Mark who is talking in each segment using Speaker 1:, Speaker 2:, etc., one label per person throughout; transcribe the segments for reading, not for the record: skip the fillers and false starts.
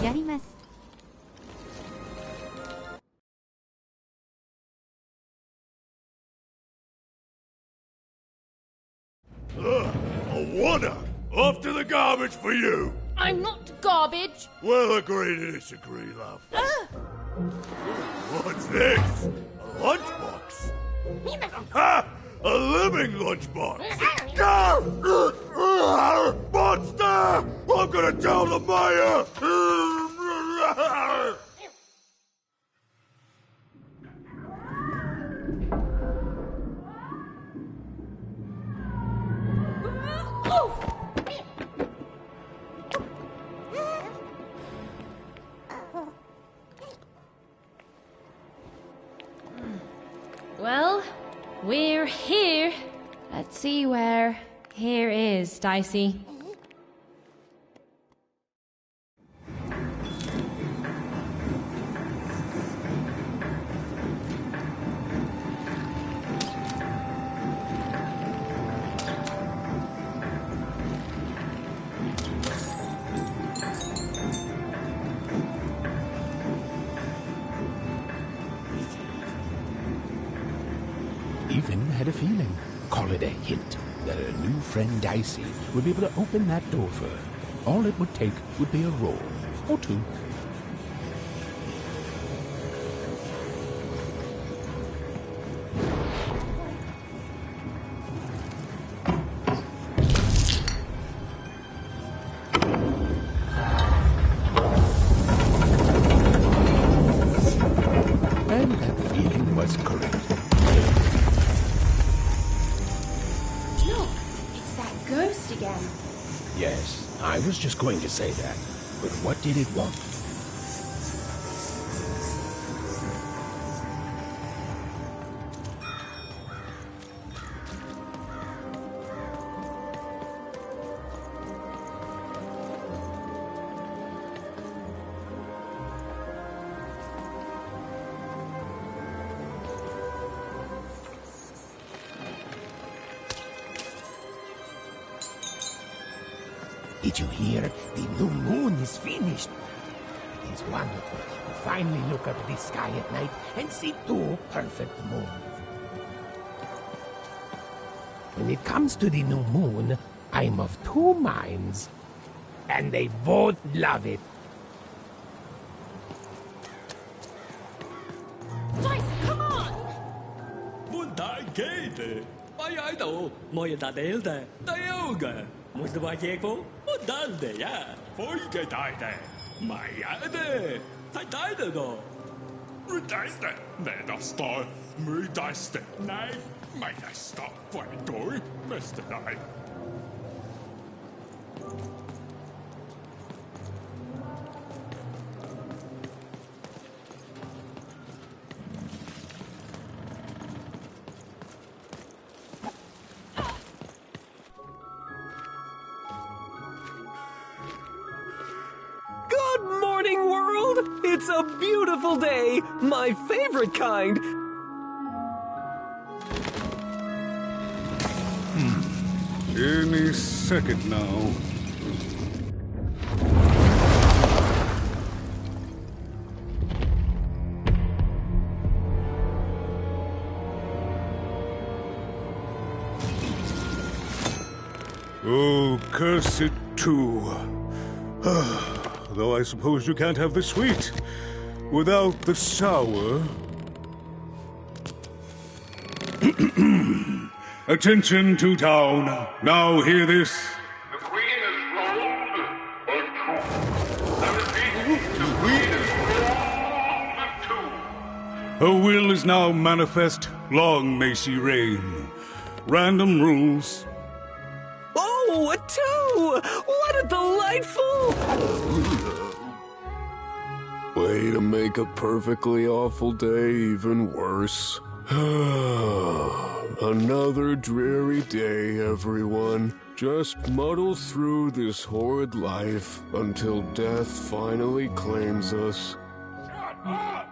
Speaker 1: やります。
Speaker 2: A wonder! Off to the garbage for you!
Speaker 3: I'm not garbage!
Speaker 2: We'll agree to disagree, love. What's this? A lunchbox? Ha! A living lunchbox! Monster! I'm gonna tell the mayor!
Speaker 3: Well, we're here. Let's see where here is, Dicey.
Speaker 4: Even had a feeling, call it a hint, that her new friend Dicey would be able to open that door for her. All it would take would be a roll or two. And that feeling was correct.
Speaker 3: Look, it's that ghost again.
Speaker 4: Yes, I was just going to say that. But what did it want? Did you hear? The new moon is finished. It is wonderful to finally look up at the sky at night and see two perfect moons. When it comes to the new moon, I'm of two minds. And they both love it.
Speaker 3: Dice, come on!
Speaker 5: 門大機嘅，擺喺度，冇人打你嘅，屌嘅，冇得話嘢講，我等你呀，可以嘅大嘅，唔係呀嘅，太大嘅個，唔大嘅，你都 stop，唔大嘅，你唔係 stop 鬼隊，Mr. Knight。Good
Speaker 6: morning, world! It's a beautiful day, my favorite kind.
Speaker 7: Any second now. Oh, curse it too. Though I suppose you can't have the sweet without the sour. Attention to town. Now hear this.
Speaker 8: The Queen is rolled or two. I repeat, the Queen is rolled or two.
Speaker 7: Her will is now manifest. Long may she reign. Random rules.
Speaker 6: Oh, a two! What a delightful...
Speaker 9: Way to make a perfectly awful day even worse. Another dreary day, everyone. Just muddle through this horrid life until death finally claims us.
Speaker 2: Shut up!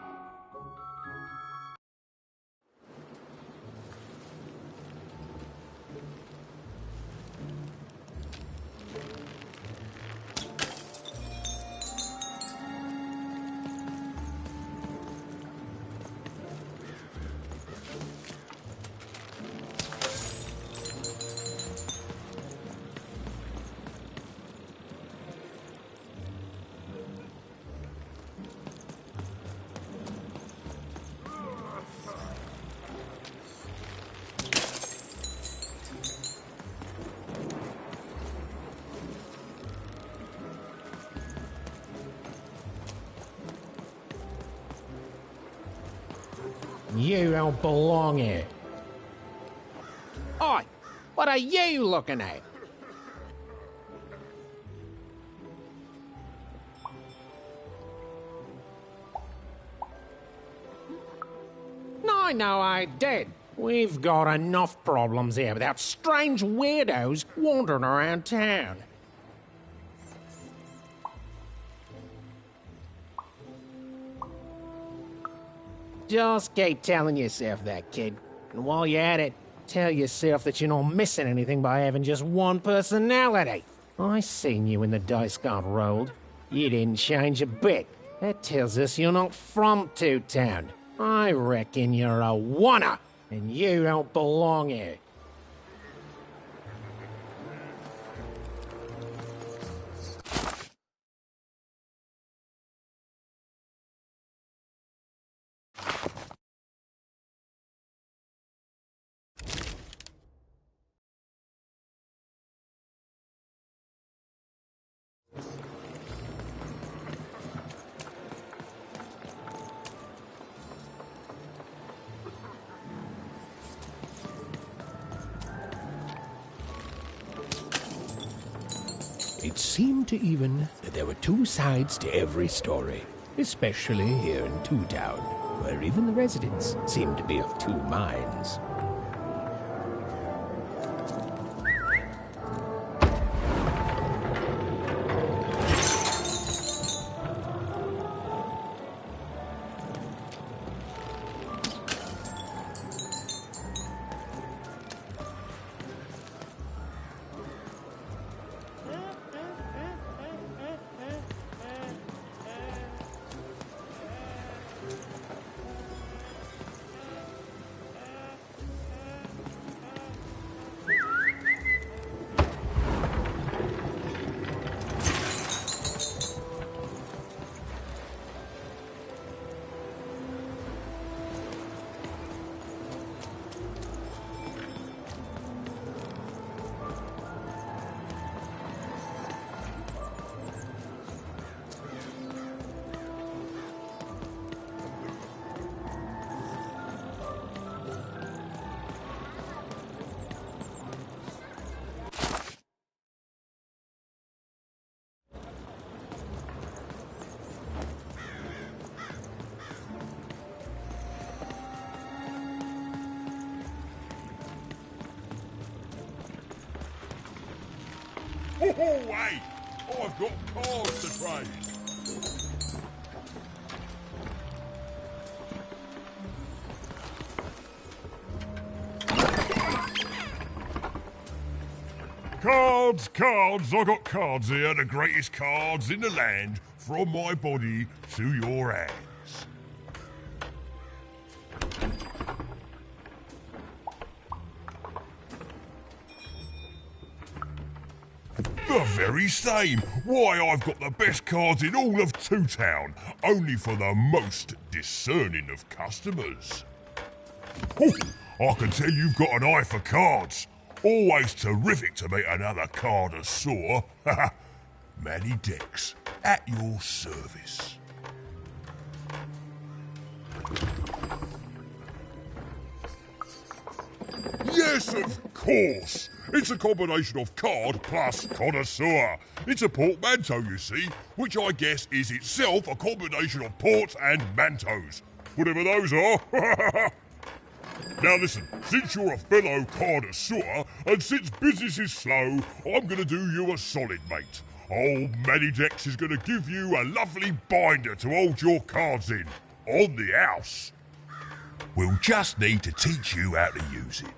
Speaker 4: You don't belong here. Oi! What are you looking at? No, I did. We've got enough problems here without strange weirdos wandering around town. Just keep telling yourself that, kid. And while you're at it, tell yourself that you're not missing anything by having just one personality. I seen you when the dice got rolled. You didn't change a bit. That tells us you're not from Two Town. I reckon you're a wanna, and you don't belong here. It seemed to even that there were two sides to every story, especially here in Two Town, where even the residents seemed to be of two minds.
Speaker 2: Oh, wait! I've got cards to trade. Cards! I got cards here, the greatest cards in the land, from my body to your hands. The very same. Why, I've got the best cards in all of Two Town, only for the most discerning of customers. Oh, I can tell you've got an eye for cards. Always terrific to meet another connoisseur. Manny Dex, at your service. Yes, of course. It's a combination of card plus connoisseur. It's a portmanteau, you see, which I guess is itself a combination of ports and mantos. Whatever those are. Now listen, since you're a fellow connoisseur, and since business is slow, I'm going to do you a solid, mate. Old Manny Dex is going to give you a lovely binder to hold your cards in, on the house. We'll just need to teach you how to use it.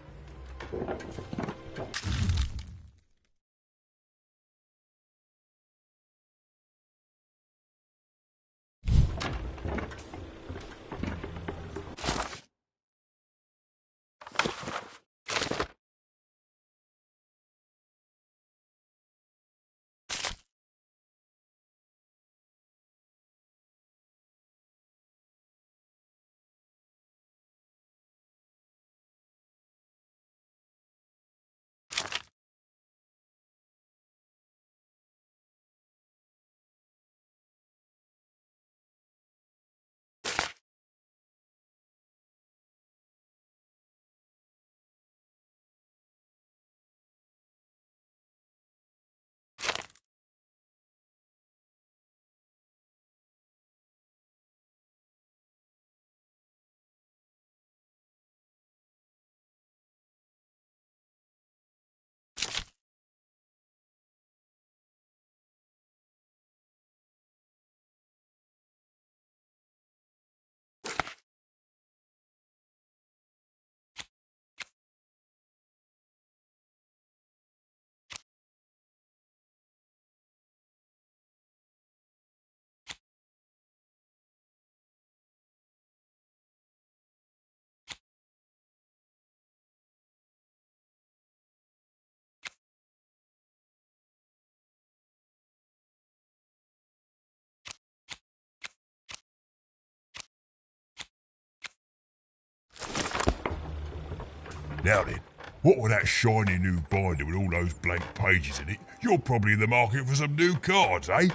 Speaker 2: Now then, what with that shiny new binder with all those blank pages in it, you're probably in the market for some new cards, eh?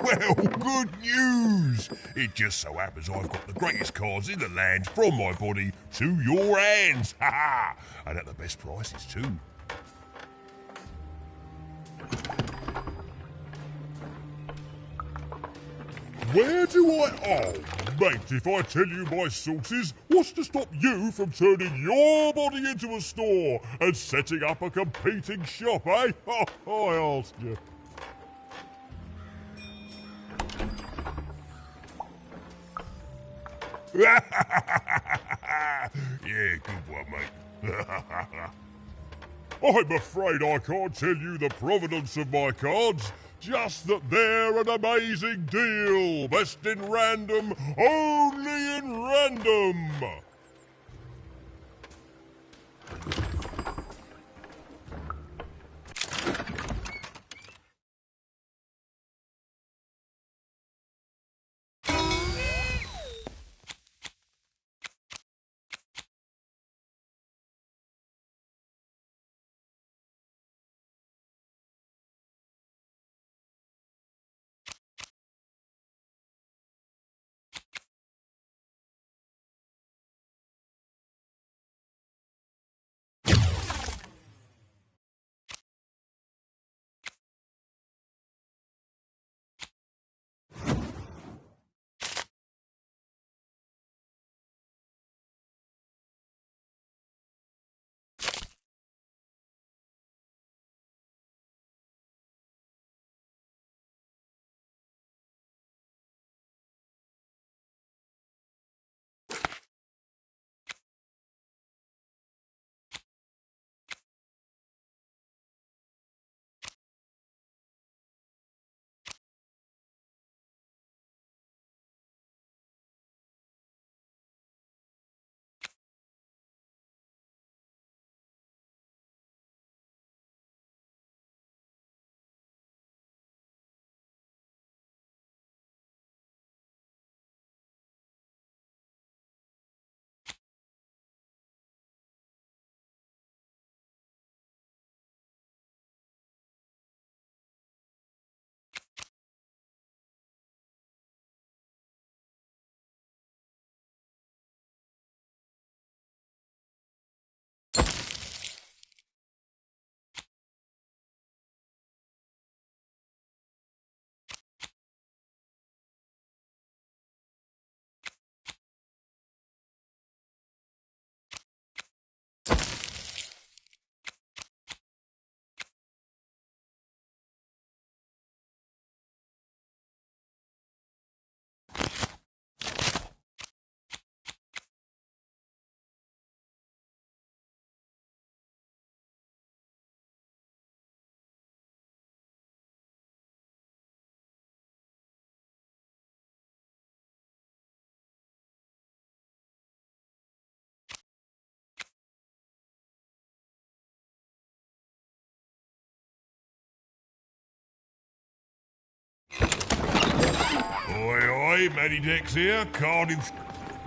Speaker 2: Well, good news! It just so happens I've got the greatest cards in the land from my body to your hands, ha ha! And at the best prices too. Where do I... Oh, mate, if I tell you my sources, what's to stop you from turning your body into a store and setting up a competing shop, eh? Oh, I asked you. Yeah, good one, mate. I'm afraid I can't tell you the provenance of my cards, just that they're an amazing deal. Best in random, only in random. Oi, oi, Matty Dex here, Cardiff.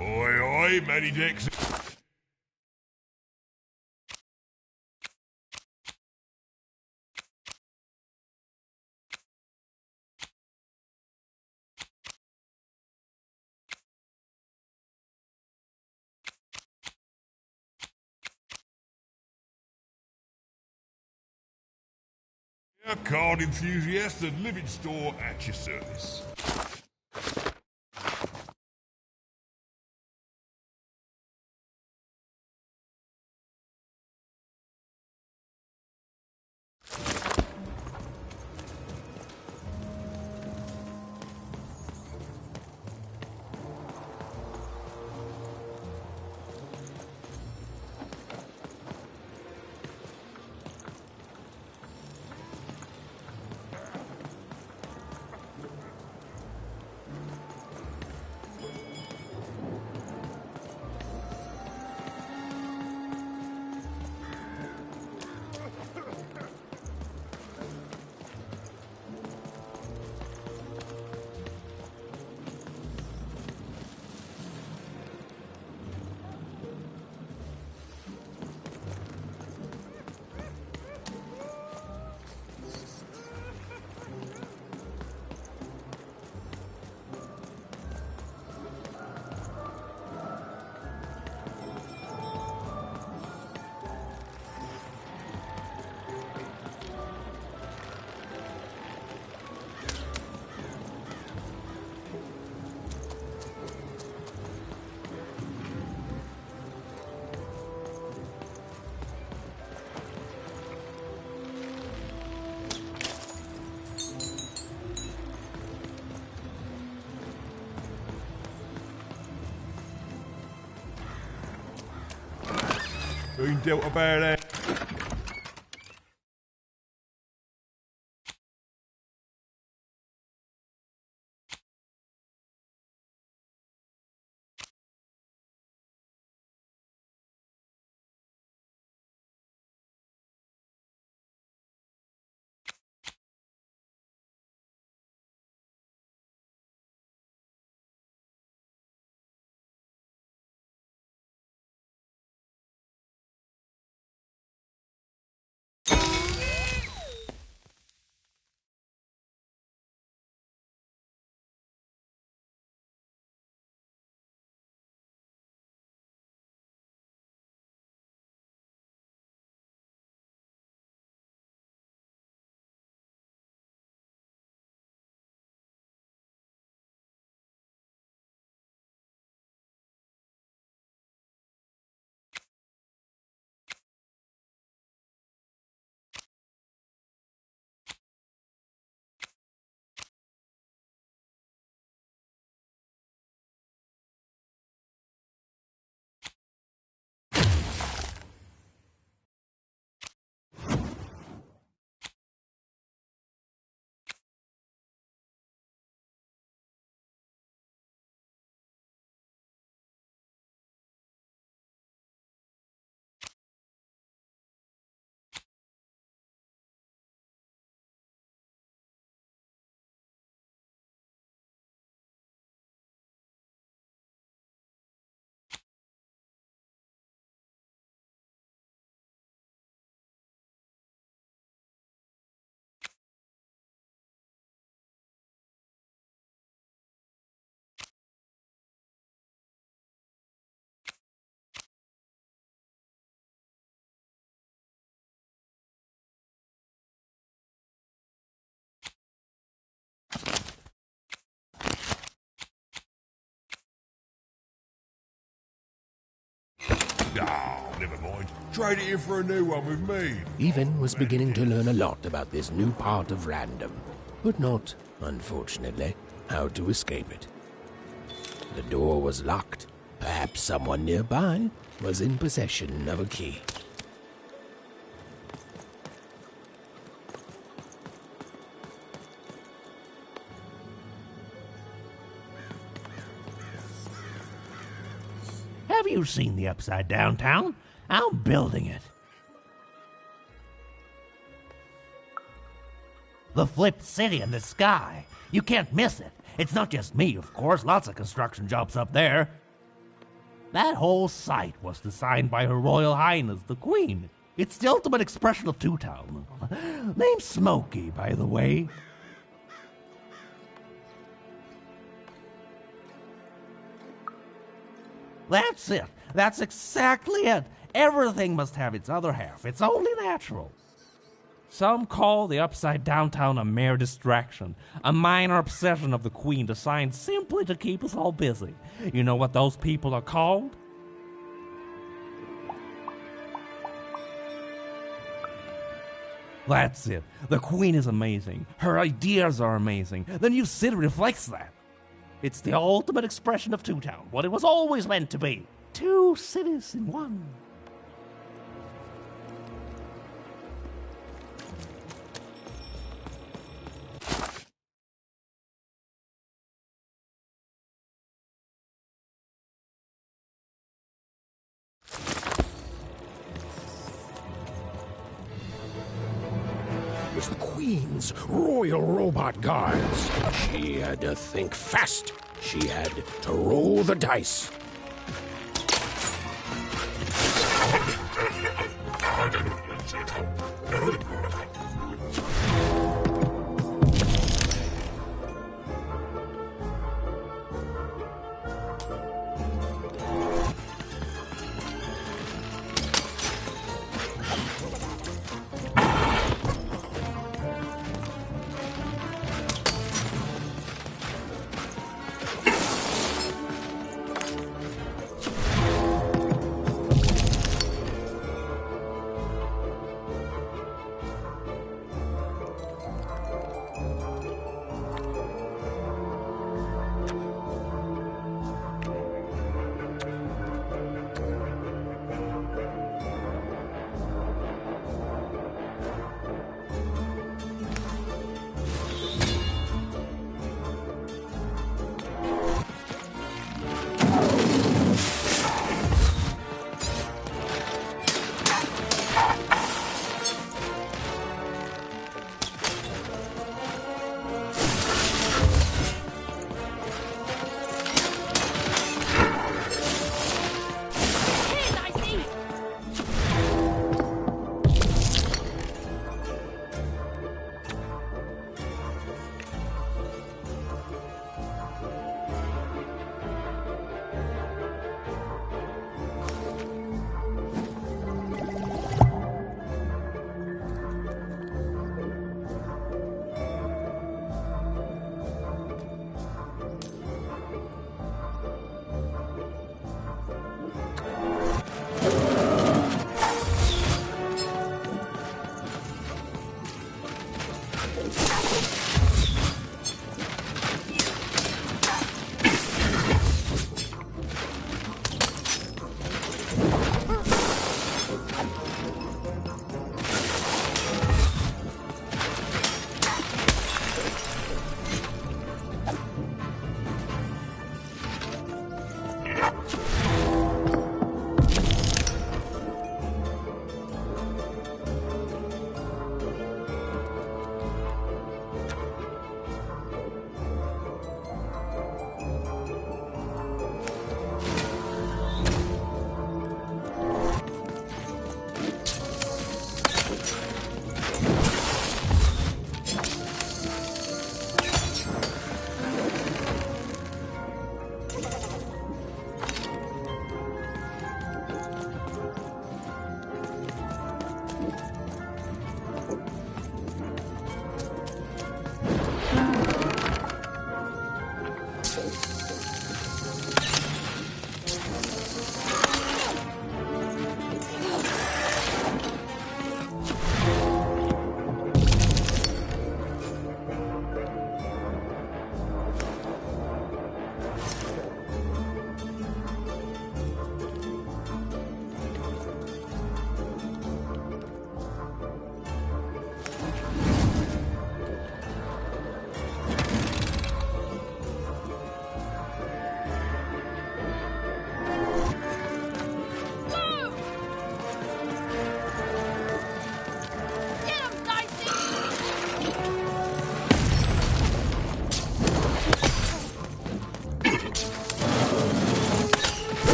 Speaker 2: Oi, oi, Matty Dex. A card enthusiast and living store at your service. Been dealt a bad hand. Oh, never mind. Trade it in for a new one with me.
Speaker 1: Even was beginning to learn a lot about this new part of random, but not, unfortunately, how to escape it. The door was locked. Perhaps someone nearby was in possession of a key.
Speaker 10: Have you seen the Upside Down Town? I'm building it. The flipped city in the sky. You can't miss it. It's not just me, of course. Lots of construction jobs up there. That whole site was designed by Her Royal Highness, the Queen. It's the ultimate expression of Two-Town. Name's Smokey, by the way. That's it. That's exactly it. Everything must have its other half. It's only natural. Some call the Upside Down Town a mere distraction, a minor obsession of the Queen designed simply to keep us all busy. You know what those people are called? That's it. The Queen is amazing. Her ideas are amazing. The new city reflects that. It's the ultimate expression of Two-Town, what it was always meant to be. Two cities in one.
Speaker 1: It was the Queen's Royal Robot Guards. She had to think fast. She had to roll the dice.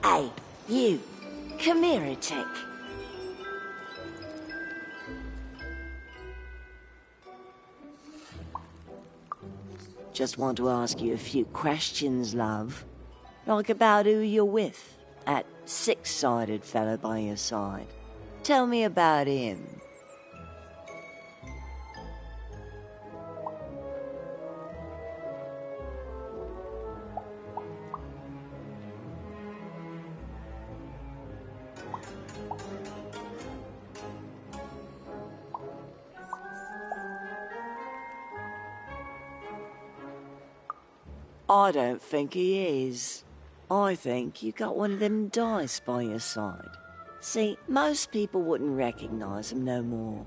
Speaker 11: Hey, you. Come here a tick. Just want to ask you a few questions, love. Like about who you're with. That six-sided fellow by your side. Tell me about him. I don't think he is. I think you got one of them dice by your side. See, most people wouldn't recognise them no more.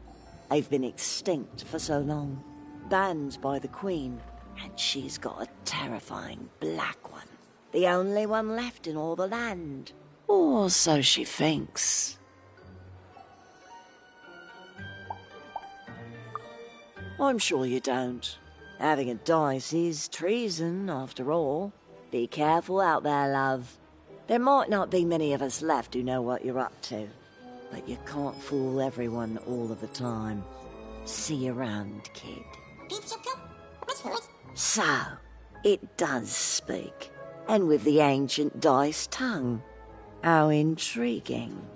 Speaker 11: They've been extinct for so long. Banned by the Queen. And she's got a terrifying black one. The only one left in all the land. Or so she thinks. I'm sure you don't. Having a dice is treason, after all. Be careful out there, love. There might not be many of us left who know what you're up to. But you can't fool everyone all of the time. See you around, kid. So, it does speak. And with the ancient dice tongue. How intriguing.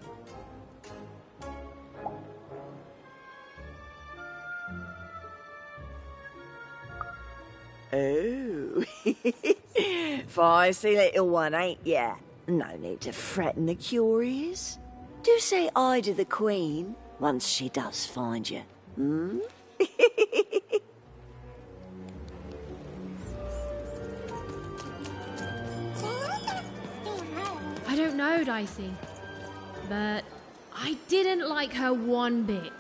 Speaker 11: Oh, feisty little one, ain't ya? No need to threaten the curious. Do say aye to the Queen once she does find you, hmm?
Speaker 3: I don't know, Dicey, but I didn't like her one bit.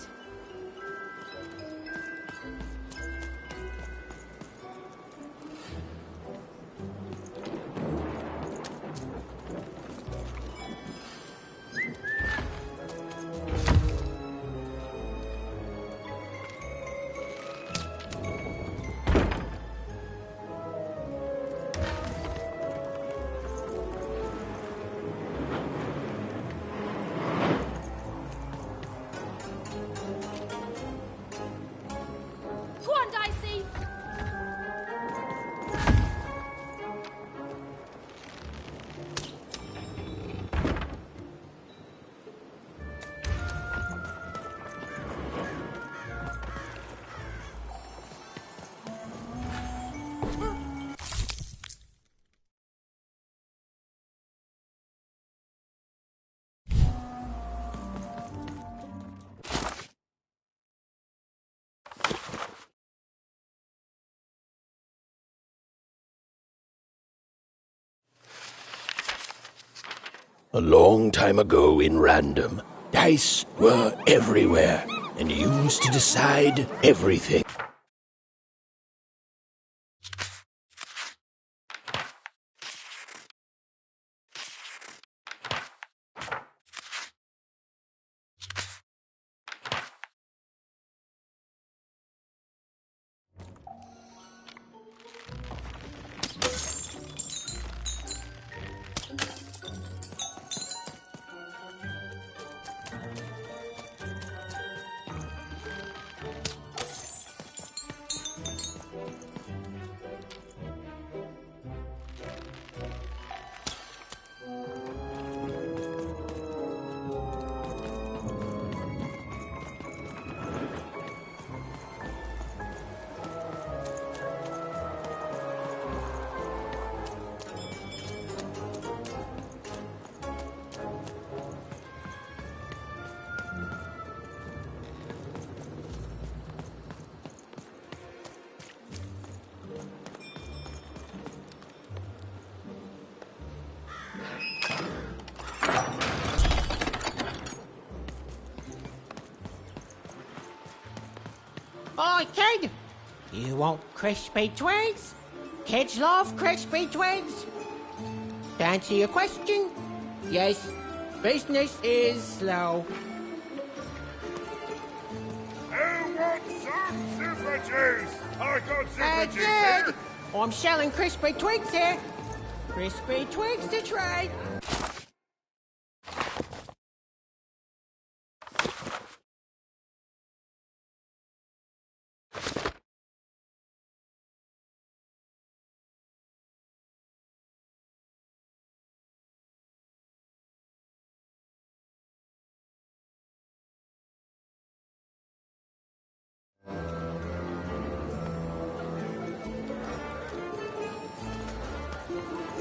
Speaker 1: A long time ago in Random, dice were everywhere and used to decide everything.
Speaker 4: Oi, kid! You want crispy twigs? Kids love crispy twigs. To answer your question, yes, business is slow.
Speaker 2: Who wants some super juice? I got super juice
Speaker 4: Good.
Speaker 2: here.
Speaker 4: I'm selling crispy twigs here. Crispy twigs to trade.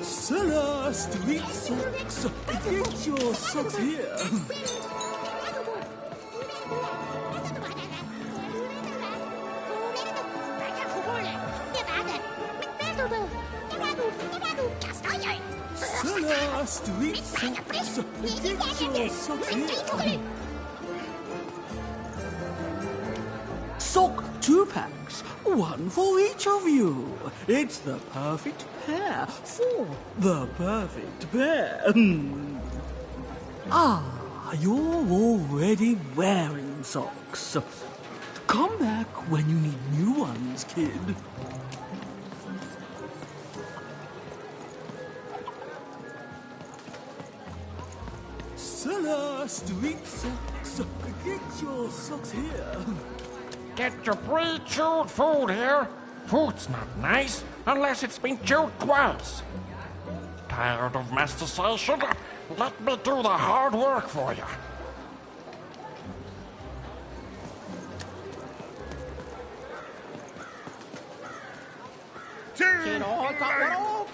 Speaker 6: Celeste, eat socks. Get your socks here. Celeste, eat socks. Get your socks here. Sock 2-packs, one for each of you. It's the perfect pair for the perfect pair. You're already wearing socks. Come back when you need new ones, kid. Celeste, eat socks. Get your socks here.
Speaker 4: Get your pre-chewed food here. Food's not nice unless it's been chewed twice. Tired of mastication? Let me do the hard work for you.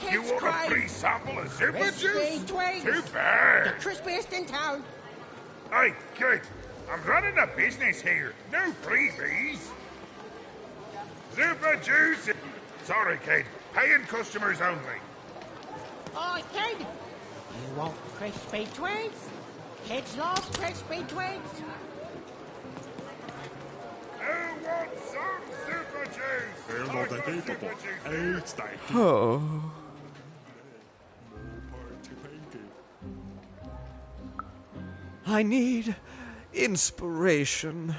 Speaker 2: You want a free sample of super juice? Too bad.
Speaker 12: The crispiest in town.
Speaker 2: Hey, kid, I'm running a business here. No freebies. Super juice. Sorry, kid. Paying customers only.
Speaker 12: Oh, kid. You want crispy twigs? Kids love crispy twigs.
Speaker 2: Who wants some super juice?
Speaker 9: Oh.
Speaker 6: I need inspiration.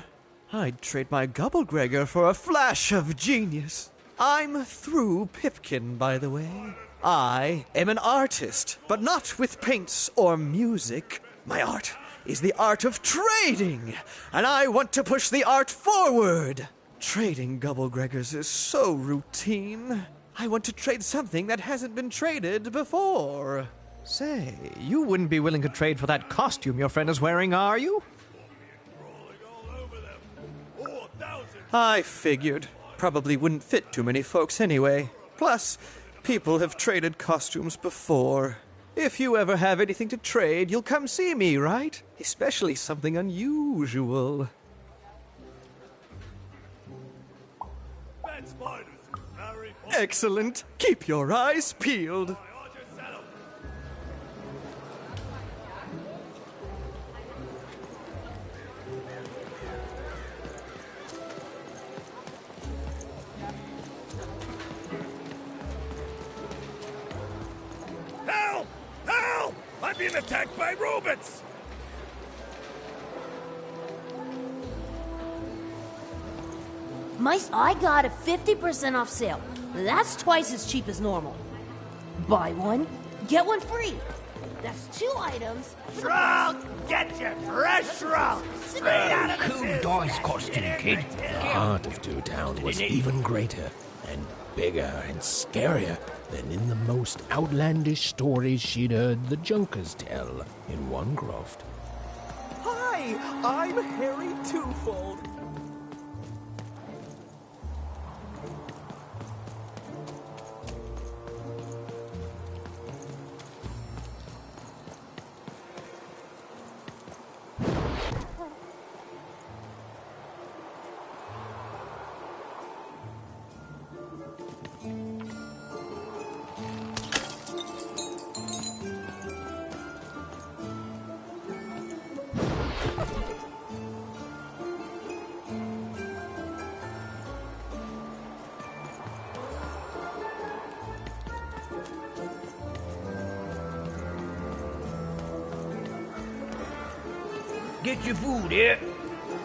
Speaker 6: I'd trade my Gubblegregor for a flash of genius. I'm through Pipkin, by the way. I am an artist, but not with paints or music. My art is the art of trading, and I want to push the art forward. Trading Gubblegregors is so routine. I want to trade something that hasn't been traded before.
Speaker 13: Say, you wouldn't be willing to trade for that costume your friend is wearing, are you?
Speaker 6: I figured. Probably wouldn't fit too many folks anyway. Plus, people have traded costumes before. If you ever have anything to trade, you'll come see me, right? Especially something unusual. Excellent. Keep your eyes peeled.
Speaker 2: Help! Help! I'm being attacked by robots!
Speaker 14: Mice, I got a 50% off sale. That's twice as cheap as normal. Buy one, get one free. That's 2 items.
Speaker 2: Shrunk! Get your fresh shrunk! Straight out of the
Speaker 1: Cool dice costume, kid. The heart of Two Town was even greater and bigger and scarier than in the most outlandish stories she'd heard the Junkers tell in Onecroft.
Speaker 6: Hi, I'm Harry Twofold.
Speaker 15: Get your food here.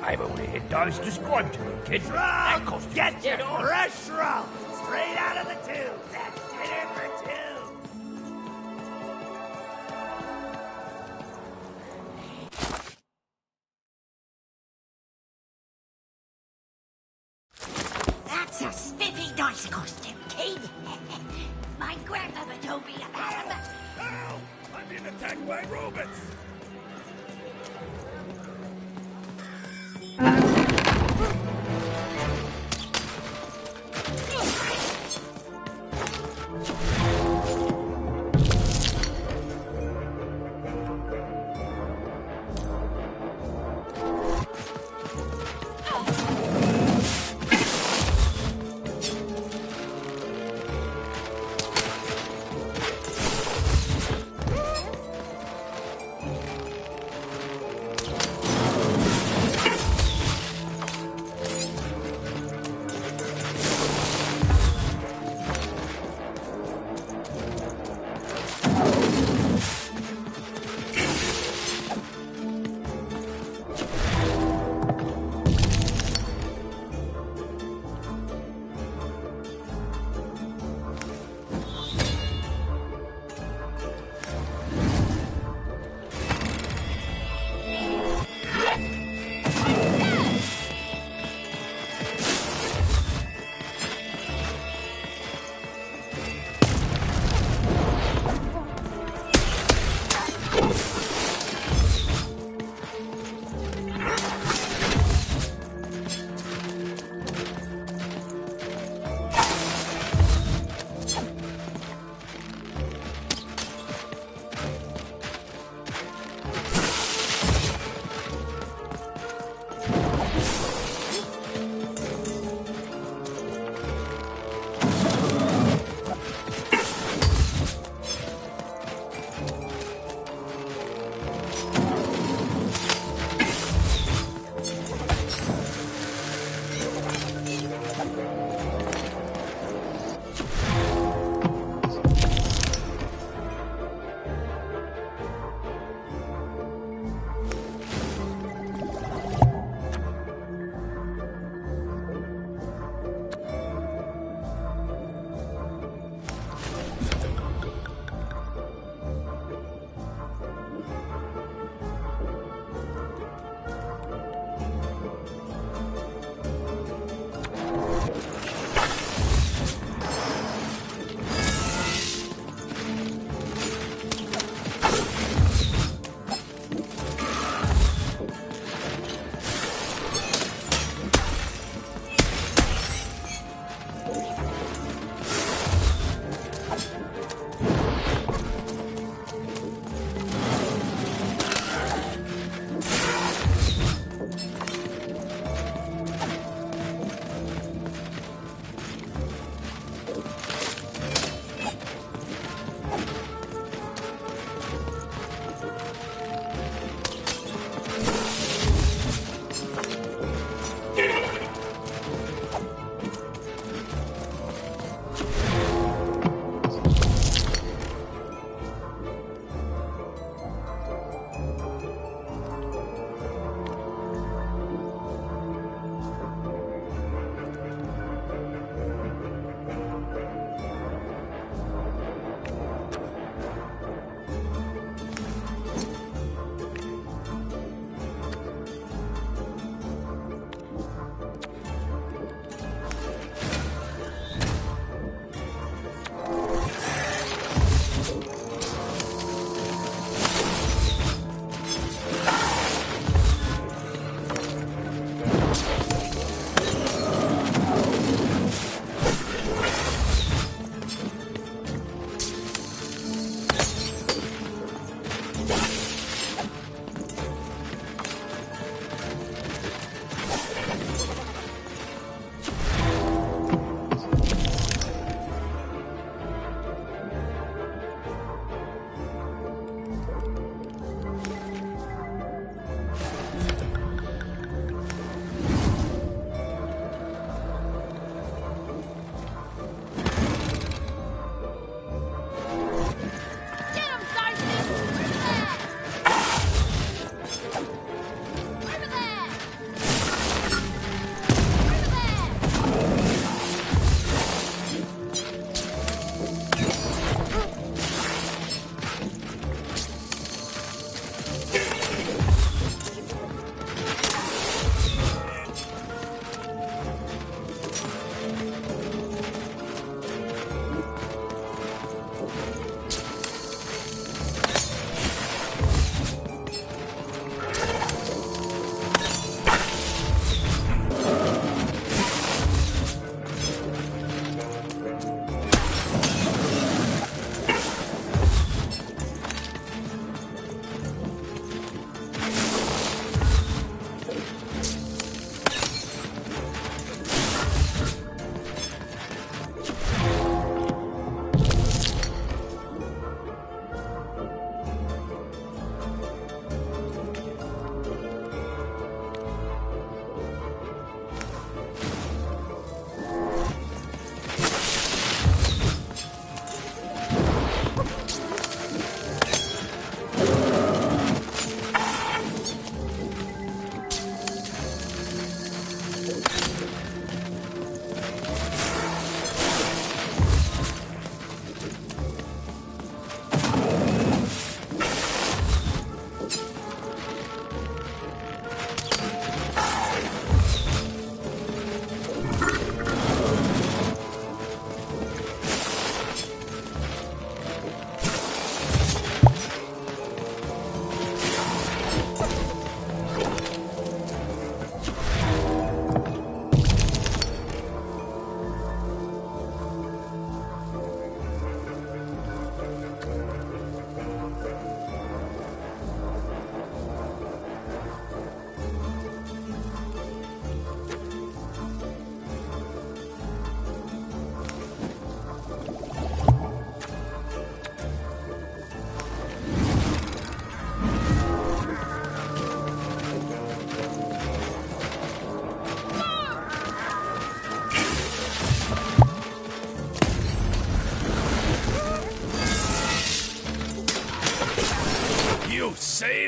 Speaker 15: I've only had dice described to me, kid. That cost
Speaker 2: Get your fresh shrunk! Straight out of the tube! That's dinner for
Speaker 12: 2. That's a spiffy dice costume, kid. My grandmother told me about him.
Speaker 2: Help! I'm being attacked by robots!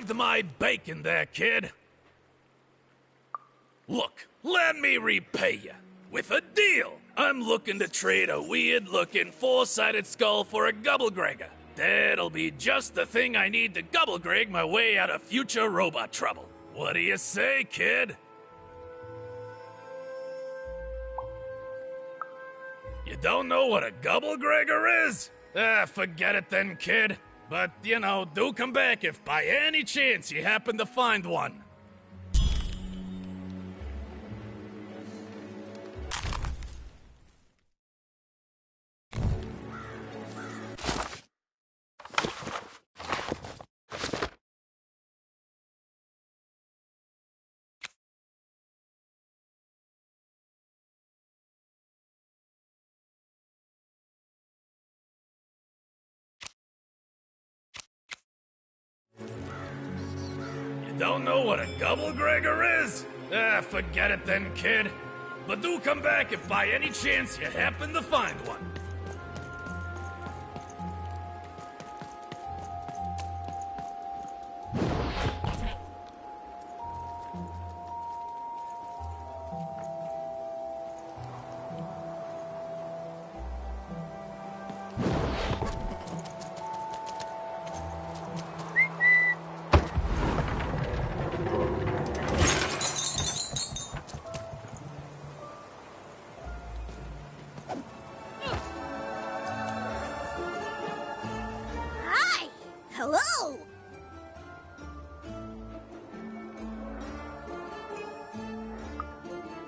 Speaker 16: saved my bacon there, kid. Look, let me repay you. With a deal. I'm looking to trade a weird-looking four-sided skull for a Gubblegregger. That'll be just the thing I need to Gubblegreg my way out of future robot trouble. What do you say, kid? You don't know what a Gubblegregger is? Forget it then, kid. But, you know, do come back if by any chance you happen to find one. Don't know what a Gubblegregger is? Forget it then, kid. But do come back if by any chance you happen to find one.
Speaker 14: Hello!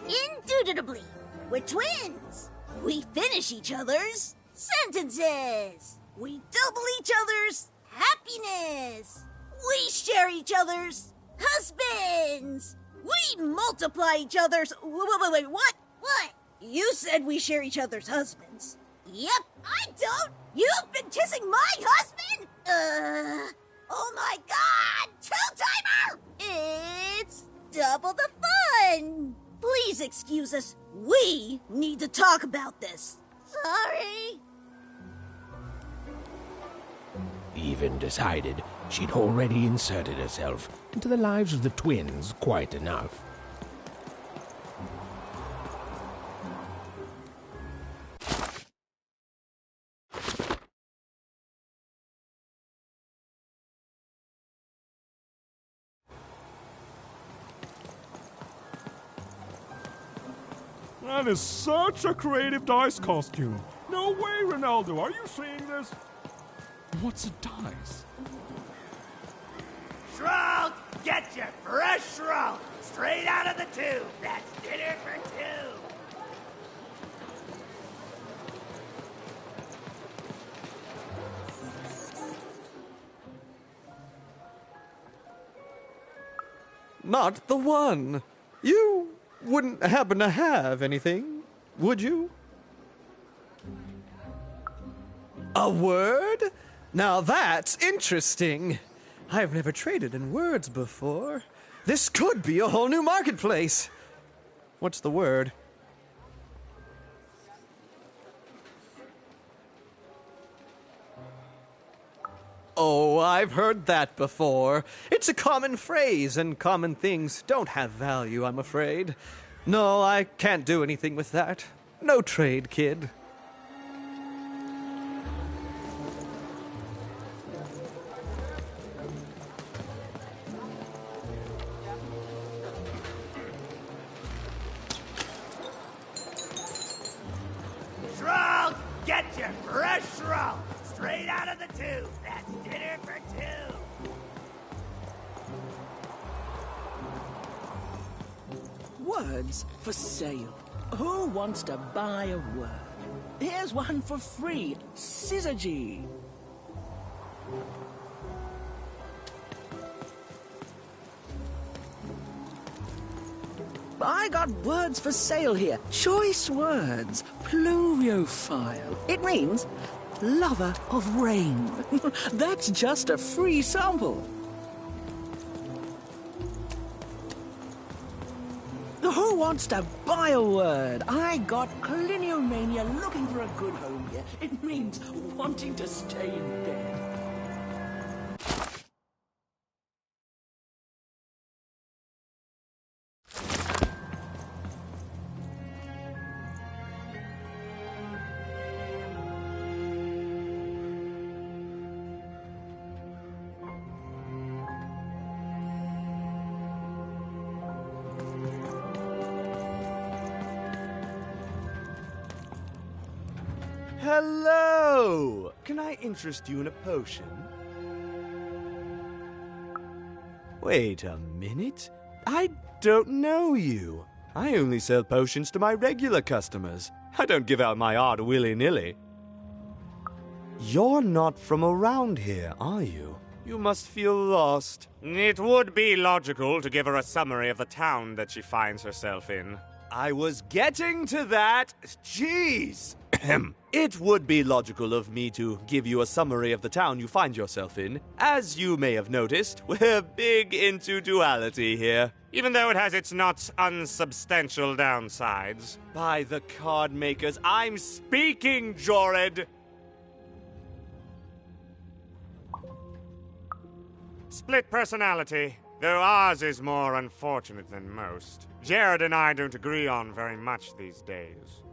Speaker 14: Indubitably, we're twins. We finish each other's sentences. We double each other's happiness. We share each other's husbands. We multiply each other's... Wait, what? What? You said we share each other's husbands. Yep, I don't. You've been kissing my husband? Oh my God! Two-timer! It's double the fun! Please excuse us. We need to talk about this. Sorry.
Speaker 1: Even decided she'd already inserted herself into the lives of the twins quite enough.
Speaker 17: That is such a creative dice costume. No way, Ronaldo. Are you seeing this?
Speaker 7: What's a dice?
Speaker 15: Shroud, get your fresh shroud straight out of the tube. That's dinner for two.
Speaker 6: Not the one. You wouldn't happen to have anything, would you? A word? Now that's interesting. I've never traded in words before. This could be a whole new marketplace. What's the word? Oh, I've heard that before. It's a common phrase, and common things don't have value, I'm afraid. No, I can't do anything with that. No trade, kid.
Speaker 15: Shroud, get your fresh shroud straight out of the tube. That's dinner for two.
Speaker 18: Words for sale. Who wants to buy a word? Here's one for free. SHU-ZZ. I got words for sale here. Choice words. Pluviophile. It means lover of rain. That's just a free sample. Who wants to buy a word? I got cliniomania, looking for a good home here. It means wanting to stay in bed.
Speaker 19: Hello! Can I interest you in a potion? Wait a minute. I don't know you. I only sell potions to my regular customers. I don't give out my art willy-nilly. You're not from around here, are you? You must feel lost.
Speaker 20: It would be logical to give her a summary of the town that she finds herself in.
Speaker 19: I was getting to that. Jeez! It would be logical of me to give you a summary of the town you find yourself in. As you may have noticed, we're big into duality here.
Speaker 20: Even though it has its not unsubstantial downsides.
Speaker 19: By the card makers, I'm speaking, Jorid!
Speaker 20: Split personality, though ours is more unfortunate than most. Jared and I don't agree on very much these days.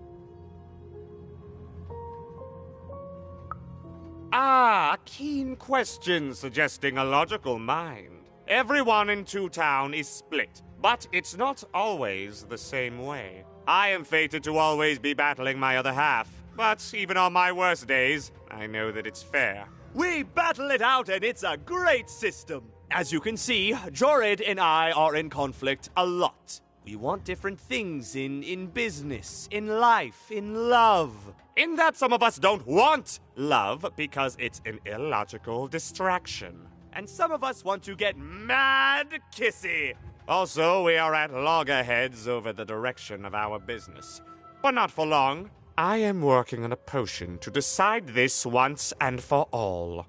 Speaker 20: Ah, keen question suggesting a logical mind. Everyone in Two Town is split, but it's not always the same way. I am fated to always be battling my other half, but even on my worst days, I know that it's fair.
Speaker 19: We battle it out, and it's a great system. As you can see, Jorid and I are in conflict a lot. We want different things in business, in life, in love.
Speaker 20: In that some of us don't want love because it's an illogical distraction.
Speaker 19: And some of us want to get mad kissy.
Speaker 20: Also, we are at loggerheads over the direction of our business. But not for long. I am working on a potion to decide this once and for all.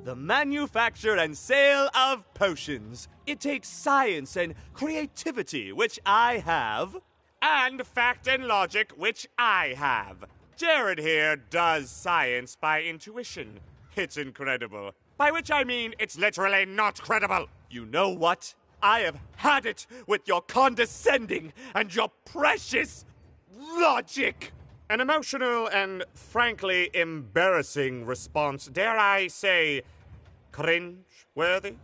Speaker 19: The manufacture and sale of potions. It takes science and creativity, which I have.
Speaker 20: And fact and logic, which I have. Jared here does science by intuition. It's incredible. By which I mean it's literally not credible.
Speaker 19: You know what? I have had it with your condescending and your precious logic.
Speaker 20: An emotional and frankly embarrassing response, dare I say, cringe-worthy?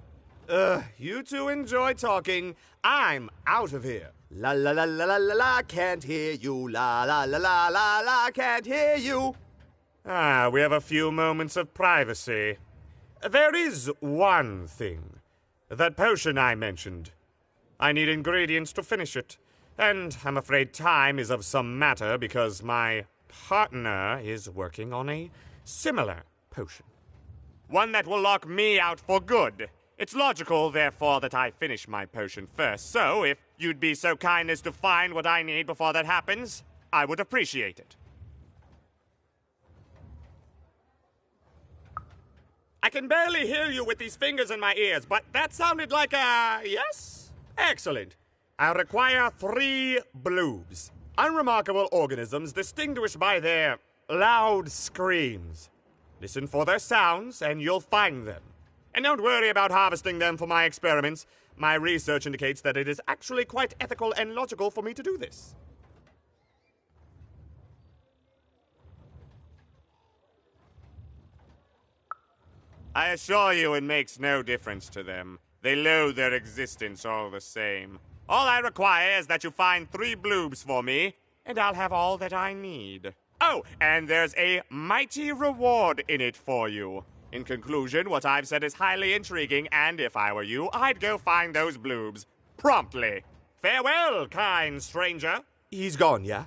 Speaker 19: You two enjoy talking. I'm out of here. La la la la la la la, can't hear you. La la la la la la, can't hear you.
Speaker 20: Ah, we have a few moments of privacy. There is one thing. That potion I mentioned. I need ingredients to finish it. And I'm afraid time is of some matter because my partner is working on a similar potion. One that will lock me out for good. It's logical, therefore, that I finish my potion first. So, if you'd be so kind as to find what I need before that happens, I would appreciate it. I can barely hear you with these fingers in my ears, but that sounded like a yes? Excellent. I require 3 bloobs. Unremarkable organisms distinguished by their loud screams. Listen for their sounds, and you'll find them. And don't worry about harvesting them for my experiments. My research indicates that it is actually quite ethical and logical for me to do this. I assure you it makes no difference to them. They loathe their existence all the same. All I require is that you find 3 bloobs for me, and I'll have all that I need. Oh, and there's a mighty reward in it for you. In conclusion, what I've said is highly intriguing, and if I were you, I'd go find those bloobs. Promptly. Farewell, kind stranger.
Speaker 19: He's gone, yeah?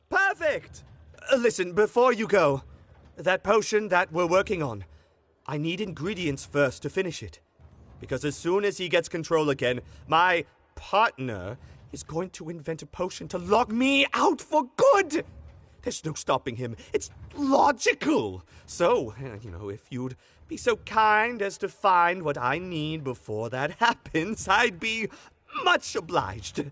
Speaker 19: Perfect! Listen, before you go, that potion that we're working on, I need ingredients first to finish it. Because as soon as he gets control again, my partner is going to invent a potion to lock me out for good! There's no stopping him. It's logical. So, if you'd be so kind as to find what I need before that happens, I'd be much obliged.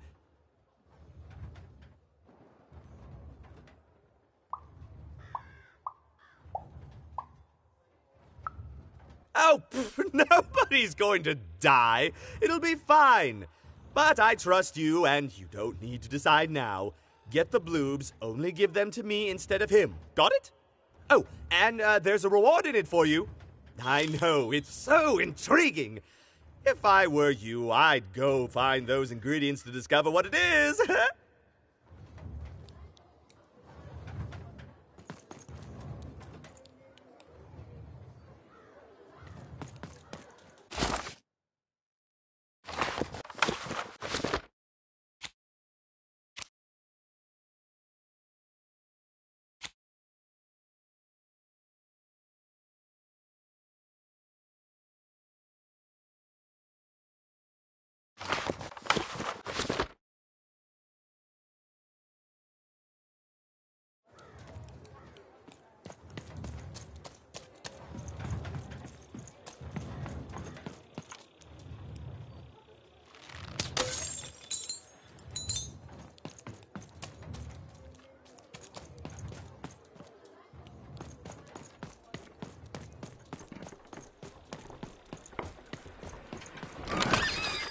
Speaker 19: Oh, nobody's going to die. It'll be fine. But I trust you, and you don't need to decide now. Get the bloobs, only give them to me instead of him. Got it? Oh, and there's a reward in it for you. I know, it's so intriguing. If I were you, I'd go find those ingredients to discover what it is.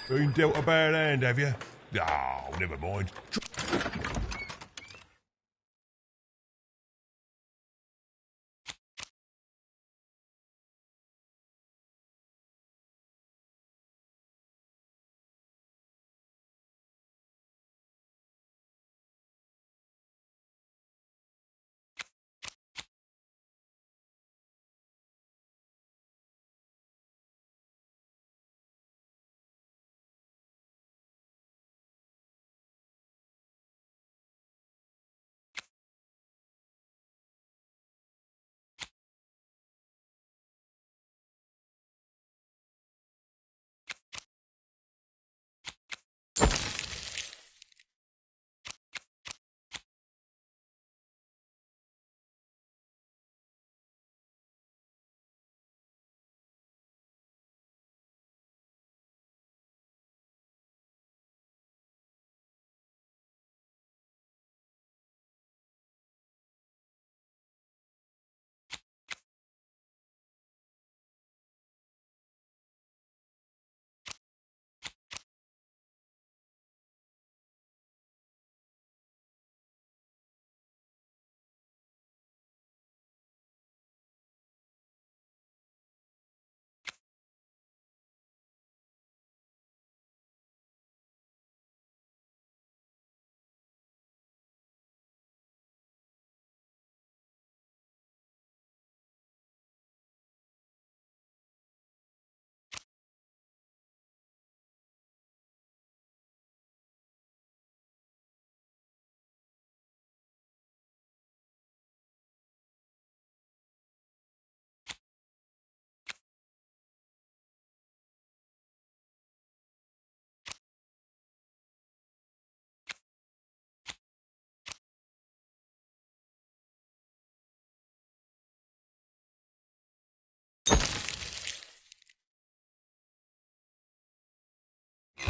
Speaker 2: Been dealt a bad hand, have you? Oh, never mind.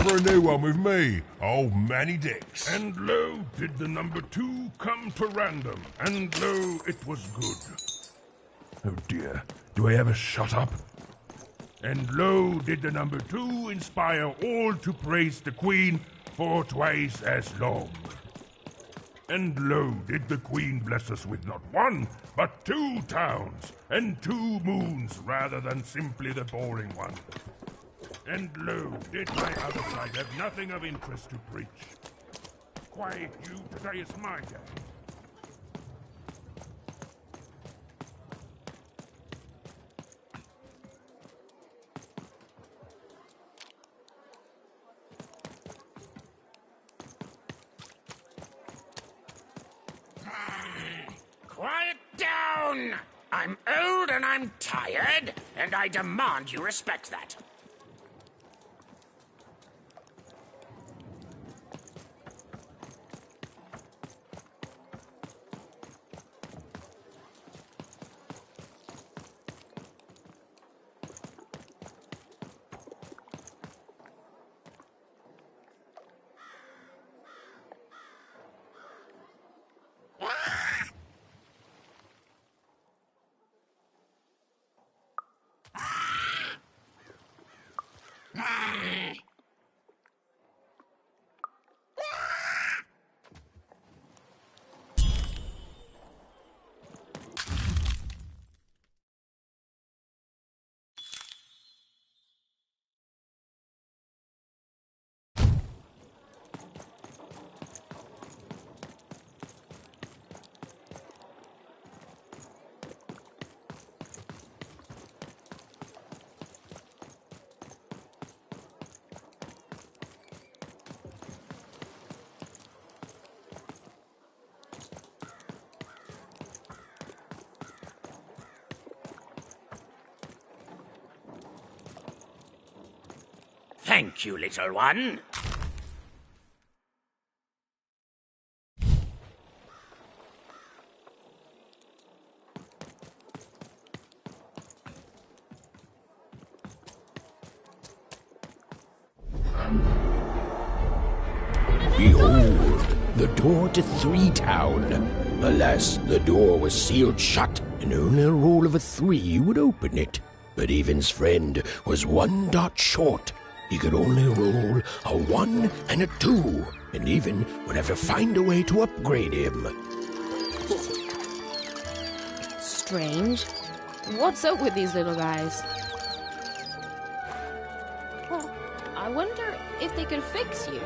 Speaker 2: For a new one with me, old Manny Dix.
Speaker 7: And lo, did the number 2 come to random, and lo, it was good. Oh dear, do I ever shut up? And lo, did the number 2 inspire all to praise the Queen for twice as long. And lo, did the Queen bless us with not 1, but 2 towns, and 2 moons rather than simply the boring one. And lo, did my other side have nothing of interest to preach? Quiet you, today is my day.
Speaker 21: Quiet down! I'm old and I'm tired, and I demand you respect that. Thank you, little one.
Speaker 1: Behold, the door to Three Town. Alas, the door was sealed shut, and only a roll of a 3 would open it. But Evan's friend was 1 dot short. He could only roll a 1 and a 2, and Evan would have to find a way to upgrade him.
Speaker 3: Strange. What's up with these little guys? Well, I wonder if they could fix you.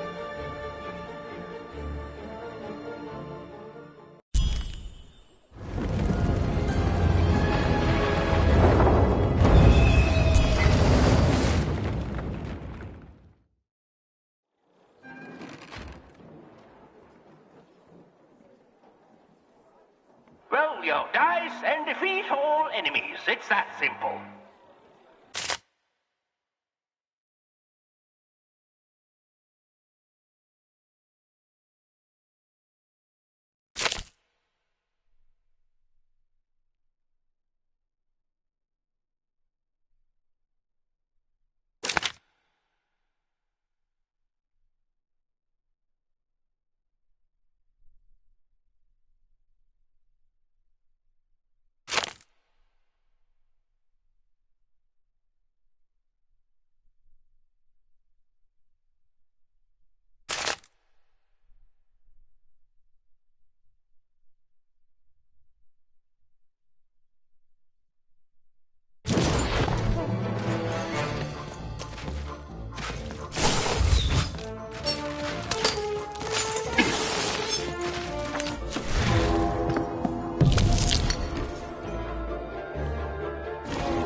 Speaker 21: Roll your dice and defeat all enemies. It's that simple.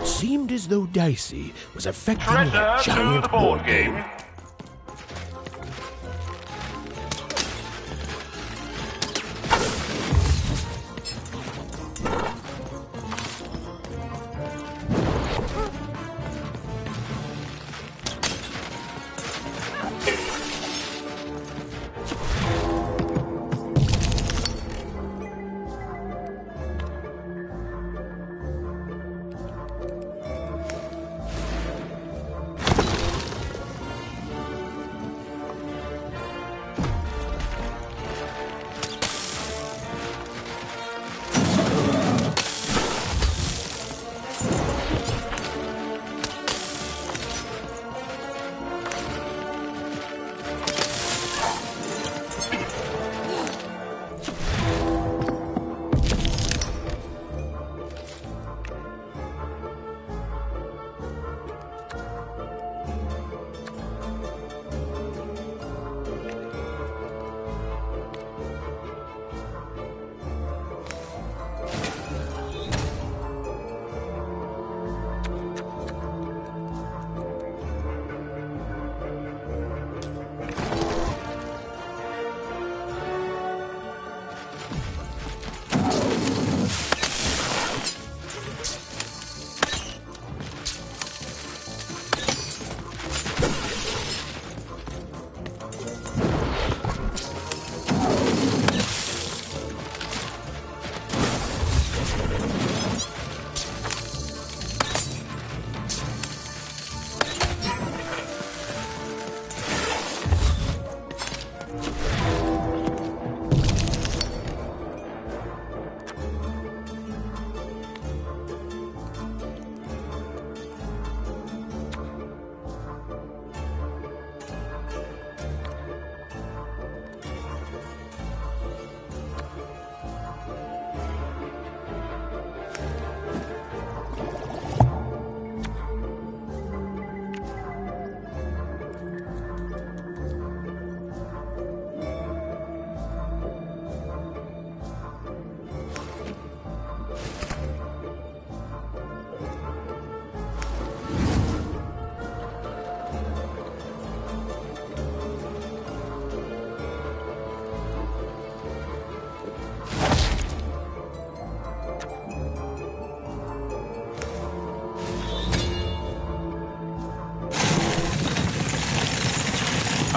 Speaker 1: It seemed as though Dicey was affecting that giant board game.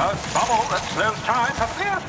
Speaker 21: first bubble that slows time has cleared.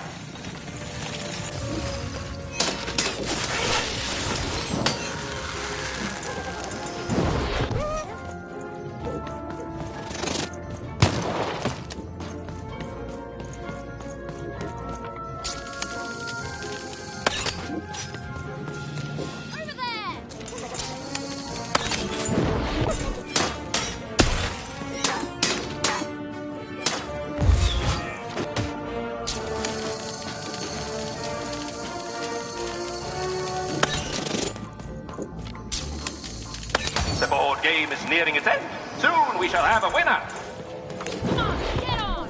Speaker 21: The board game is nearing its end. Soon we shall have a winner.
Speaker 3: Come on, get on!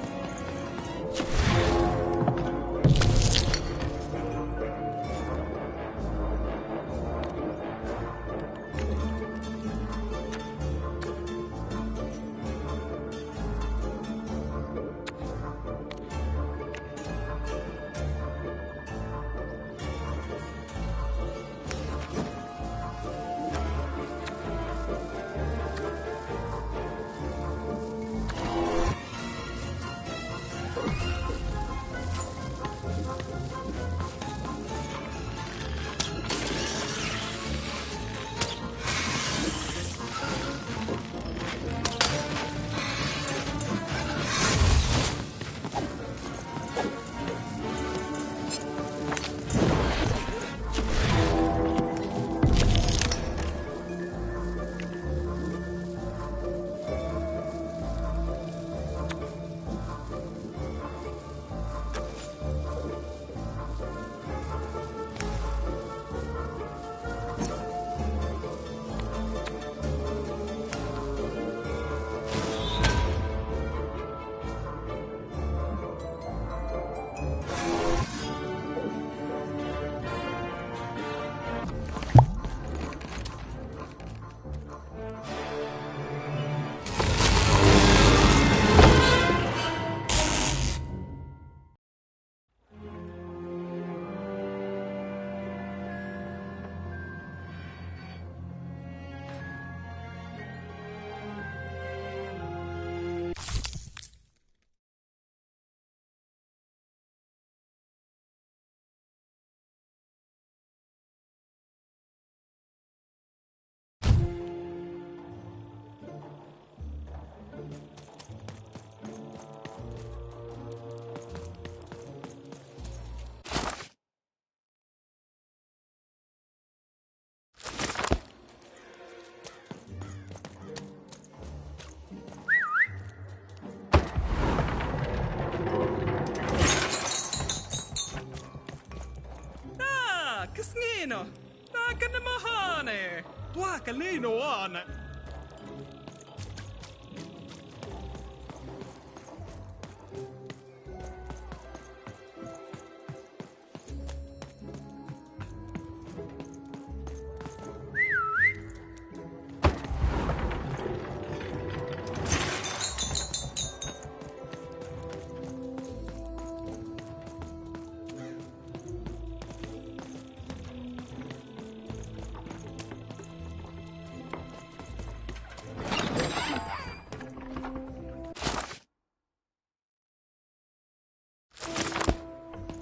Speaker 5: Casnino! Takan na mahane! Tua kalino on!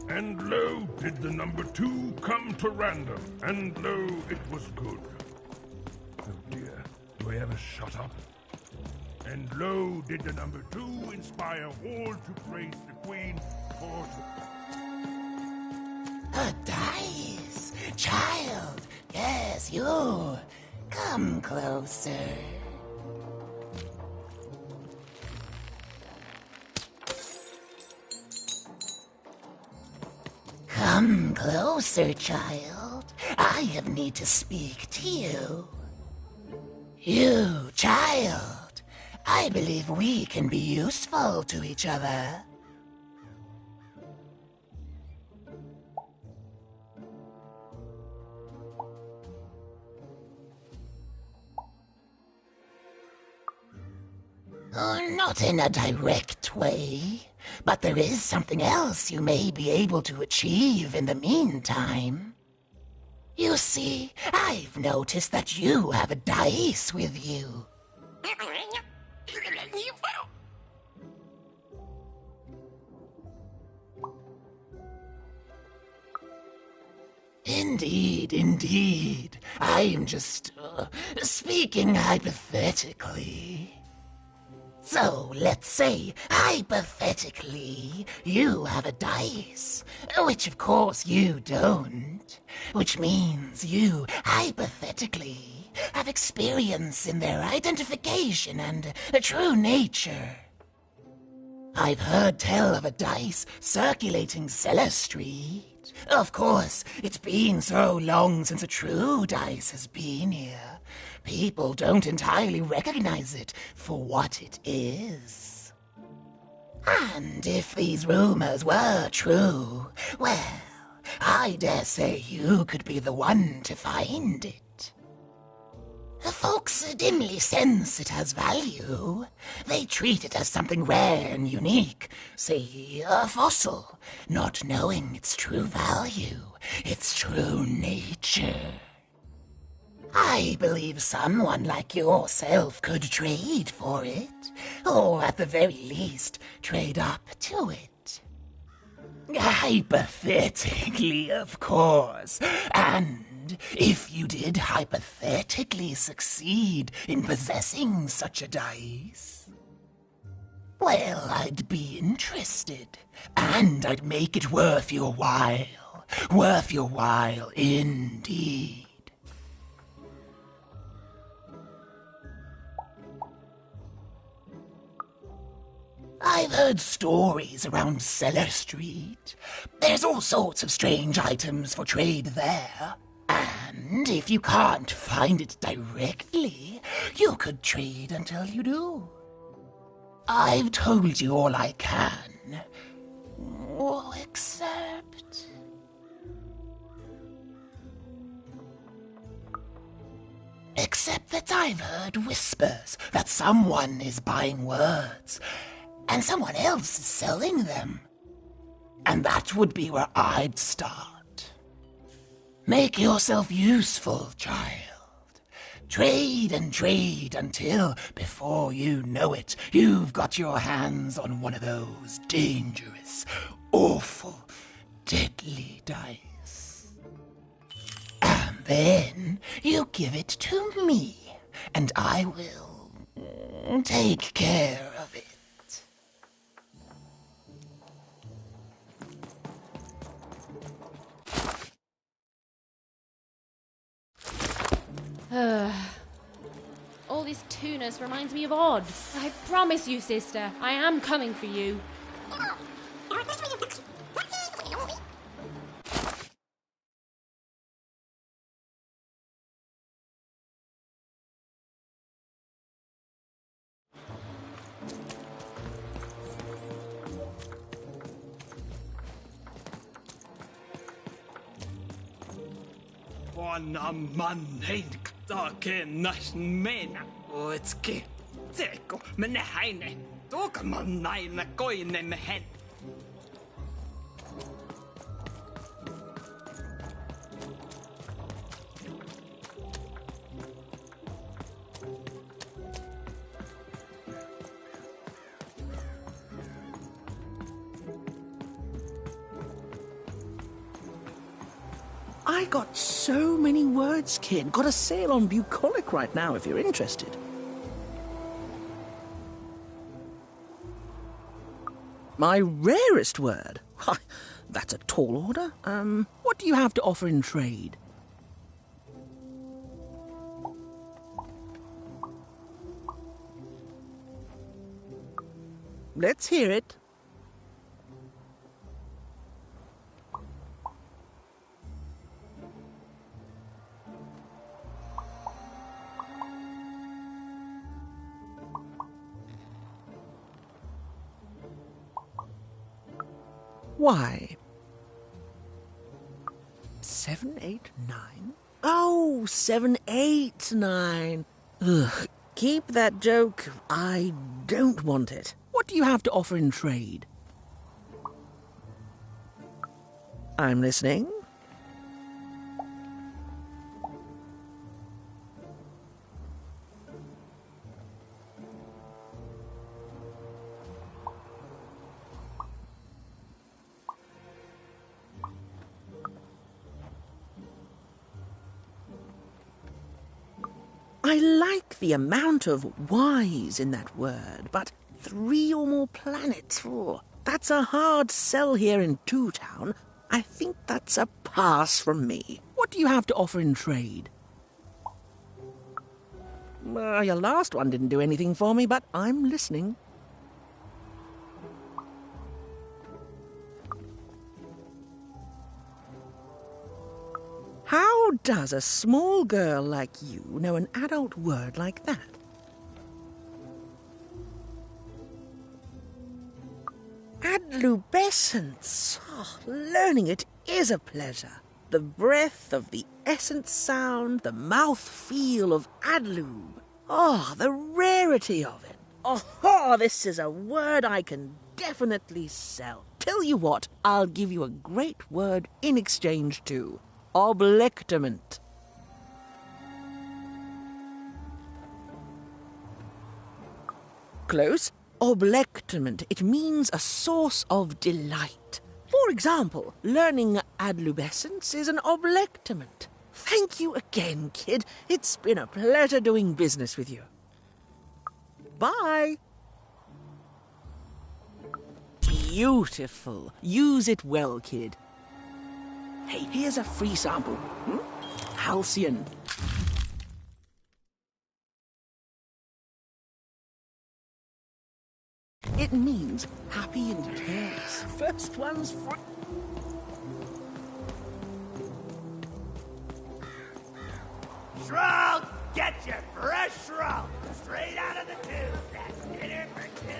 Speaker 7: And lo, did the number 2 come to random, and lo, it was good. Oh dear, do I ever shut up? And lo, did the number 2 inspire all to praise the Queen for...
Speaker 21: A dice! Child! Yes, you! Come closer. Come closer, child. I have need to speak to you. You, child. I believe we can be useful to each other. Not in a direct way, but there is something else you may be able to achieve in the meantime. You see, I've noticed that you have a dice with you. Indeed, indeed. I am just speaking hypothetically. So, let's say, hypothetically, you have a dice, which of course you don't, which means you, hypothetically, have experience in their identification and true nature. I've heard tell of a dice circulating Cellar Street. Of course, it's been so long since a true dice has been here. People don't entirely recognize it for what it is. And if these rumors were true, well, I dare say you could be the one to find it. Folks dimly sense it has value. They treat it as something rare and unique, say a fossil, not knowing its true value, its true nature. I believe someone like yourself could trade for it, or at the very least, trade up to it. Hypothetically, of course, and if you did hypothetically succeed in possessing such a dice, well, I'd be interested, and I'd make it worth your while indeed. I've heard stories around Cellar Street. There's all sorts of strange items for trade there. And if you can't find it directly, you could trade until you do. I've told you all I can. Except... Except that I've heard whispers that someone is buying words, and someone else is selling them. And that would be where I'd start. Make yourself useful, child. Trade and trade until, before you know it, you've got your hands on one of those dangerous, awful, deadly dice. And then you give it to me, and I will take care of it.
Speaker 3: All this tunus reminds me of Odd. I promise you, sister, I am coming for you.
Speaker 5: Ona manheink takenas mena oetski. Teko mene haine. Toka man naina koine mehen.
Speaker 18: I got so many words, kid. Got a sale on bucolic right now if you're interested. My rarest word? Why, that's a tall order. What do you have to offer in trade? Let's hear it. Why? 7, 8, 9? Oh, 7, 8, 9. Ugh, keep that joke. I don't want it. What do you have to offer in trade? I'm listening. I like the amount of Y's in that word, but 3 or more planets, that's a hard sell here in Two Town. I think that's a pass from me. What do you have to offer in trade? Your last one didn't do anything for me, but I'm listening. How does a small girl like you know an adult word like that? Adlubescence. Learning it is a pleasure. The breath of the essence sound, the mouth feel of adlube. The rarity of it. This is a word I can definitely sell. Tell you what, I'll give you a great word in exchange too. Oblectament. Close. Oblectament. It means a source of delight. For example, learning adlubescence is an oblectament. Thank you again, kid. It's been a pleasure doing business with you. Bye. Beautiful. Use it well, kid. Hey, here's a free sample. Halcyon. It means happy and careless. First one's free.
Speaker 15: Shroud, get your fresh shroud straight out of the tube. That's dinner for two.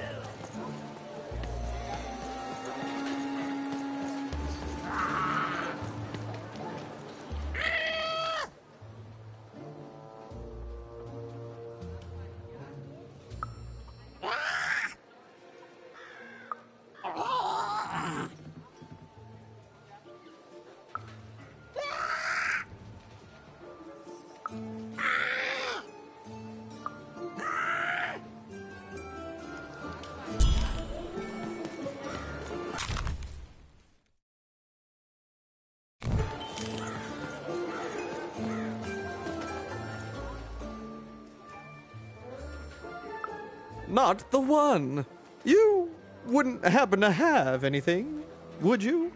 Speaker 6: Not the one. You wouldn't happen to have anything, would you?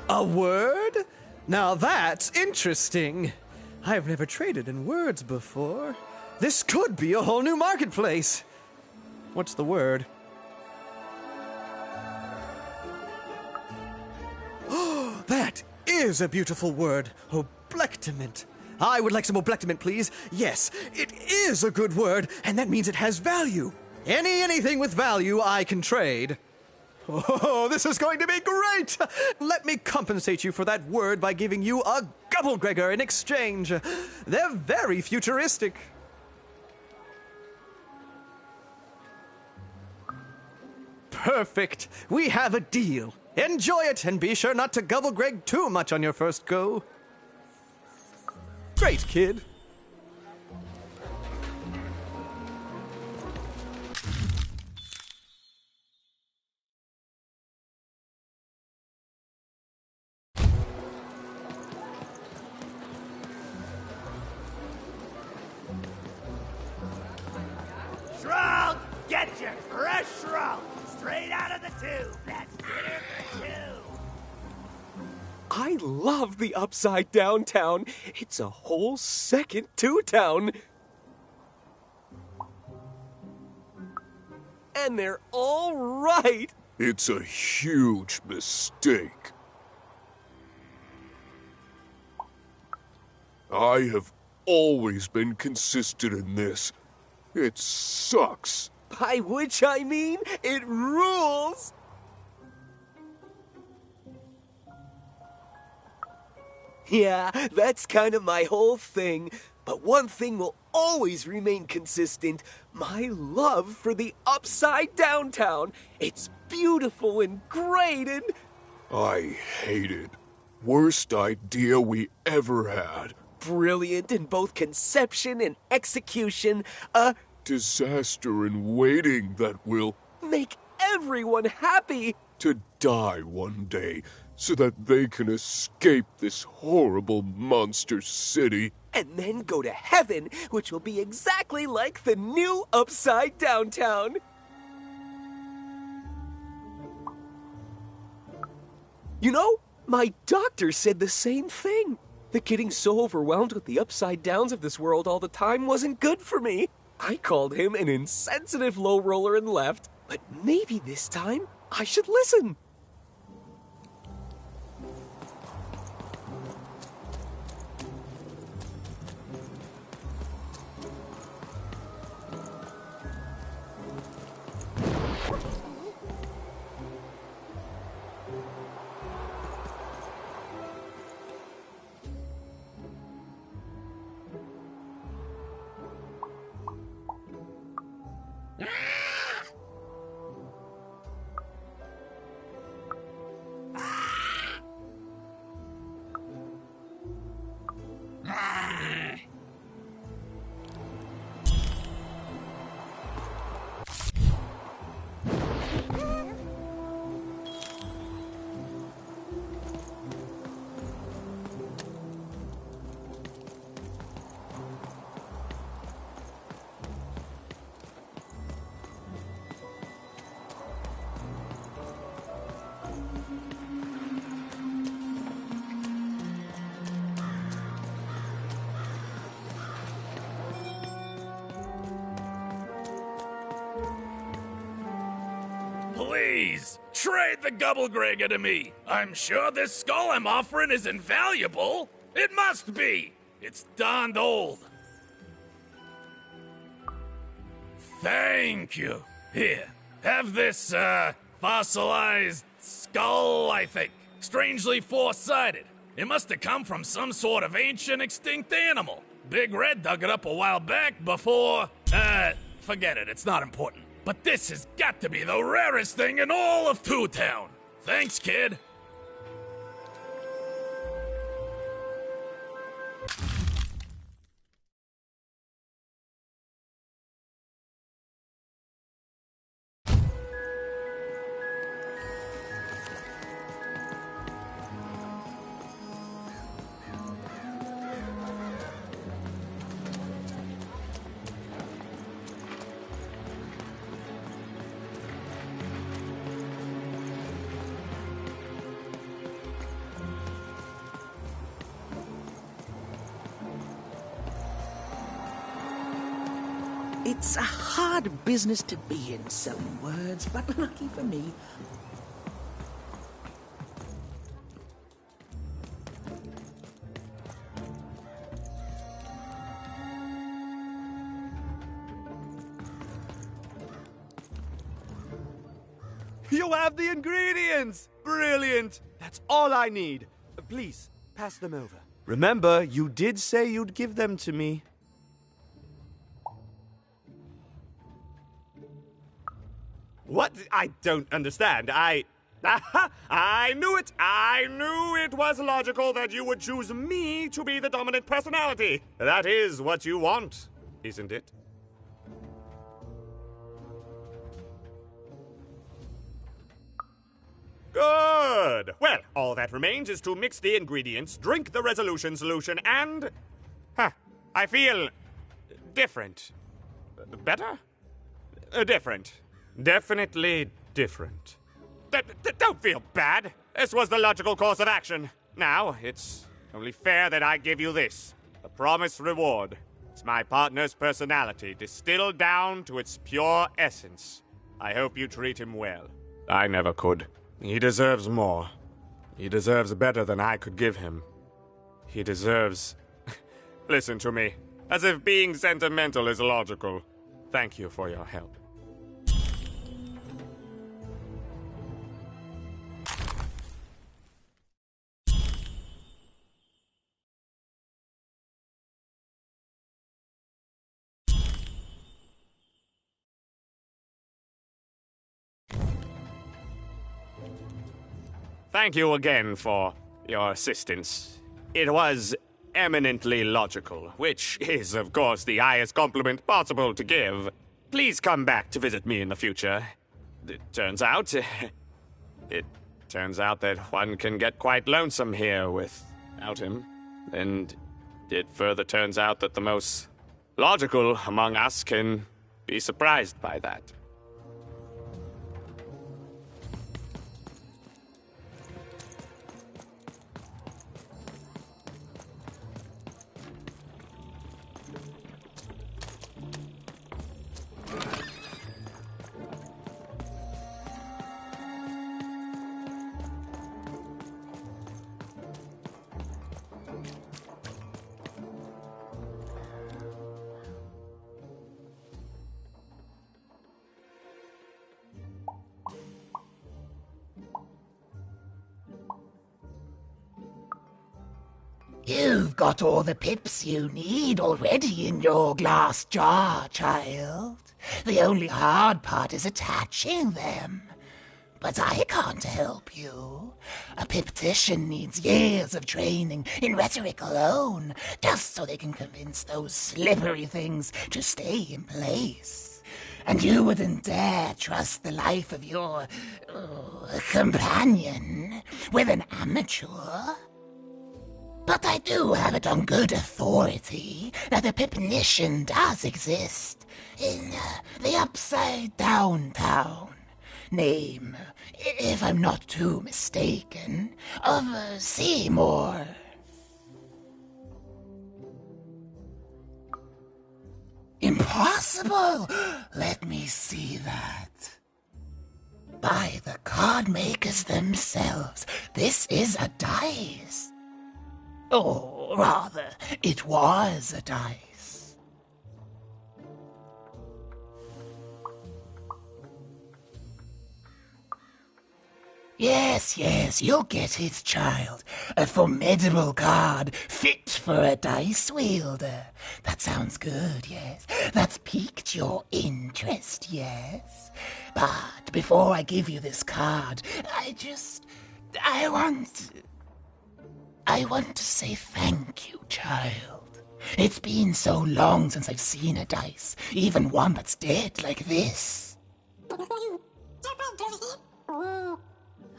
Speaker 6: A word? Now that's interesting. I've never traded in words before. This could be a whole new marketplace. What's the word? Oh, that is a beautiful word. Oblectament. I would like some oblectament, please. Yes, it is a good word, and that means it has value. Anything with value I can trade. Oh, this is going to be great! Let me compensate you for that word by giving you a Gubblegregor in exchange. They're very futuristic. Perfect. We have a deal. Enjoy it, and be sure not to Gubblegreg too much on your first go. Great, kid.
Speaker 15: Shroud, get your fresh shroud straight out of the tube. That's dinner for two.
Speaker 8: I love the Upside Downtown. It's a whole second Two Town. And they're all right.
Speaker 9: It's a huge mistake. I have always been consistent in this. It sucks.
Speaker 8: By which I mean, it rules. Yeah, that's kind of my whole thing. But one thing will always remain consistent. My love for the Upside Downtown. It's beautiful and great and...
Speaker 9: I hate it. Worst idea we ever had.
Speaker 8: Brilliant in both conception and execution. A
Speaker 9: disaster in waiting that will...
Speaker 8: make everyone happy.
Speaker 9: To die one day, so that they can escape this horrible monster city.
Speaker 8: and then go to heaven, which will be exactly like the new Upside Downtown. You know, my doctor said the same thing. That getting so overwhelmed with the upside downs of this world all the time wasn't good for me. I called him an insensitive low roller and left, but maybe this time I should listen.
Speaker 16: Please, trade the Gubblegregger to me. I'm sure this skull I'm offering is invaluable. It must be. It's darned old. Thank you. Here, have this, fossilized skull, I think. Strangely four-sided. It must have come from some sort of ancient extinct animal. Big Red dug it up a while back before... forget it, it's not important. But this has got to be the rarest thing in all of Two Town. Thanks, kid.
Speaker 18: It's a hard business to be in, selling words, but lucky for me.
Speaker 19: You have the ingredients! Brilliant! That's all I need. Please, pass them over. Remember, you did say you'd give them to me. What? I don't understand. I knew it! I knew it was logical that you would choose me to be the dominant personality. That is what you want, isn't it? Good! Well, all that remains is to mix the ingredients, drink the resolution solution, and... I feel... different. Better? Different. Definitely different. Don't feel bad. This was the logical course of action. Now, it's only fair that I give you this. The promised reward. It's my partner's personality, distilled down to its pure essence. I hope you treat him well. I never could. He deserves more. He deserves better than I could give him. He deserves... Listen to me. As if being sentimental is logical. Thank you for your help. Thank you again for your assistance. It was eminently logical, which is, of course, the highest compliment possible to give. Please come back to visit me in the future. It turns out that one can get quite lonesome here without him. And
Speaker 20: It further turns out that the most logical among us can be surprised by that.
Speaker 21: You've got all the pips you need already in your glass jar, child. The only hard part is attaching them. But I can't help you. A piptician needs years of training in rhetoric alone, just so they can convince those slippery things to stay in place. And you wouldn't dare trust the life of your companion with an amateur. But I do have it on good authority that a pipnician does exist in the upside down town. Name, if I'm not too mistaken, of Seymour. Impossible! Let me see that. By the card makers themselves, this is a dice. Or rather, it was a dice. Yes, you'll get it, child. A formidable card, fit for a dice wielder. That sounds good, yes. That's piqued your interest, yes. But before I give you this card, I want to say thank you, child. It's been so long since I've seen a dice, even one that's dead like this.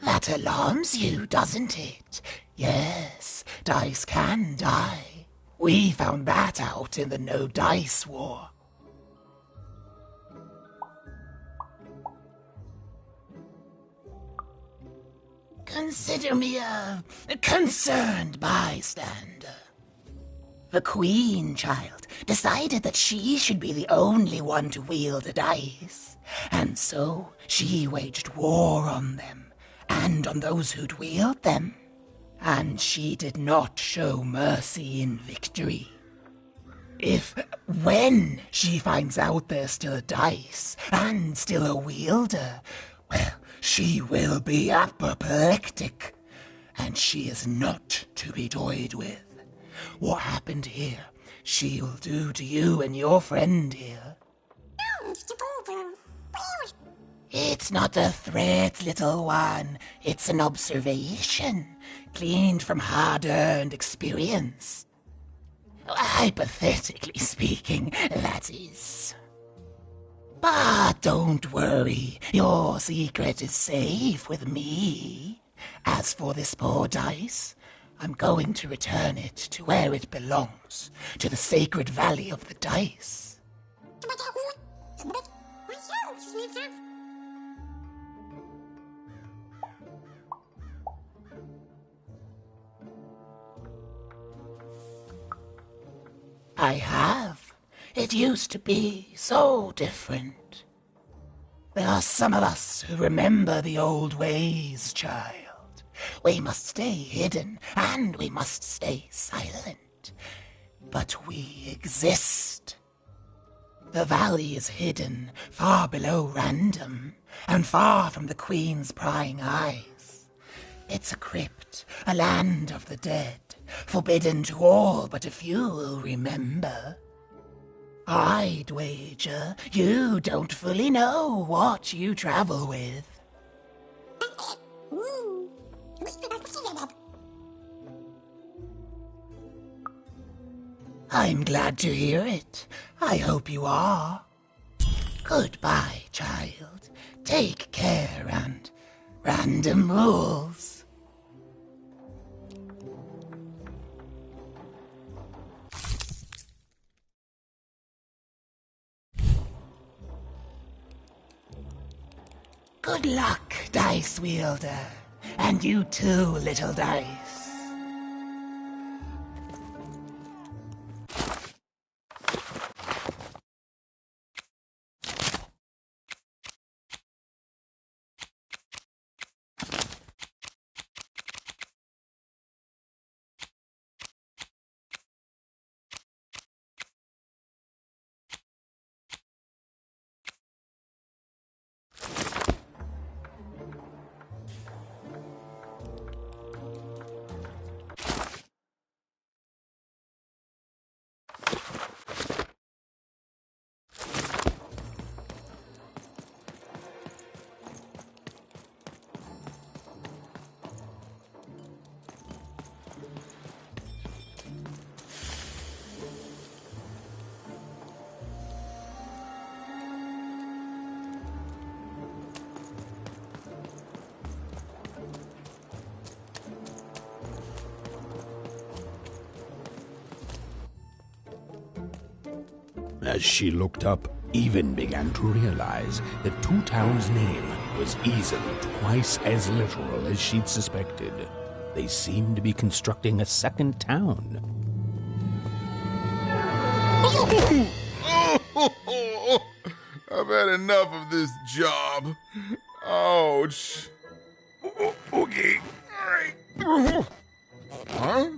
Speaker 21: That alarms you, doesn't it? Yes, dice can die. We found that out in the No Dice War. Consider me a concerned bystander. The Queen, child, decided that she should be the only one to wield a dice, and so she waged war on them, and on those who'd wield them. And she did not show mercy in victory. When she finds out there's still a dice, and still a wielder, well, she will be apoplectic, and she is not to be toyed with. What happened here, she'll do to you and your friend here. It's not a threat, little one. It's an observation, gleaned from hard-earned experience. Hypothetically speaking, that is. But don't worry, your secret is safe with me. As for this poor dice, I'm going to return it to where it belongs, to the sacred valley of the dice. I have. It used to be so different. There are some of us who remember the old ways, child. We must stay hidden, and we must stay silent. But we exist. The valley is hidden, far below Random, and far from the Queen's prying eyes. It's a crypt, a land of the dead, forbidden to all but a few who remember. I'd wager you don't fully know what you travel with. I'm glad to hear it. I hope you are. Goodbye, child. Take care, and Random rules. Good luck, Dice Wielder. And you too, little Dice.
Speaker 1: As she looked up, Even began to realize that Two Town's name was easily twice as literal as she'd suspected. They seemed to be constructing a second town.
Speaker 10: I've had enough of this job. Ouch. Okay. All right. Huh?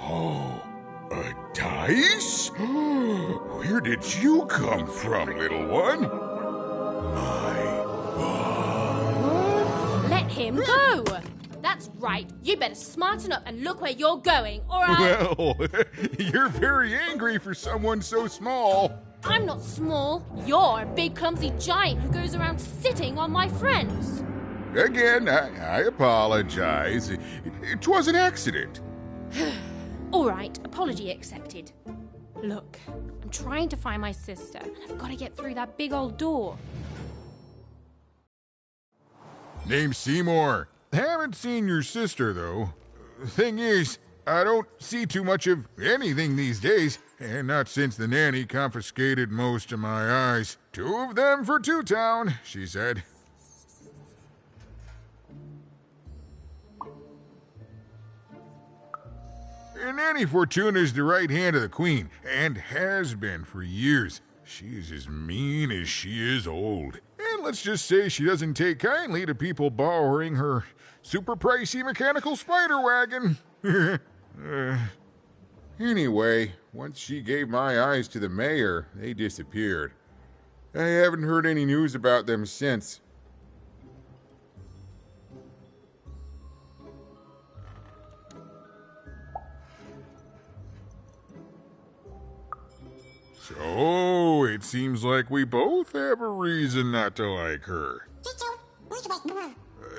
Speaker 10: Oh, a dice? Where did you come from, little one?
Speaker 3: Let him go! That's right. You better smarten up and look where you're going, or I'll...
Speaker 10: Well, you're very angry for someone so small.
Speaker 3: I'm not small. You're a big, clumsy giant who goes around sitting on my friends.
Speaker 10: Again, I apologize. It was an accident.
Speaker 3: All right, apology accepted. Look, I'm trying to find my sister, and I've got to get through that big old door.
Speaker 10: Name's Seymour. Haven't seen your sister, though. Thing is, I don't see too much of anything these days, and not since the nanny confiscated most of my eyes. 2 of them for Two Town, she said. Nanny Fortuna's the right hand of the Queen, and has been for years. She's as mean as she is old. And let's just say she doesn't take kindly to people borrowing her super pricey mechanical spider wagon. Anyway, once she gave my eyes to the mayor, they disappeared. I haven't heard any news about them since. So, it seems like we both have a reason not to like her.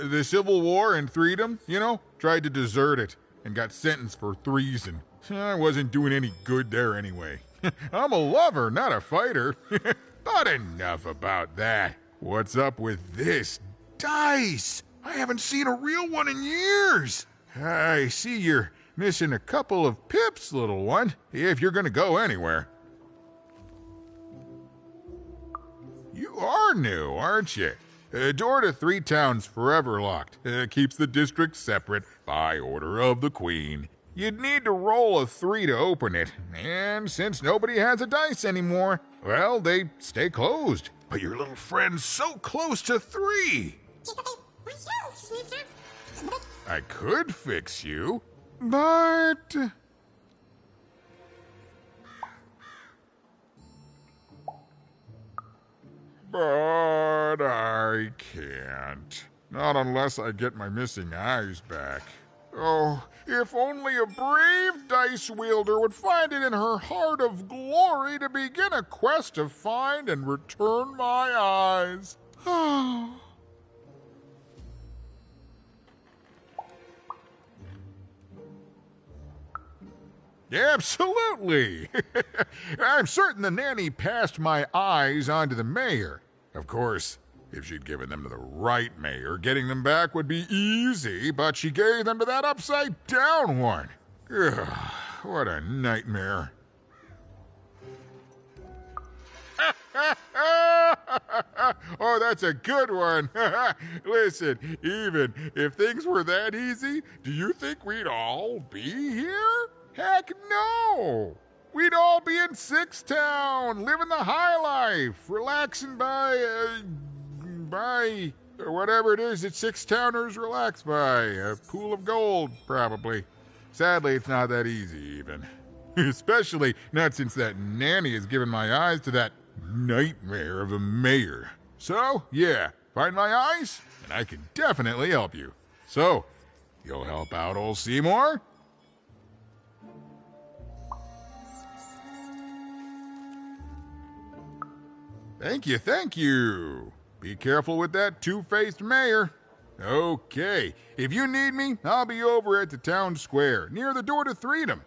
Speaker 10: The Civil War and Freedom, you know, tried to desert it and got sentenced for treason. I wasn't doing any good there anyway. I'm a lover, not a fighter. But enough about that. What's up with this dice? I haven't seen a real one in years. I see you're missing a couple of pips, little one, if you're gonna go anywhere. You are new, aren't you? Door to Three Town's forever locked. Keeps the district separate by order of the Queen. You'd need to roll a 3 to open it, and since nobody has a dice anymore, well, they stay closed. But your little friend's so close to 3. I could fix you, but... But I can't. Not unless I get my missing eyes back. Oh, if only a brave dice wielder would find it in her heart of glory to begin a quest to find and return my eyes. Absolutely! I'm certain the nanny passed my eyes on to the mayor. Of course, if she'd given them to the right mayor, getting them back would be easy, but she gave them to that upside-down one. Ugh, what a nightmare. Oh, that's a good one. Listen, even if things were that easy, do you think we'd all be here? Heck no! We'd all be in Six Town, living the high life, relaxing by whatever it is that Six Towners relax by. A pool of gold, probably. Sadly, it's not that easy, even. Especially not since that nanny has given my eyes to that nightmare of a mayor. So, yeah, find my eyes, and I can definitely help you. So, you'll help out old Seymour? Thank you, thank you. Be careful with that two-faced mayor. Okay, if you need me, I'll be over at the town square, near the door to Freedom.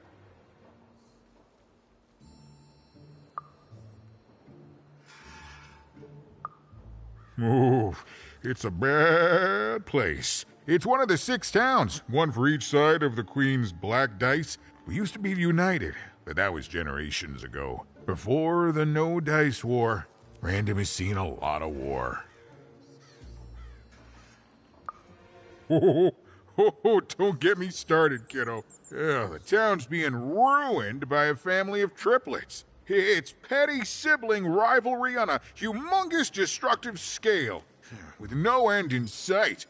Speaker 10: Oh, it's a bad place. It's one of the 6 towns, one for each side of the Queen's black dice. We used to be united, but that was generations ago. Before the No Dice War, Random has seen a lot of war. Oh, don't get me started, kiddo. The town's being ruined by a family of triplets. It's petty sibling rivalry on a humongous destructive scale, with no end in sight.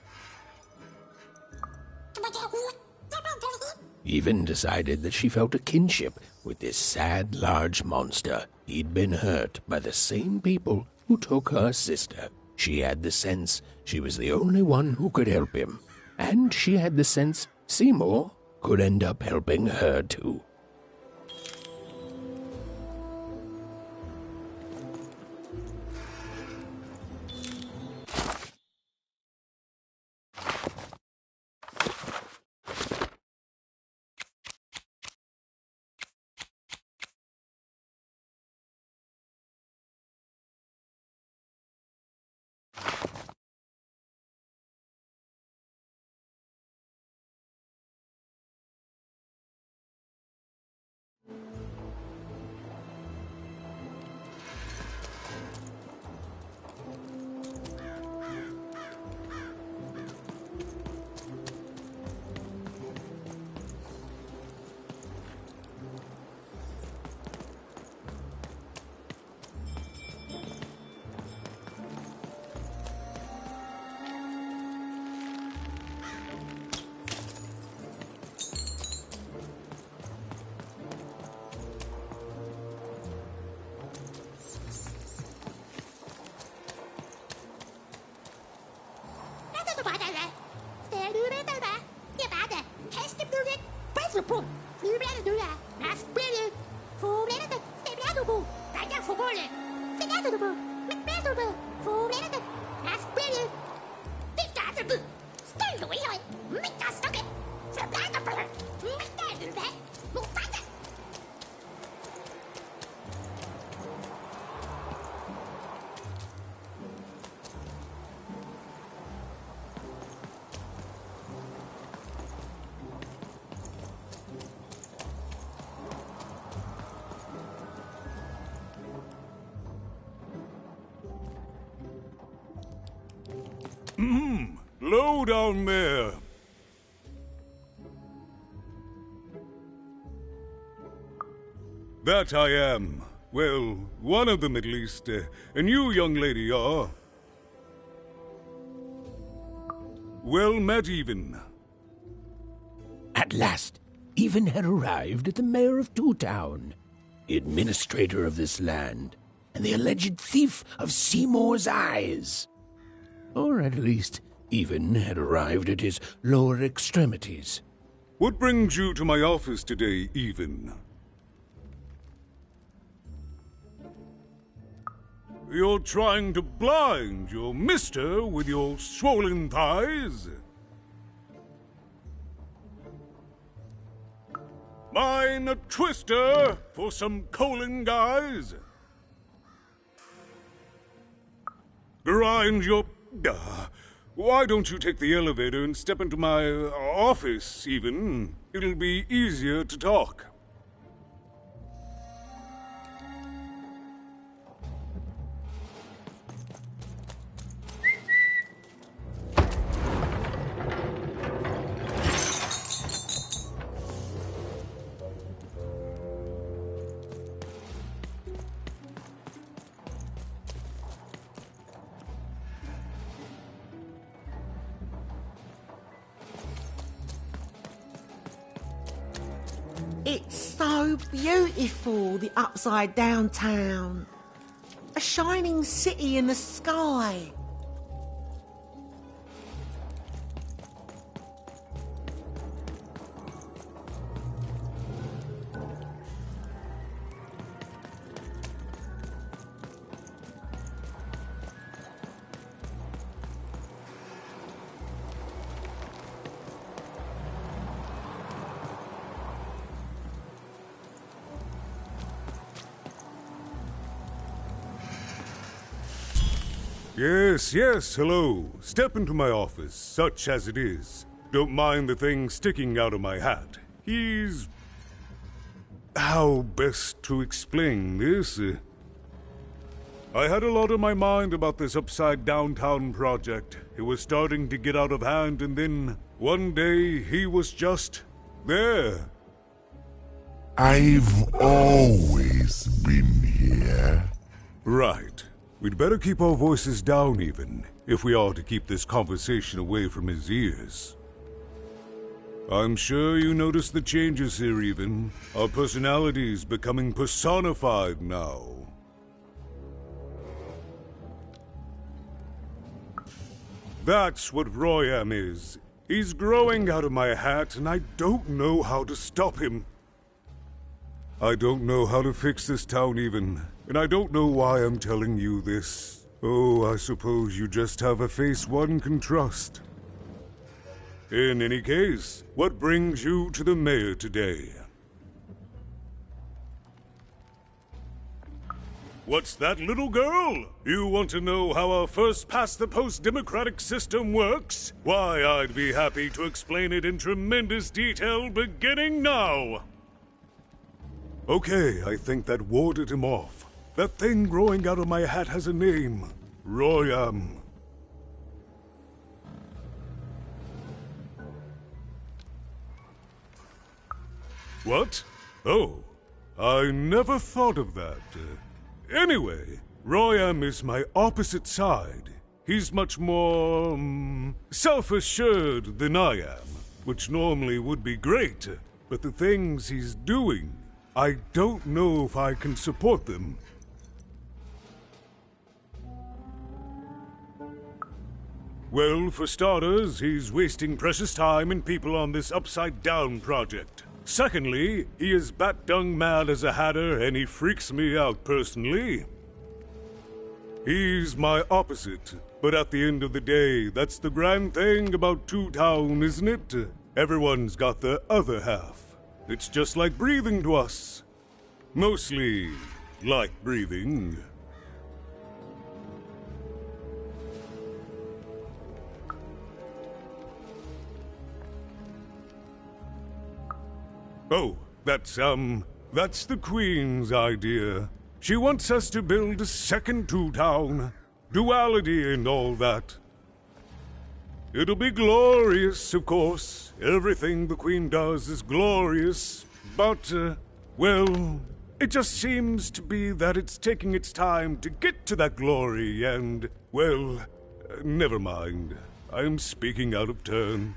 Speaker 1: Even decided that she felt a kinship with this sad, large monster. He'd been hurt by the same people who took her sister. She had the sense she was the only one who could help him. And she had the sense Seymour could end up helping her too.
Speaker 17: Low down there. That I am. Well, one of them at least. And you, young lady, are... well met, Even.
Speaker 1: At last, Even had arrived at the mayor of Two Town, the administrator of this land, and the alleged thief of Seymour's eyes. Or at least, Even had arrived at his lower extremities.
Speaker 17: What brings you to my office today, Even? You're trying to blind your mister with your swollen thighs? Mine a twister for some colon guys? Grind your... why don't you take the elevator and step into my office, Even? It'll be easier to talk.
Speaker 18: It's so beautiful, the upside down town. A shining city in the sky.
Speaker 17: Yes, hello. Step into my office, such as it is. Don't mind the thing sticking out of my hat. He's... How best to explain this? I had a lot on my mind about this upside downtown project. It was starting to get out of hand, and then one day he was just there.
Speaker 2: I've always been here.
Speaker 17: Right. We'd better keep our voices down even, if we are to keep this conversation away from his ears. I'm sure you noticed the changes here even. Our personalities becoming personified now. That's what Royam is. He's growing out of my hat, and I don't know how to stop him. I don't know how to fix this town even. And I don't know why I'm telling you this. Oh, I suppose you just have a face one can trust. In any case, what brings you to the mayor today? What's that, little girl? You want to know how our first-past-the-post democratic system works? Why, I'd be happy to explain it in tremendous detail beginning now. Okay, I think that warded him off. That thing growing out of my hat has a name. Royam. What? Oh, I never thought of that. Anyway, Royam is my opposite side. He's much more, self-assured than I am, which normally would be great, but the things he's doing, I don't know if I can support them. Well, for starters, he's wasting precious time and people on this upside-down project. Secondly, he is bat-dung mad as a hatter, and he freaks me out personally. He's my opposite, but at the end of the day, that's the grand thing about Two Town, isn't it? Everyone's got the other half. It's just like breathing to us. Mostly like breathing. Oh, that's the Queen's idea. She wants us to build a second Two Town. Duality and all that. It'll be glorious, of course. Everything the Queen does is glorious. But, well, it just seems to be that it's taking its time to get to that glory and, well, never mind. I'm speaking out of turn.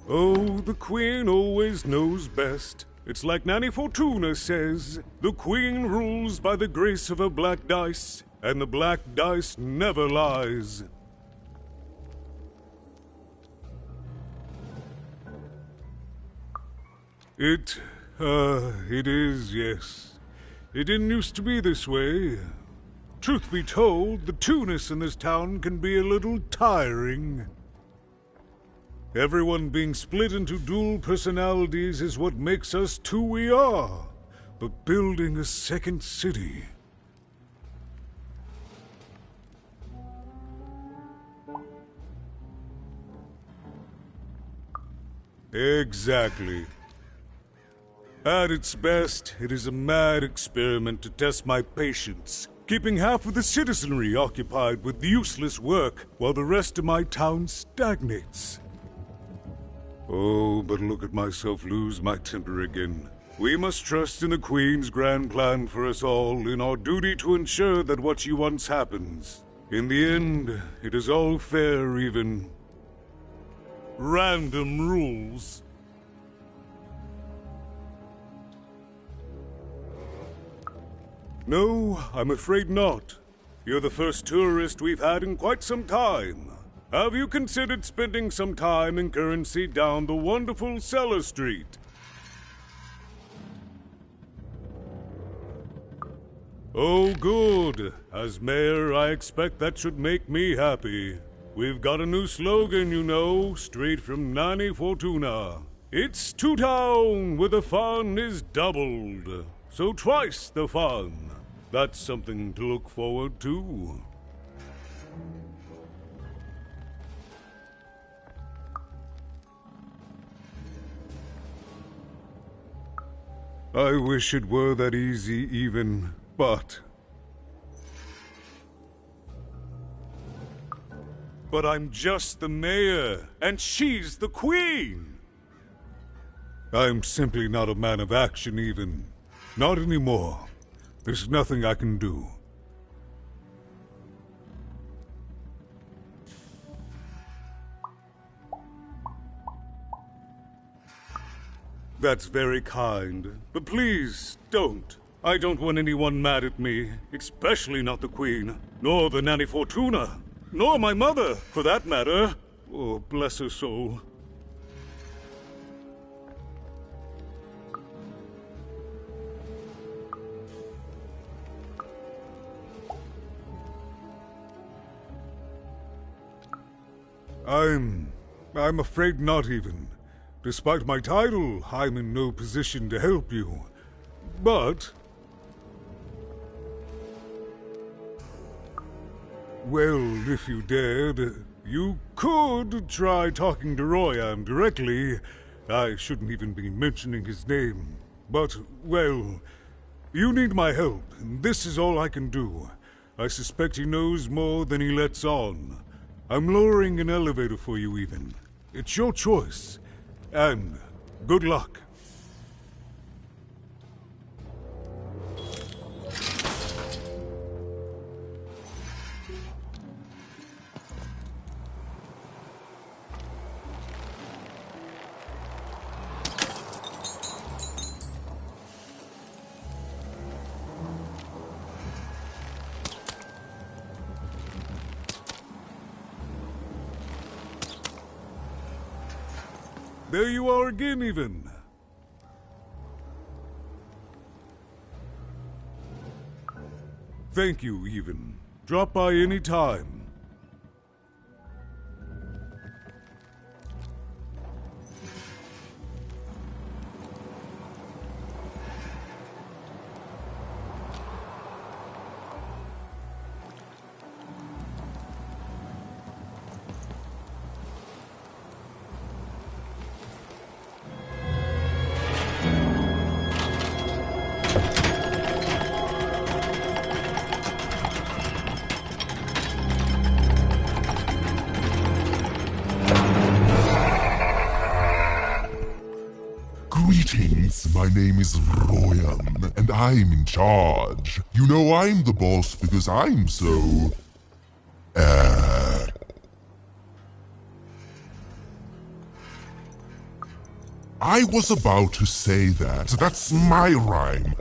Speaker 17: Oh, the Queen always knows best. It's like Nanny Fortuna says, the Queen rules by the grace of her black dice, and the black dice never lies. It is, yes. It didn't used to be this way. Truth be told, the two-ness in this town can be a little tiring. Everyone being split into dual personalities is what makes us who we are. But building a second city... Exactly. At its best, it is a mad experiment to test my patience, keeping half of the citizenry occupied with useless work while the rest of my town stagnates. Oh, but look at myself lose my temper again. We must trust in the Queen's grand plan for us all, in our duty to ensure that what she wants happens. In the end, it is all fair, even. Random rules. No, I'm afraid not. You're the first tourist we've had in quite some time. Have you considered spending some time in currency down the wonderful Cellar Street? Oh, good. As mayor, I expect that should make me happy. We've got a new slogan, you know, straight from Nanny Fortuna. It's to town where the fun is doubled. So twice the fun. That's something to look forward to. I wish it were that easy, even, but I'm just the mayor, and she's the queen! I'm simply not a man of action, even. Not anymore. There's nothing I can do. That's very kind, but please, don't. I don't want anyone mad at me, especially not the Queen, nor the Nanny Fortuna, nor my mother, for that matter. Oh, bless her soul. I'm afraid not even. Despite my title, I'm in no position to help you. But well, if you dared, you could try talking to Royan directly. I shouldn't even be mentioning his name. But, well, you need my help, and this is all I can do. I suspect he knows more than he lets on. I'm lowering an elevator for you, even. It's your choice. And good luck. There you are again, even. Thank you, even. Drop by any time.
Speaker 2: Greetings, my name is Royan, and I'm in charge. You know I'm the boss because I'm so... I was about to say that. That's my rhyme.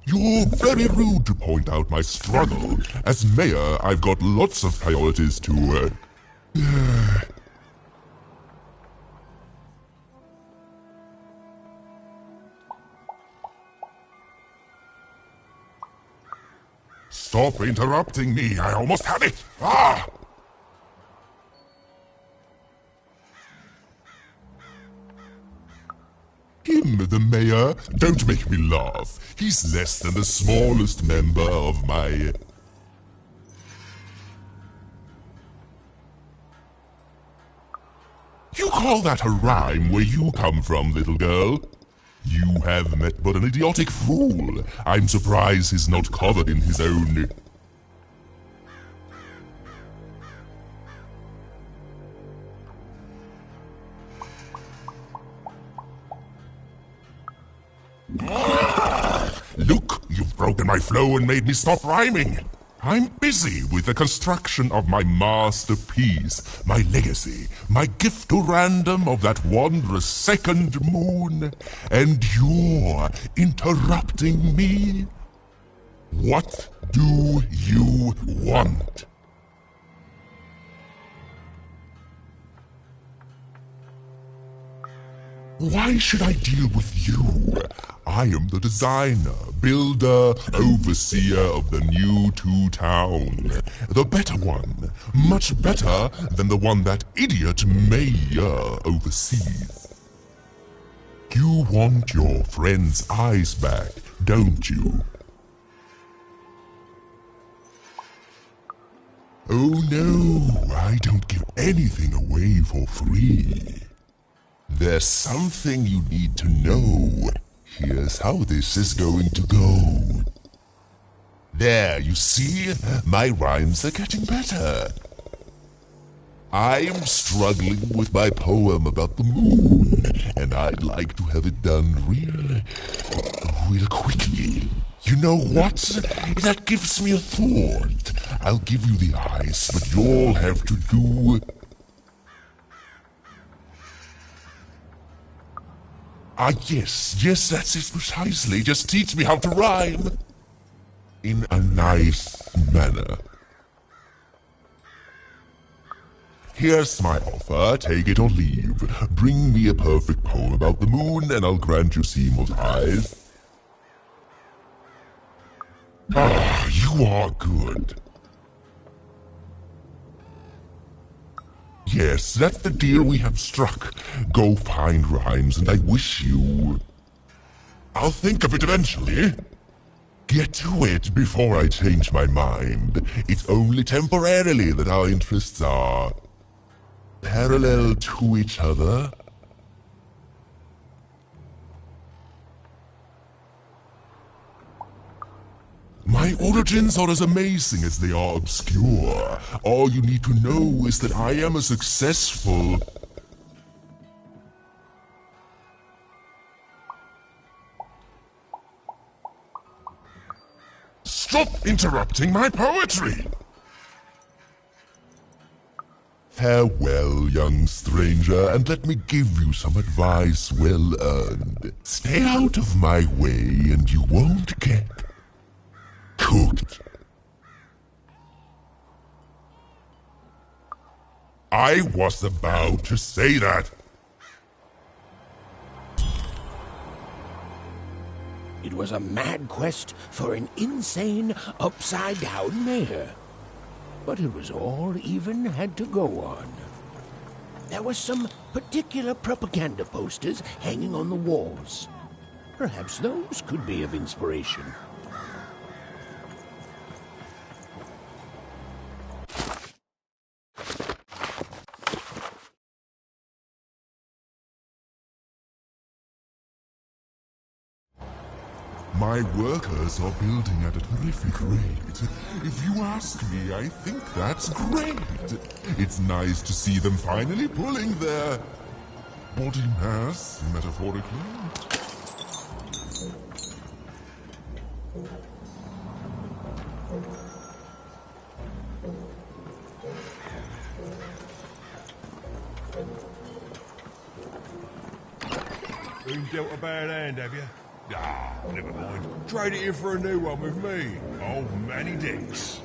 Speaker 2: You're very rude to point out my struggle. As mayor, I've got lots of priorities to, Stop interrupting me, I almost had it! Ah! Him, the mayor? Don't make me laugh. He's less than the smallest member of my... You call that a rhyme where you come from, little girl? You have met but an idiotic fool. I'm surprised he's not covered in his own... You've broken my flow and made me stop rhyming. I'm busy with the construction of my masterpiece, my legacy, my gift to random of that wondrous second moon, and you're interrupting me? What do you want? Why should I deal with you? I am the designer, builder, overseer of the new town. The better one. Much better than the one that idiot mayor oversees. You want your friend's eyes back, don't you? Oh no, I don't give anything away for free. There's something you need to know. Here's how this is going to go. There, you see? My rhymes are getting better. I'm struggling with my poem about the moon, and I'd like to have it done real quickly. You know what? That gives me a thought. I'll give you the eyes, but you'll have to do... yes, that's it precisely. Just teach me how to rhyme. In a nice manner. Here's my offer, take it or leave. Bring me a perfect poem about the moon and I'll grant you Seymour's eyes. Ah, you are good. Yes, that's the deal we have struck. Go find rhymes and I wish you... I'll think of it eventually. Get to it before I change my mind. It's only temporarily that our interests are... parallel to each other. My origins are as amazing as they are obscure. All you need to know is that I am a successful... Stop interrupting my poetry! Farewell, young stranger, and let me give you some advice well earned. Stay out of my way and you won't get... cooked. I was about to say that.
Speaker 1: It was a mad quest for an insane, upside-down mayor. But it was all even had to go on. There were some particular propaganda posters hanging on the walls. Perhaps those could be of inspiration.
Speaker 2: My workers are building at a terrific rate. If you ask me, I think that's great. It's nice to see them finally pulling their body mass, metaphorically.
Speaker 7: Been dealt a bad hand, have you? Ah, never mind. Trade it in for a new one with me. Old Manny Dix.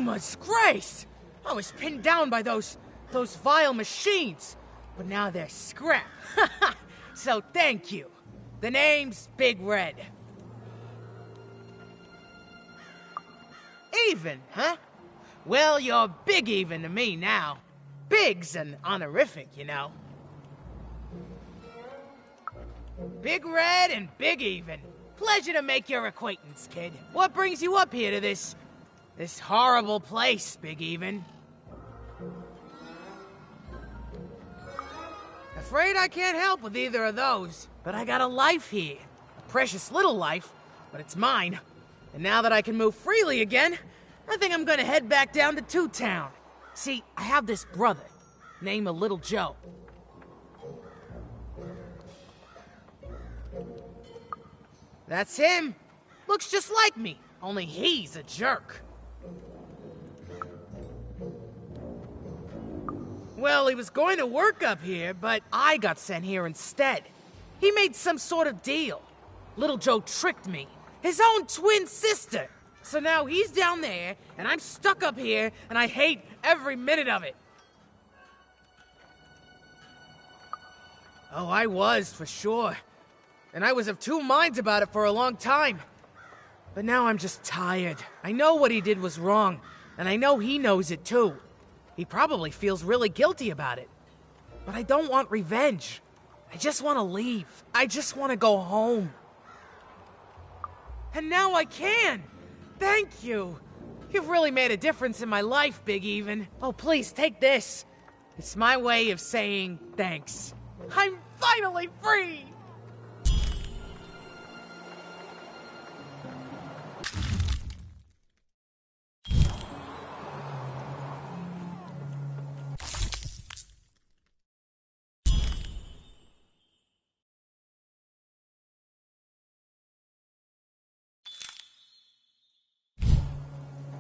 Speaker 12: Grandma's grace! I was pinned down by those vile machines, but now they're scrap. So thank you. The name's Big Red. Even, huh? Well, you're Big Even to me now. Big's an honorific, you know. Big Red and Big Even. Pleasure to make your acquaintance, kid. What brings you up here to this horrible place, Big Even? Afraid I can't help with either of those, but I got a life here. A precious little life, but it's mine. And now that I can move freely again, I think I'm gonna head back down to Two Town. See, I have this brother, named Little Joe. That's him. Looks just like me, only he's a jerk. Well, he was going to work up here, but I got sent here instead. He made some sort of deal. Little Joe tricked me. His own twin sister. So now he's down there, and I'm stuck up here, and I hate every minute of it. Oh, I was, for sure. And I was of two minds about it for a long time. But now I'm just tired. I know what he did was wrong, and I know he knows it too. He probably feels really guilty about it. But I don't want revenge. I just want to leave. I just want to go home. And now I can! Thank you! You've really made a difference in my life, Big Even. Oh, please, take this. It's my way of saying thanks. I'm finally free!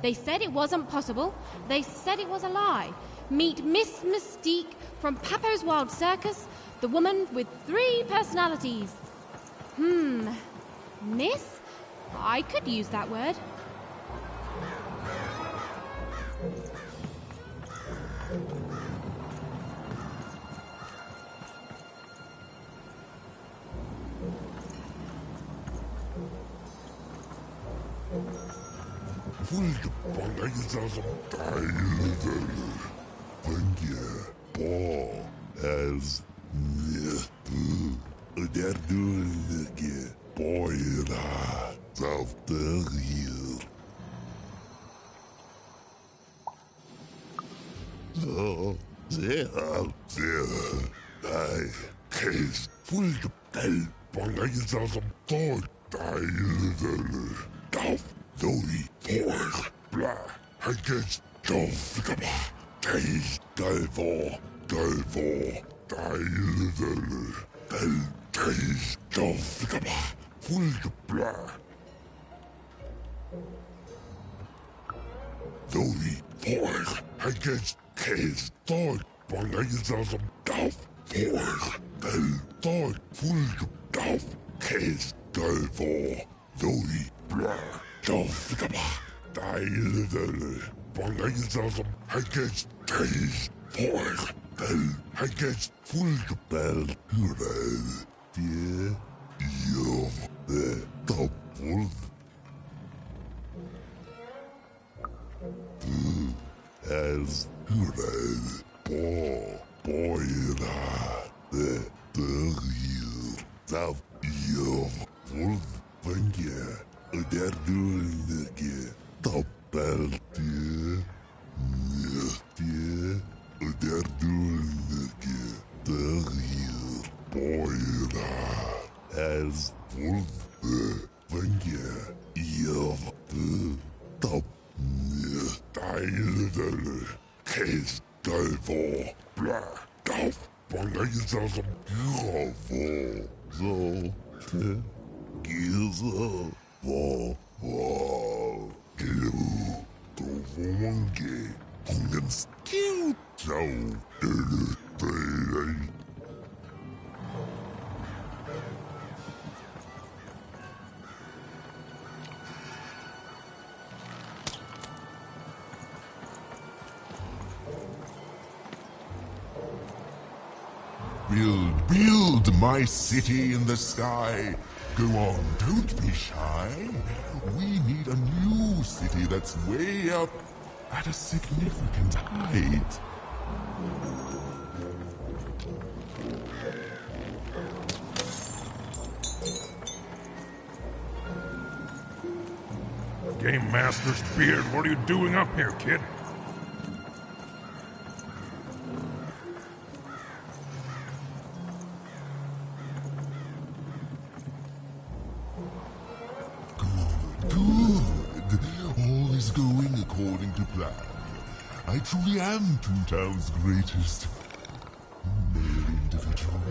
Speaker 3: They said it wasn't possible. They said it was a lie. Meet Miss Mystique from Papo's Wild Circus, the woman with 3 personalities. Miss? I could use that word.
Speaker 2: Build my city in the sky. Go on, don't be shy. We need a new city that's way up at a significant height.
Speaker 7: Game Master's beard, what are you doing up here, kid?
Speaker 2: Good. All is going according to plan. I truly am Toontown's greatest male individual.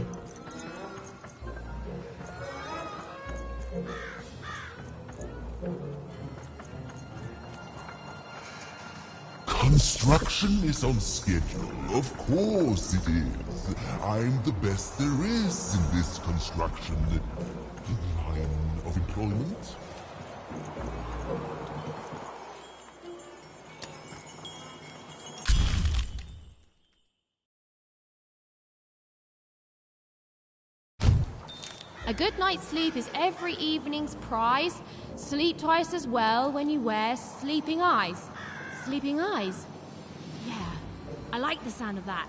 Speaker 2: Construction is on schedule. Of course it is. I'm the best there is in this construction line of employment.
Speaker 3: A good night's sleep is every evening's prize. Sleep twice as well when you wear sleeping eyes. Sleeping eyes? Yeah, I like the sound of that.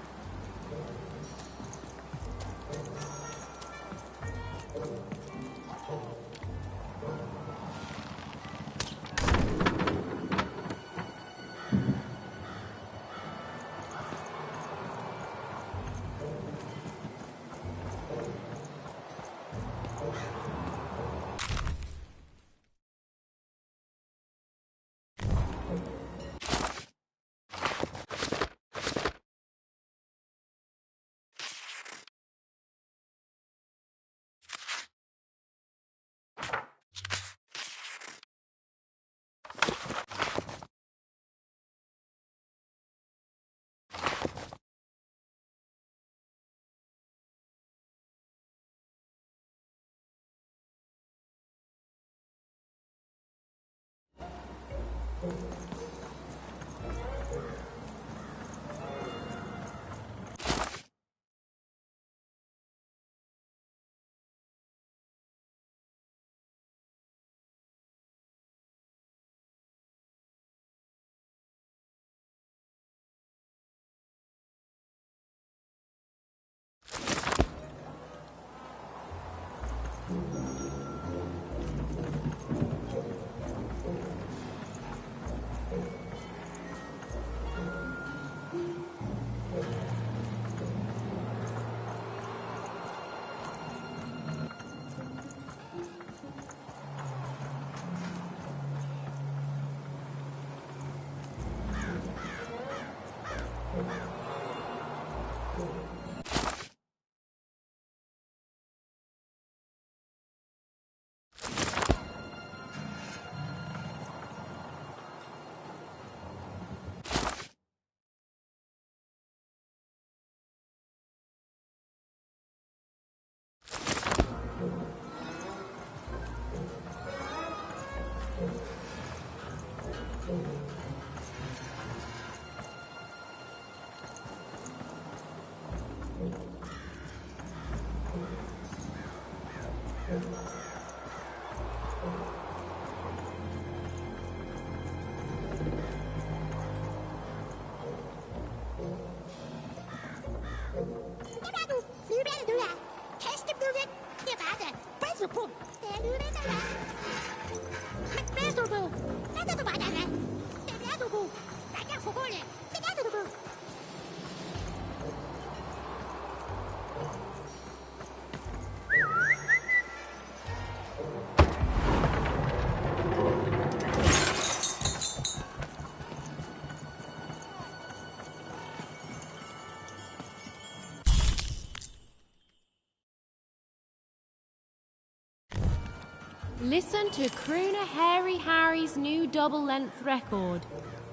Speaker 3: Listen to Crooner Hairy Harry's new double-length record.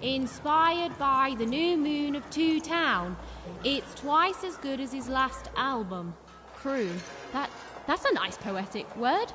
Speaker 3: Inspired by the new moon of Toontown. It's twice as good as his last album. Croon. That's a nice poetic word.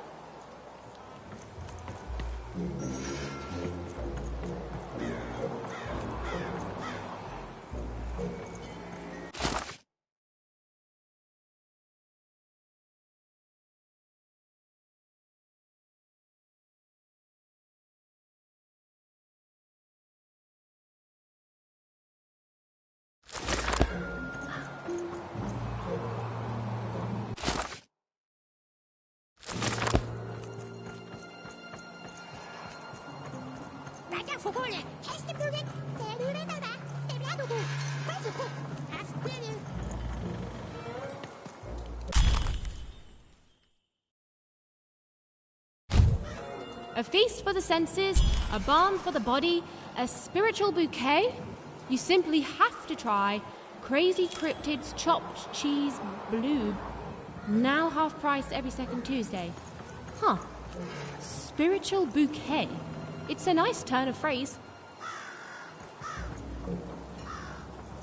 Speaker 3: A feast for the senses, a balm for the body, a spiritual bouquet? You simply have to try Crazy Cryptid's Chopped Cheese Blue. Now half price every second Tuesday. Huh. Spiritual bouquet. It's a nice turn of phrase.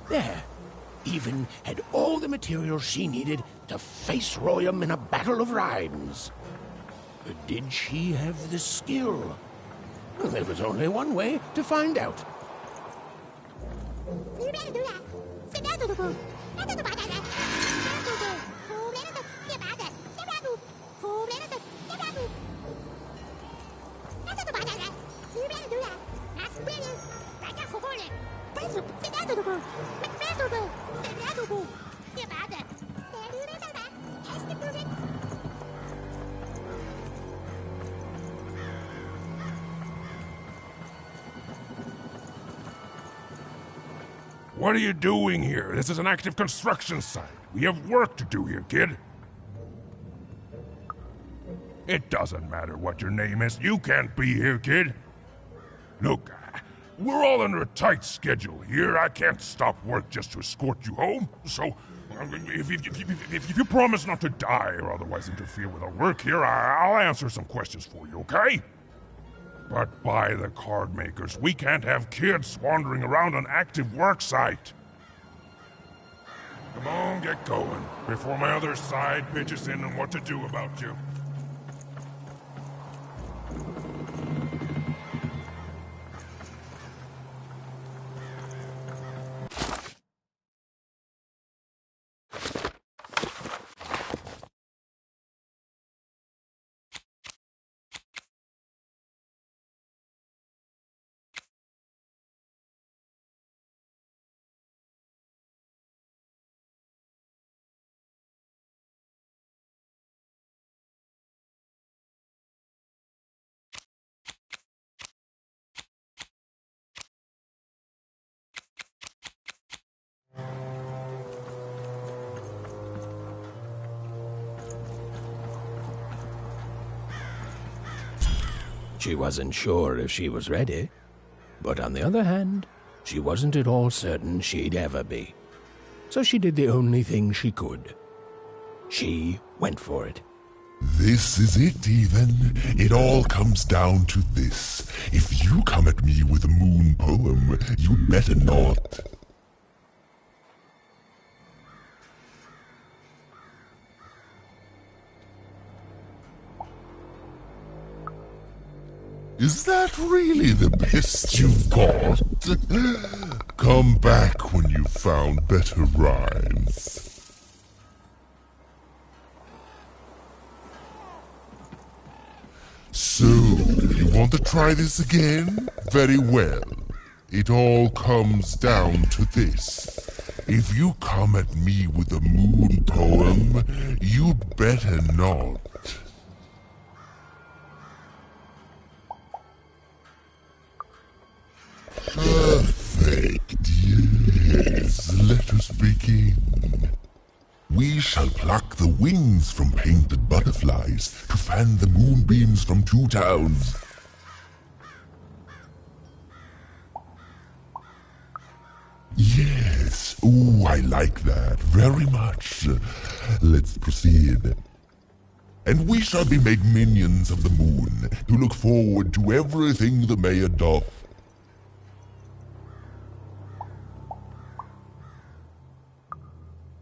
Speaker 1: There. Even had all the material she needed to face Royum in a battle of rhymes. But did she have the skill? There was only one way to find out.
Speaker 7: What are you doing here? This is an active construction site. We have work to do here, kid. It doesn't matter what your name is. You can't be here, kid. Look, we're all under a tight schedule here. I can't stop work just to escort you home. So, if you promise not to die or otherwise interfere with our work here, I'll answer some questions for you, okay? But by the card makers, we can't have kids wandering around an active work site. Come on, get going, before my other side pitches in on what to do about you.
Speaker 1: She wasn't sure if she was ready, but on the other hand, she wasn't at all certain she'd ever be. So she did the only thing she could. She went for it.
Speaker 2: This is it, even. It all comes down to this. If you come at me with a moon poem, you'd better not. Is that really the best you've got? Come back when you've found better rhymes. So, you want to try this again? Very well. It all comes down to this. If you come at me with a moon poem, you'd better not. Perfect, yes. Let us begin. We shall pluck the wings from painted butterflies to fan the moonbeams from two towns. Yes, ooh, I like that very much. Let's proceed. And we shall be made minions of the moon to look forward to everything the mayor doth.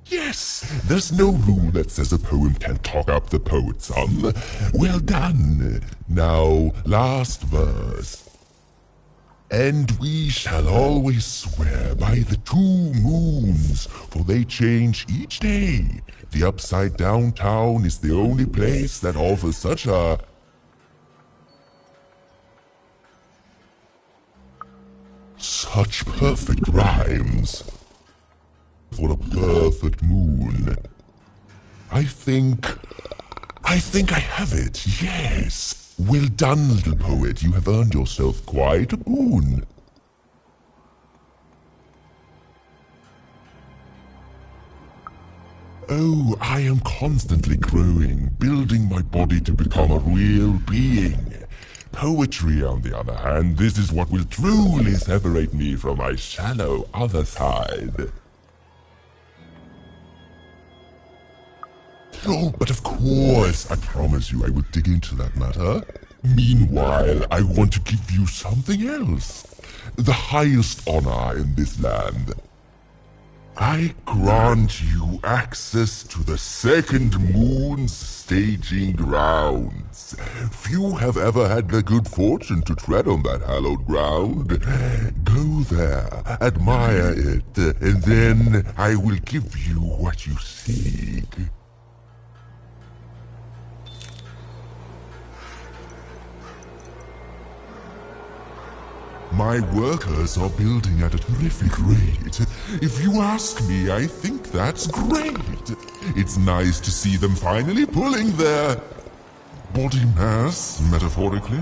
Speaker 2: Yes, there's no rule that says a poem can't talk up the poet some. Well done. Now, last verse. And we shall always swear by the 2 moons, for they change each day. The upside down town is the only place that offers such a... such perfect rhymes. For a perfect moon. I think I have it, yes.
Speaker 11: Well done, little poet. You have earned yourself quite a boon. Oh, I am constantly growing, building my body to become a real being. Poetry, on the other hand, this is what will truly separate me from my shallow other side. Oh, but of course, I promise you I will dig into that matter. Meanwhile, I want to give you something else. The highest honor in this land. I grant you access to the second moon's staging grounds. Few have ever had the good fortune to tread on that hallowed ground. Go there, admire it, and then I will give you what you seek. My workers are building at a terrific rate. If you ask me, I think that's great. It's nice to see them finally pulling their body mass, metaphorically.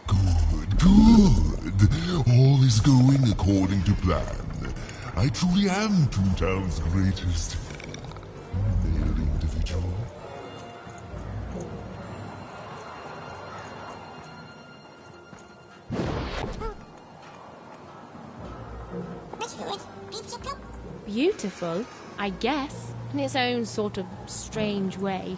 Speaker 11: Good. All is going according to plan. I truly am Toontown's greatest male individual.
Speaker 3: Beautiful, I guess, in its own sort of strange way.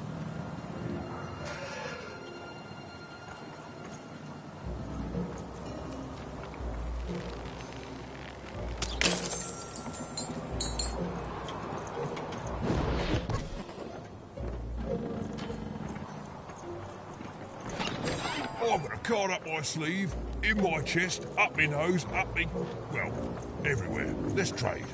Speaker 2: I've got a card up my sleeve, in my chest, up my nose, up me... well, everywhere. Let's trade.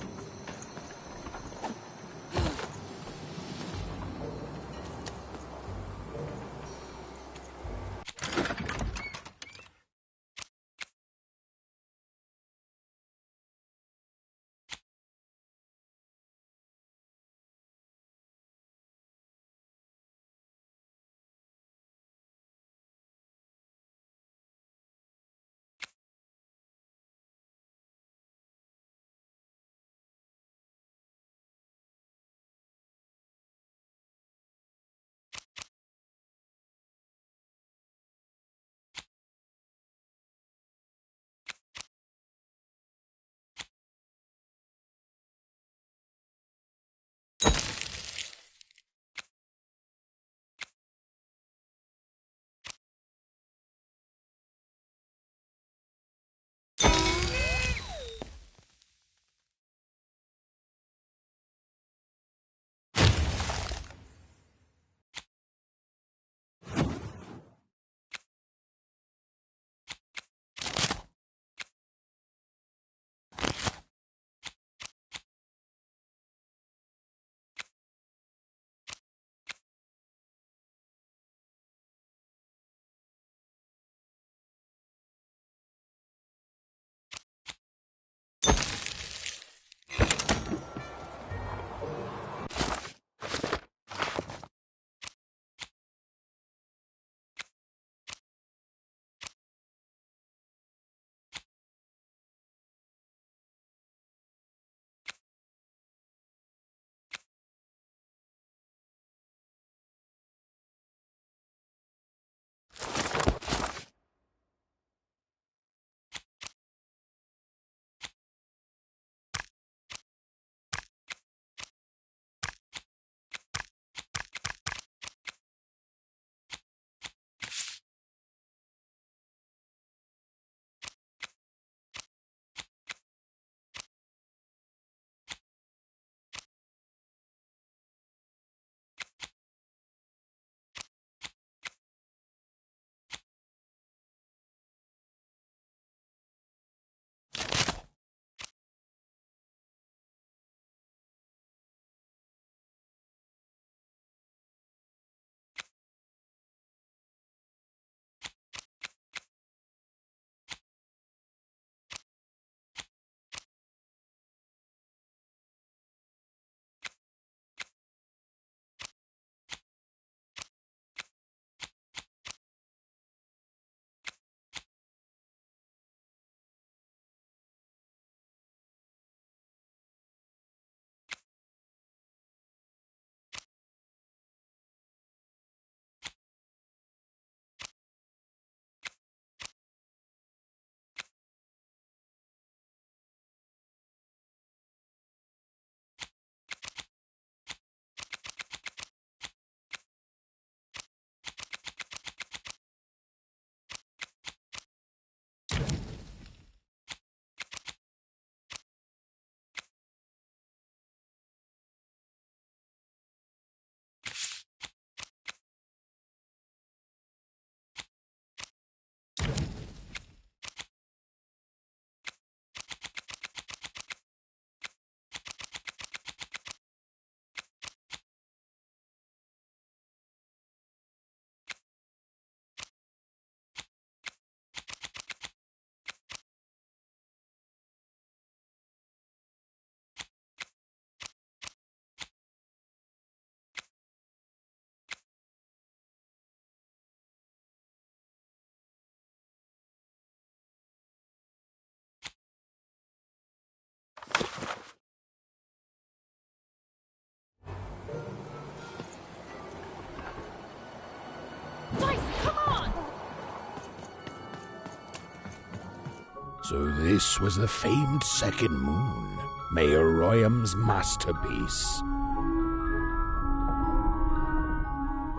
Speaker 1: So this was the famed second moon, Mayor Royam's masterpiece.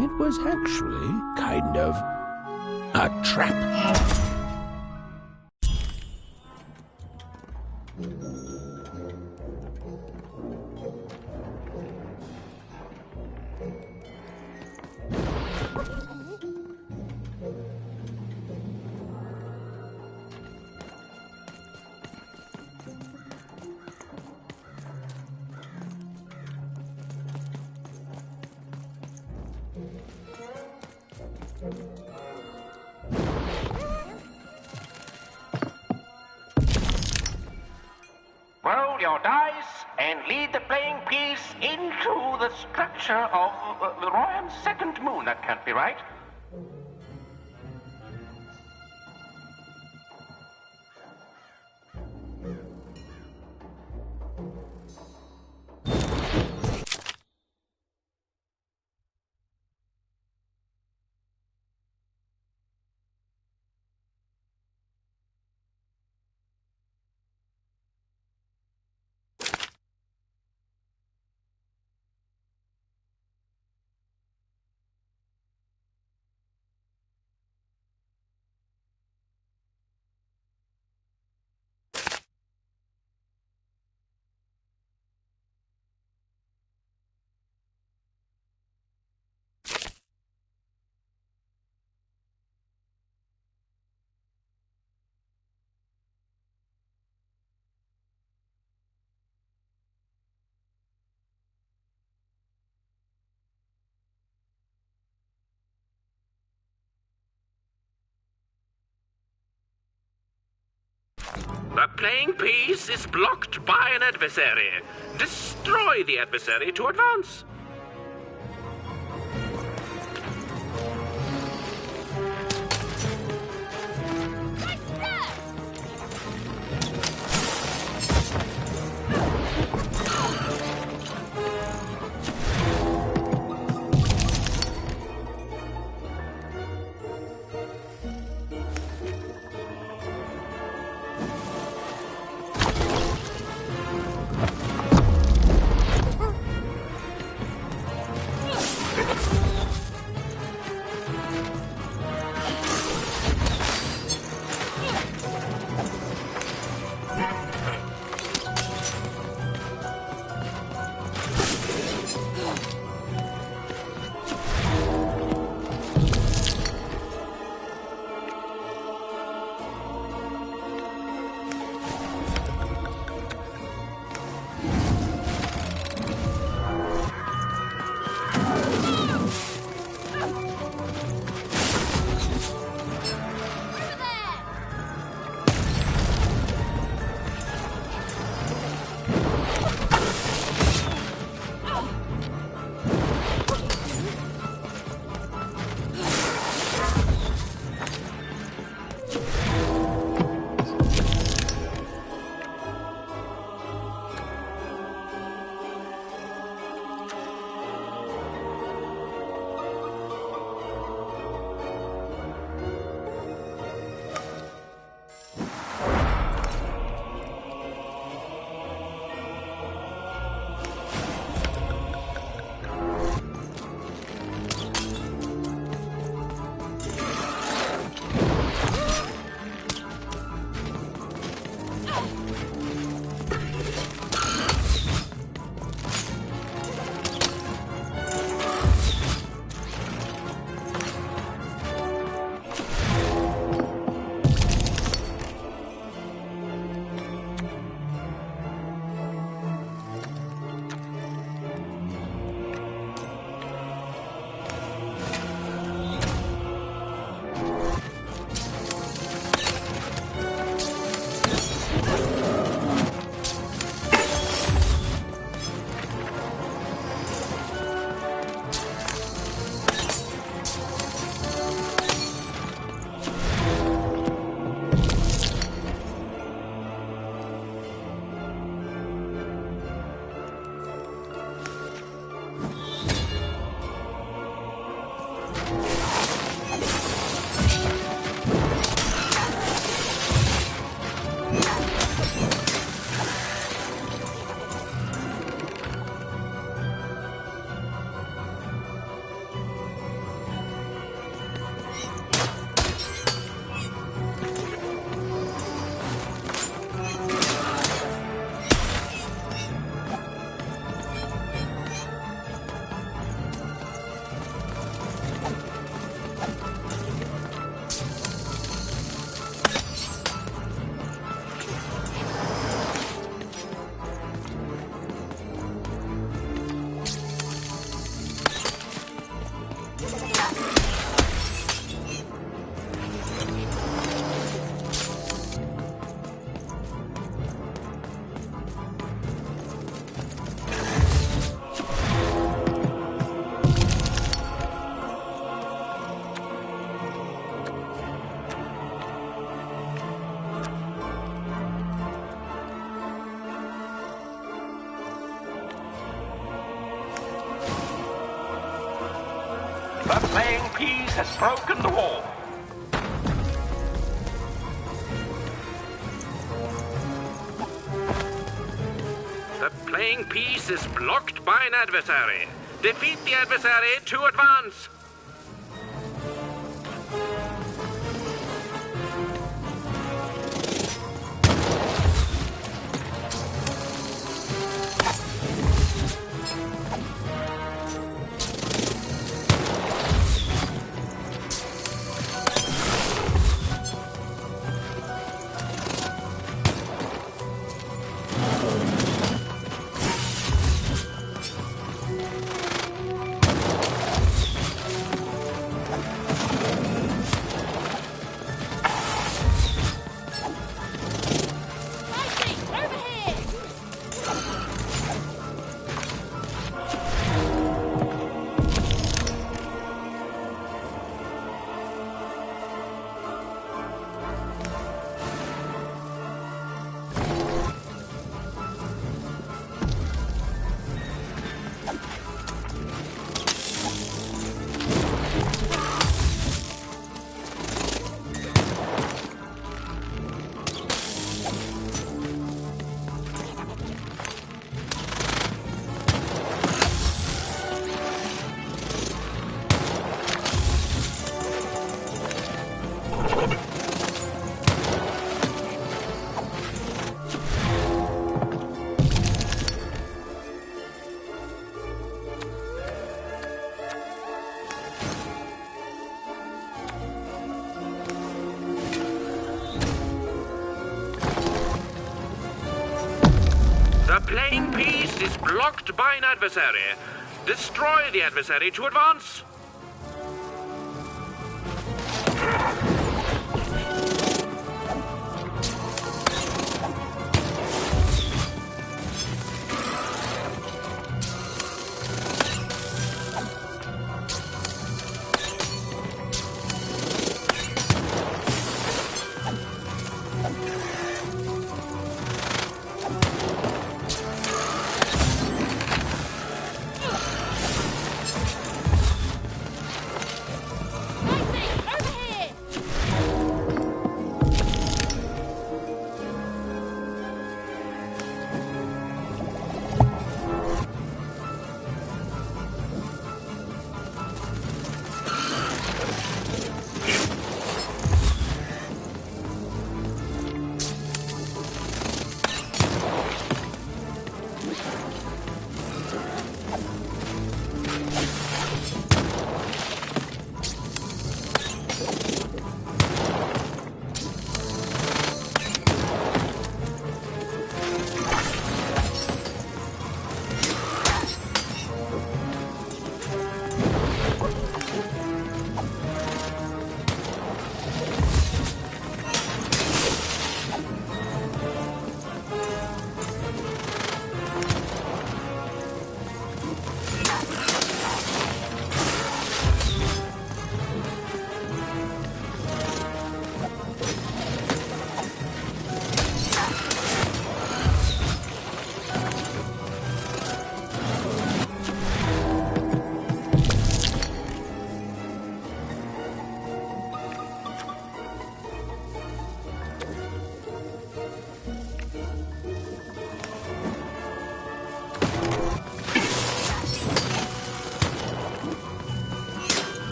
Speaker 1: It was actually kind of a trap.
Speaker 4: Roll your dice and lead the playing piece into the structure of the Royam's second moon. That can't be right. The playing piece is blocked by an adversary. Destroy the adversary to advance. piece has broken the wall.
Speaker 13: The playing piece is blocked by an adversary. Defeat the adversary to advance. The playing piece is blocked by an adversary. Destroy the adversary to advance.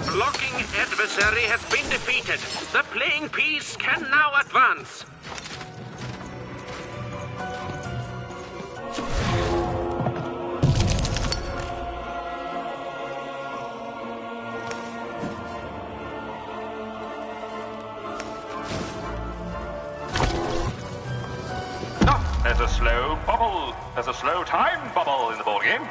Speaker 13: The blocking adversary has been defeated. The playing piece can now advance.
Speaker 4: There's a slow bubble. There's a slow time bubble in the board game.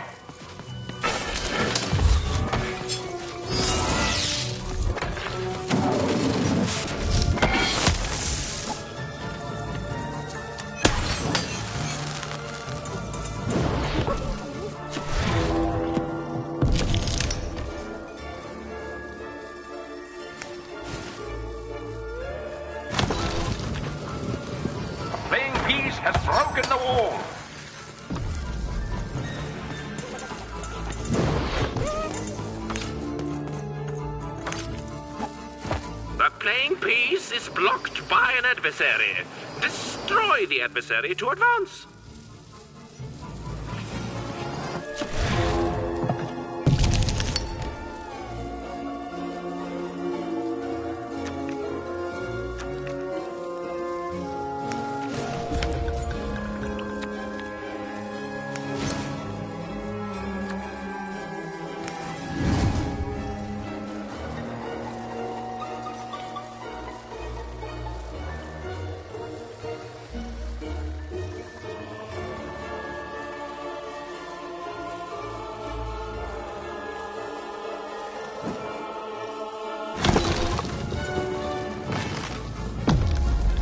Speaker 4: Playing piece has broken the wall.
Speaker 13: The playing piece is blocked by an adversary. Destroy the adversary to advance.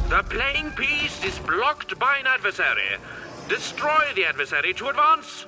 Speaker 13: The playing piece is blocked by an adversary. Destroy the adversary to advance.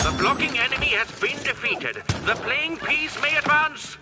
Speaker 13: The blocking enemy has been defeated. The playing piece may advance.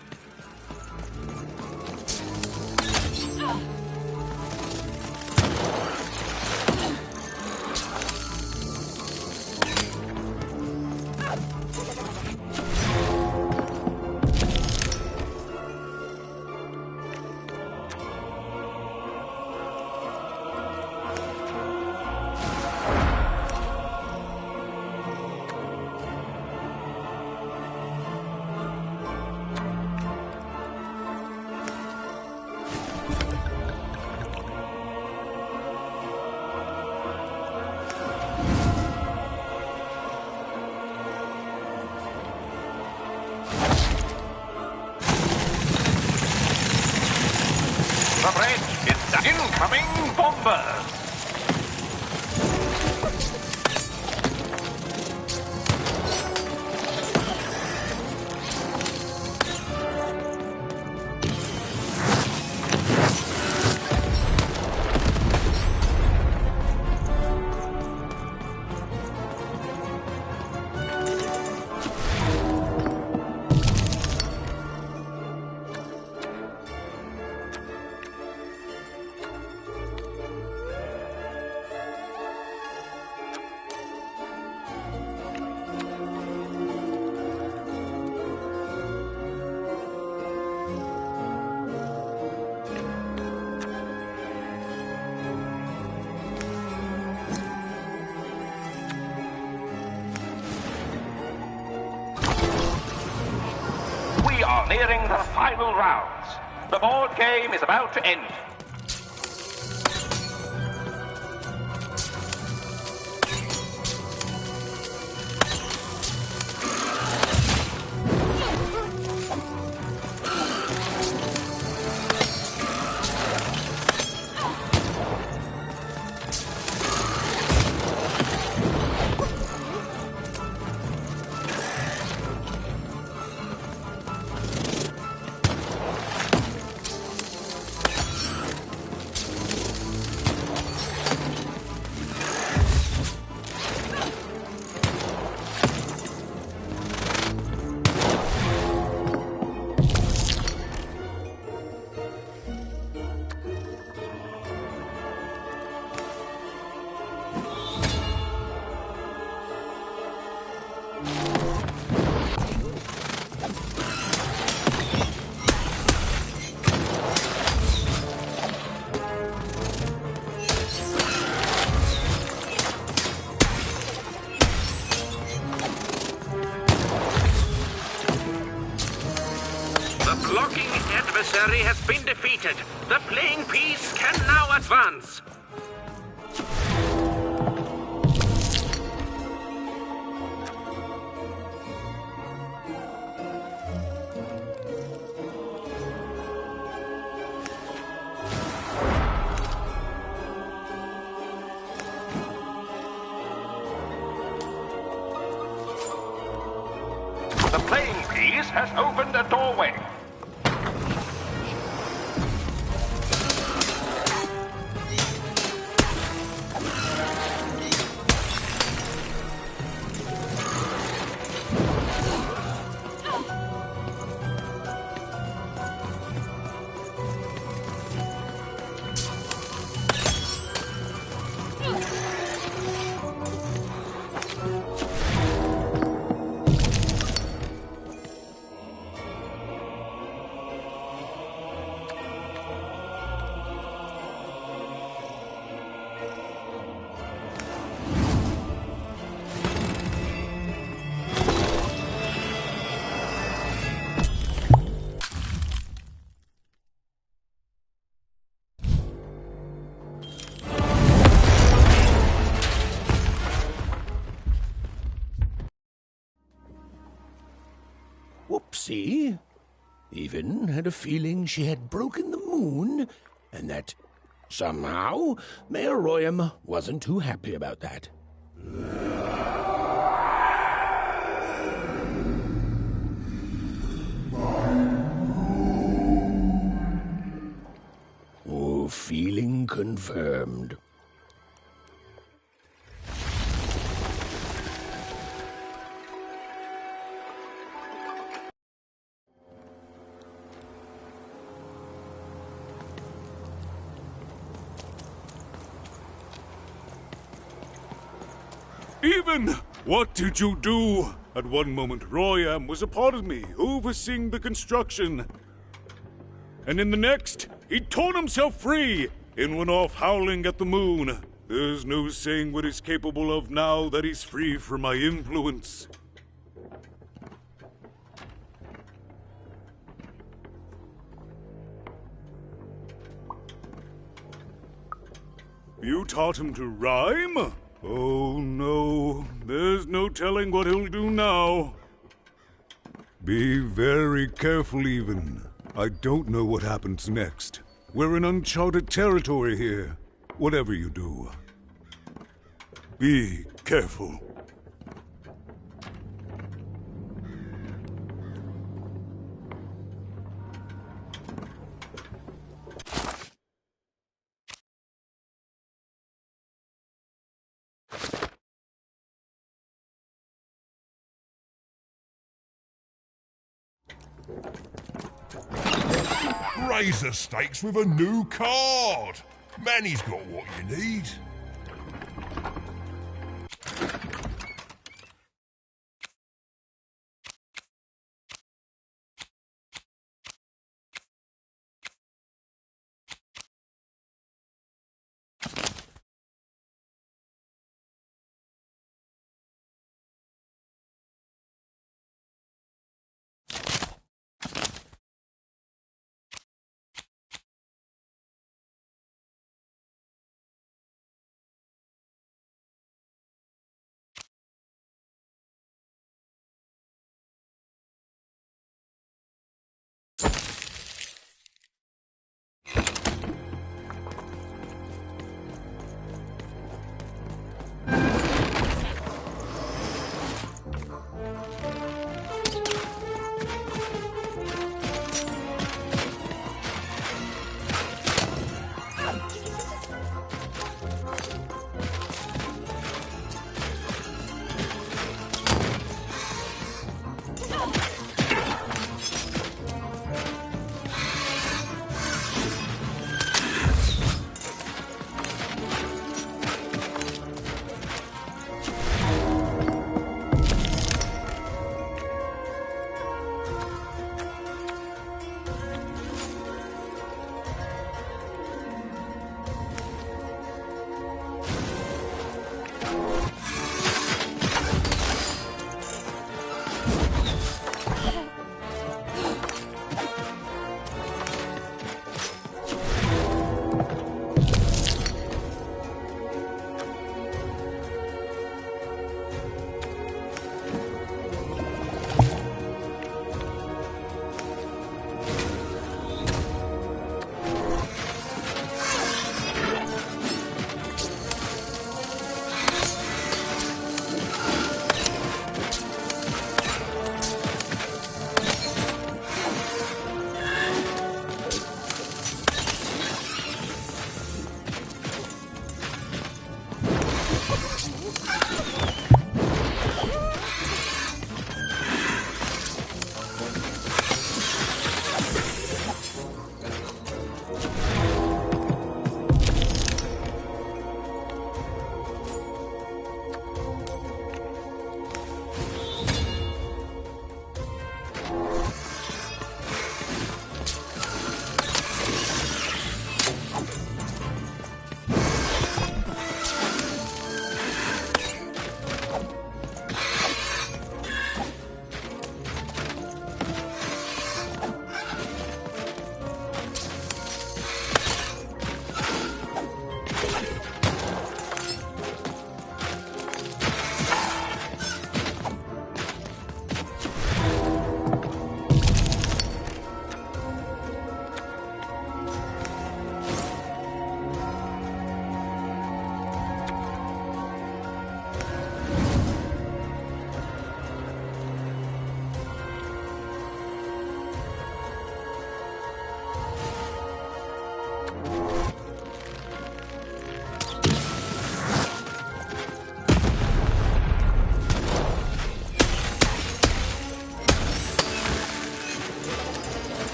Speaker 4: The bridge is incoming bombers! We are nearing the final rounds. The board game is about to end.
Speaker 13: Blocking adversary has been defeated. The playing piece can now advance.
Speaker 4: The playing piece has opened a doorway.
Speaker 1: Whoopsie. Even had a feeling she had broken the moon, and that somehow Mayor Royam wasn't too happy about that. Oh, feeling confirmed.
Speaker 17: Even! What did you do? At one moment, Royam was a part of me, overseeing the construction. And in the next, he'd torn himself free and went off howling at the moon. There's no saying what he's capable of now that he's free from my influence. You taught him to rhyme? Oh no, there's no telling what he'll do now. Be very careful, Even. I don't know what happens next. We're in uncharted territory here. Whatever you do, be careful.
Speaker 2: Razor stakes with a new card. Manny's got what you need.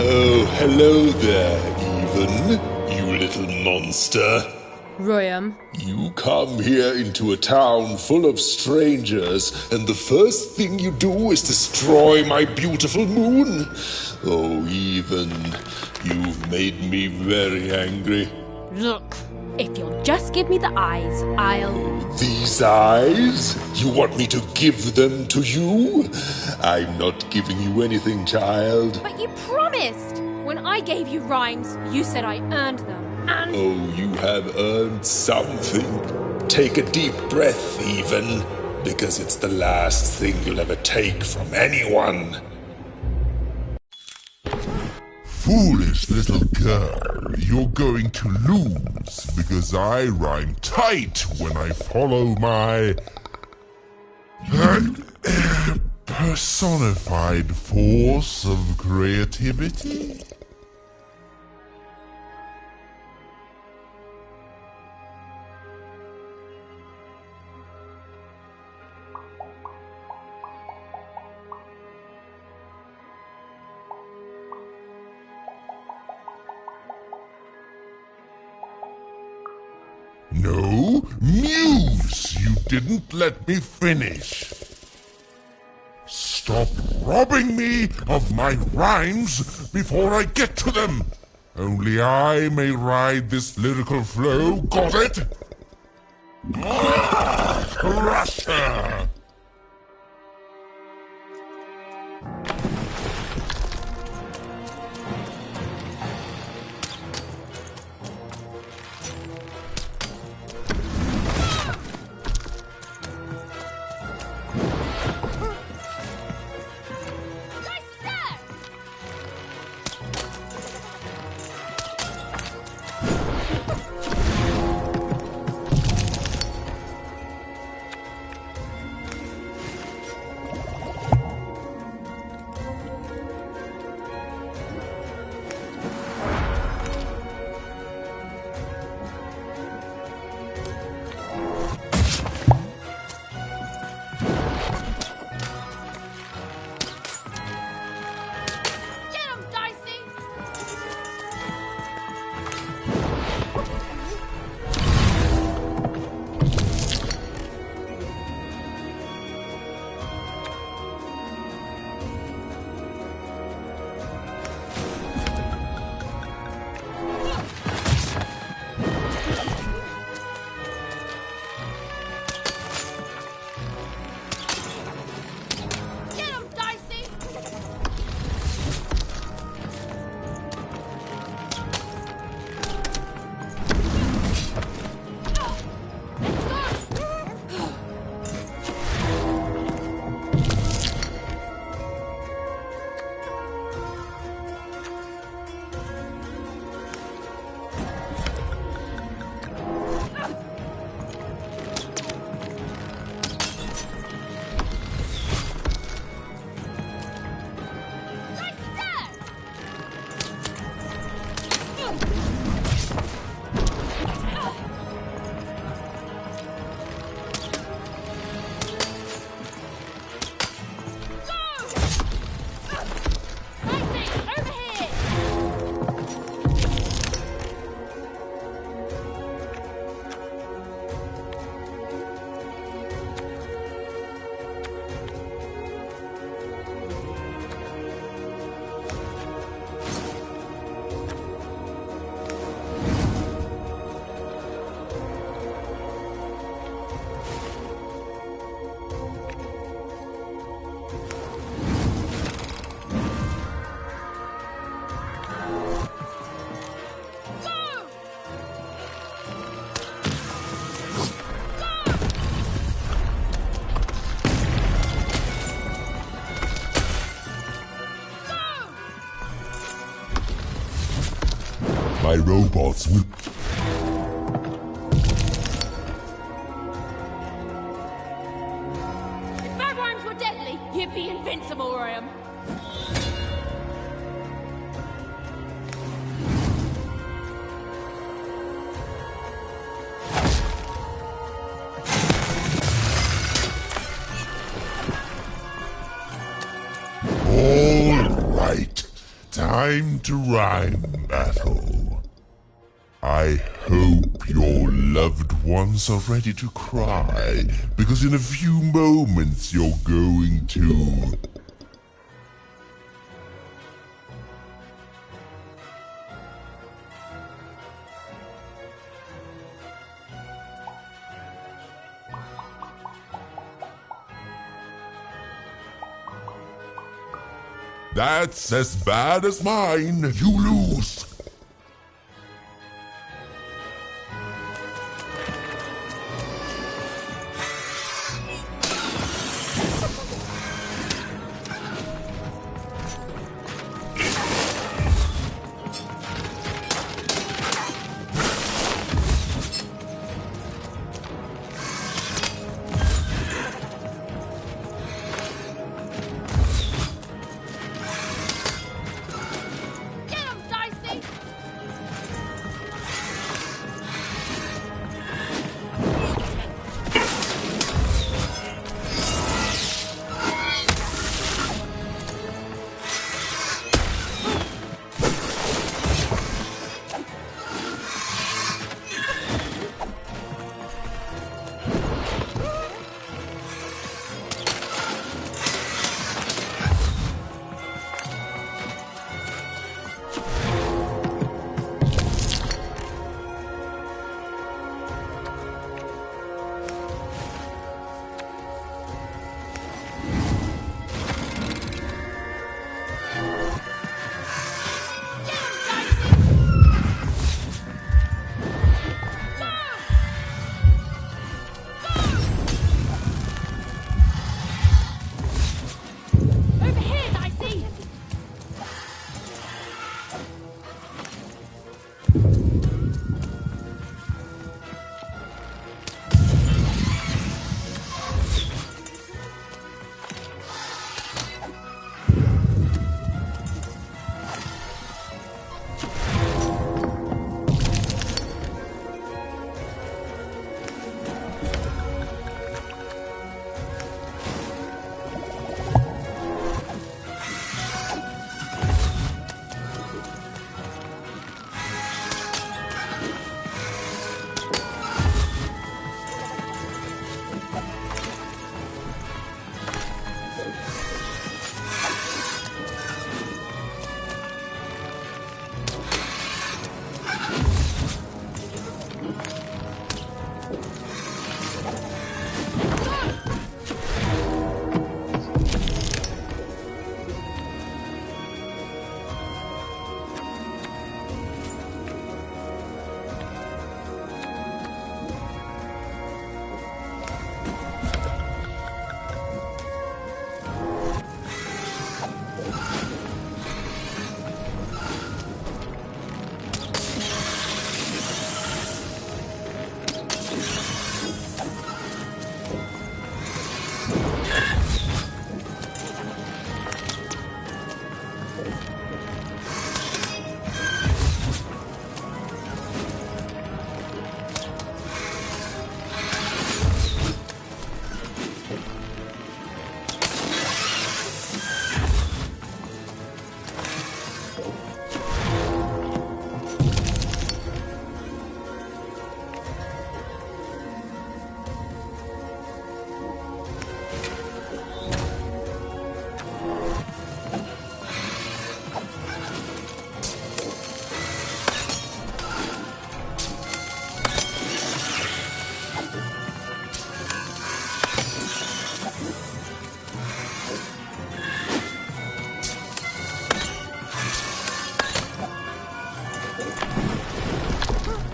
Speaker 11: Oh, hello there, Even, you little monster.
Speaker 14: Royam.
Speaker 11: You come here into a town full of strangers, and the first thing you do is destroy my beautiful moon? Oh, Even, you've made me very angry.
Speaker 3: Look, if you'll just give me the eyes, I'll...
Speaker 11: These eyes? You want me to give them to you? I'm not giving you anything, child.
Speaker 3: But you promised! When I gave you rhymes, you said I earned them, and...
Speaker 11: Oh, you have earned something. Take a deep breath, Even, because it's the last thing you'll ever take from anyone.
Speaker 2: Foolish little girl, you're going to lose, because I rhyme tight when I follow my... personified force of creativity? No, Muse, you didn't let me finish. Stop robbing me of my rhymes before I get to them. Only I may ride this lyrical flow, got it? Crush her!
Speaker 11: my robots will...
Speaker 3: If my rhymes were deadly, you'd be invincible, Graham.
Speaker 11: All right, time to rhyme battle. I hope your loved ones are ready to cry, because in a few moments you're going to... That's as bad as mine. You lose.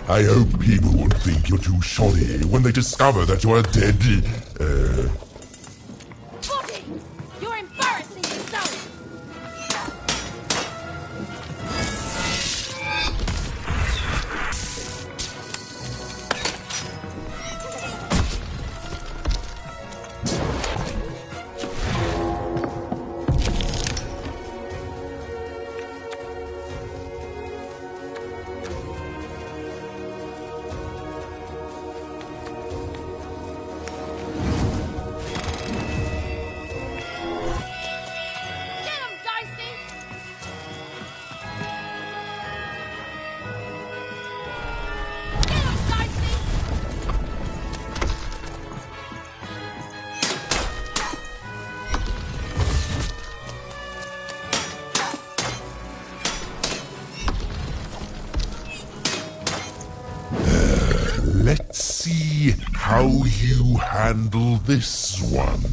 Speaker 11: I hope people won't think you're too shoddy when they discover that you're a dead,
Speaker 3: Body! You're embarrassing yourself!
Speaker 11: you handle this one?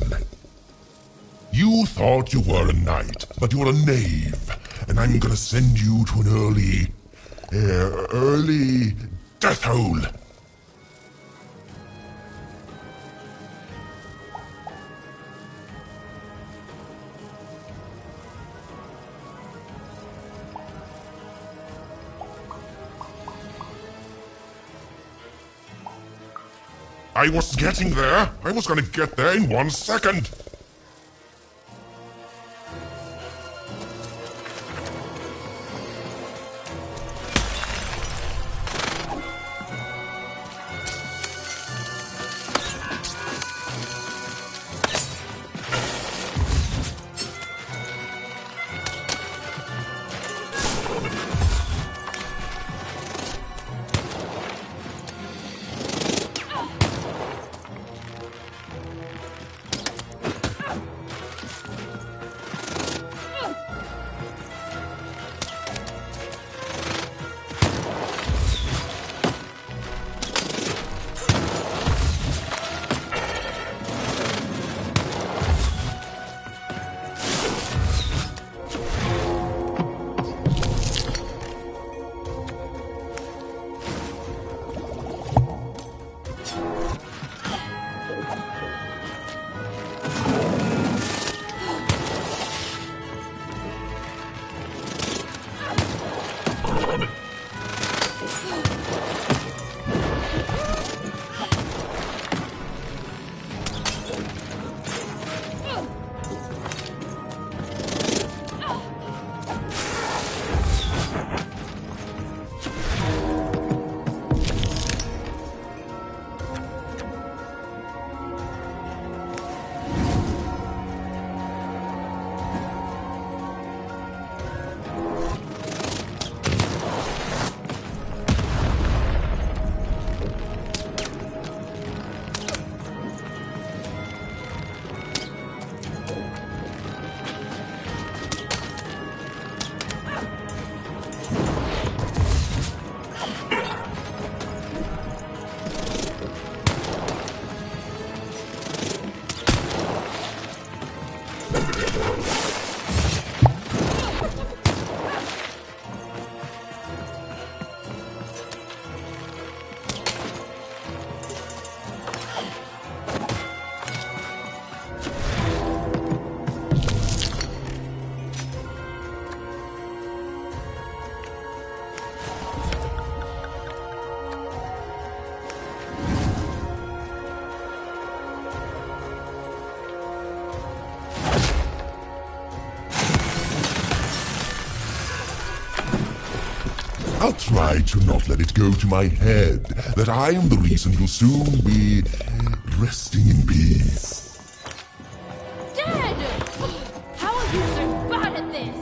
Speaker 11: You thought you were a knight, but you're a knave, and I'm gonna send you to an early death hole. I was getting there. I was gonna get there in 1 second. I'll try to not let it go to my head that I am the reason you'll soon be resting in peace.
Speaker 3: Dad! How are you so bad at this?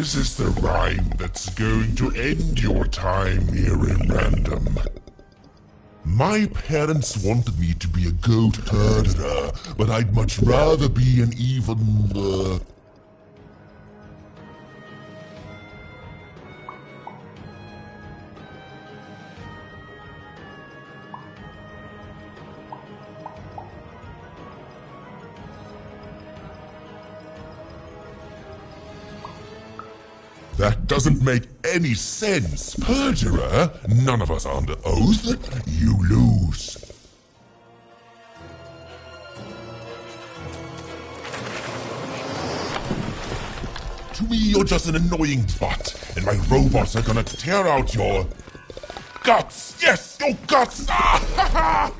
Speaker 11: This is the rhyme that's going to end your time here in Random. My parents wanted me to be a goat herder, but I'd much rather be an even, That doesn't make any sense, perjurer. None of us are under oath. You lose. To me, you're just an annoying butt, and my robots are gonna tear out your guts. Yes, your guts. Ah, ha, ha.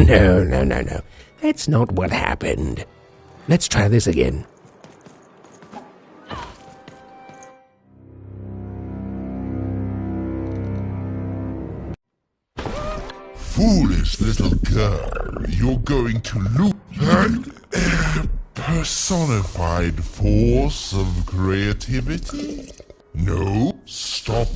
Speaker 1: No. That's not what happened. Let's try this again.
Speaker 11: Foolish little girl, you're going to lose. Personified force of creativity? No, stop.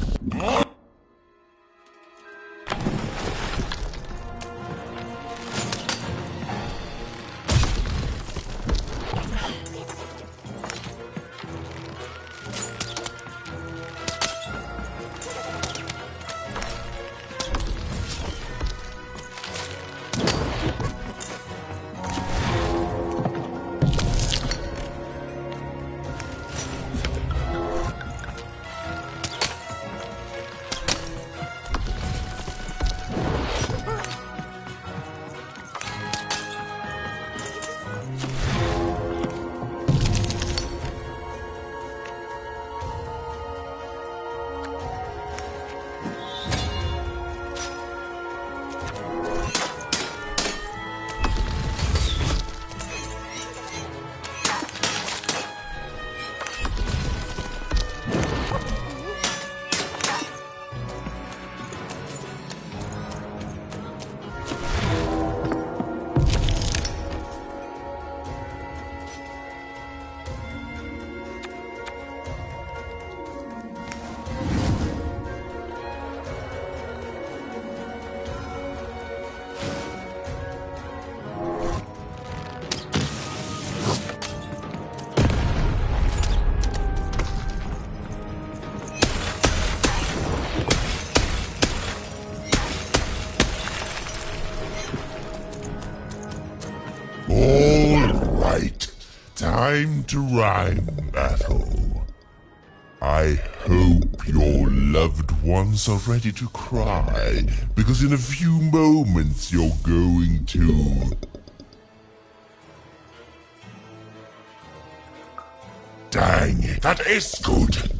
Speaker 11: Time to rhyme battle. I hope your loved ones are ready to cry, because in a few moments you're going to... Dang it, that is good!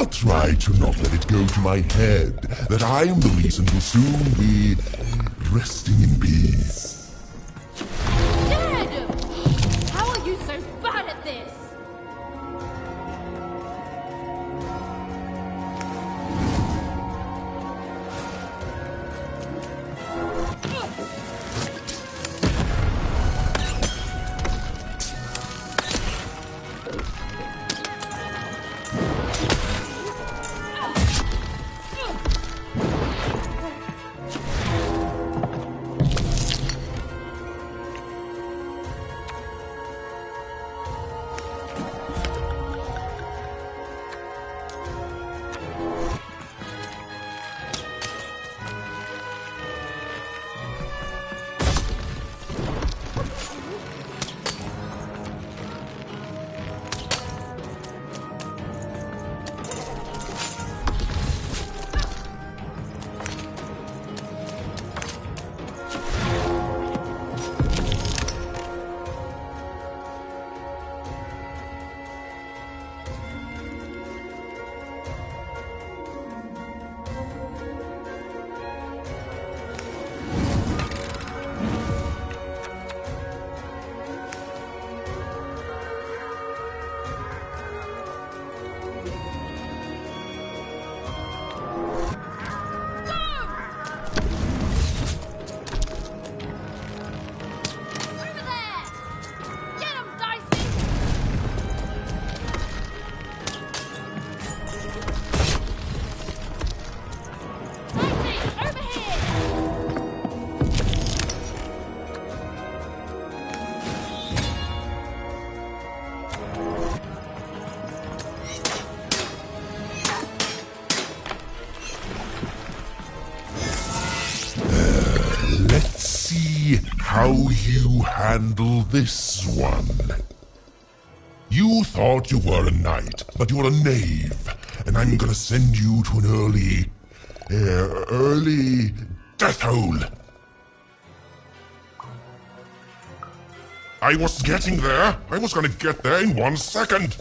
Speaker 11: I'll try to not let it go to my head that I am the reason you'll soon be resting in peace.
Speaker 3: Dad! How are you so bad at this?
Speaker 11: How you handle this one. You thought you were a knight, but you're a knave, and I'm gonna send you to an early death hole. I was getting there. I was gonna get there in 1 second.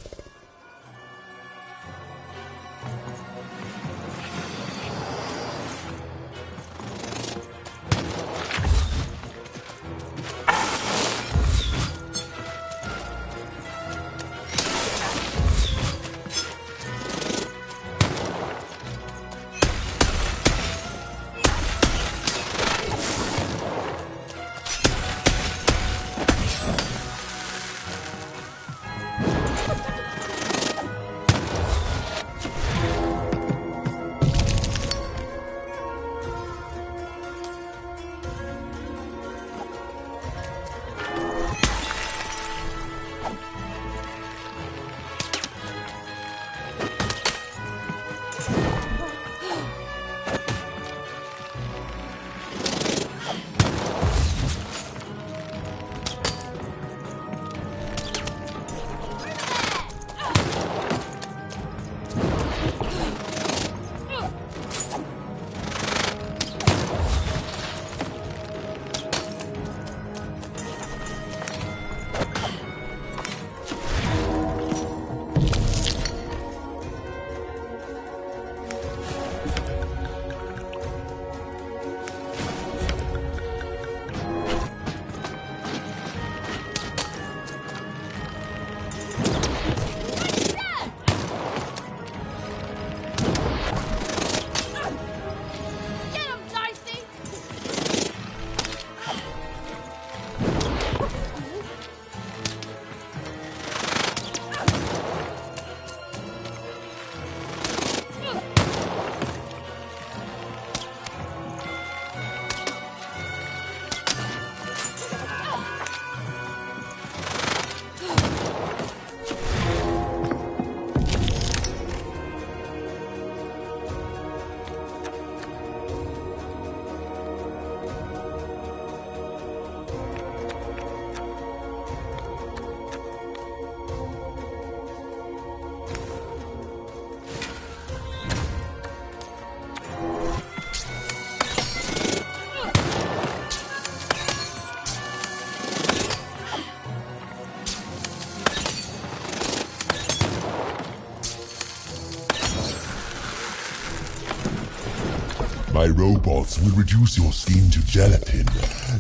Speaker 11: My robots will reduce your skin to gelatin,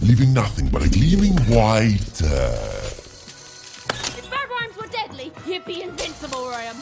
Speaker 11: leaving nothing but a gleaming white.
Speaker 3: If bad rhymes were deadly, you'd be invincible, Ryan.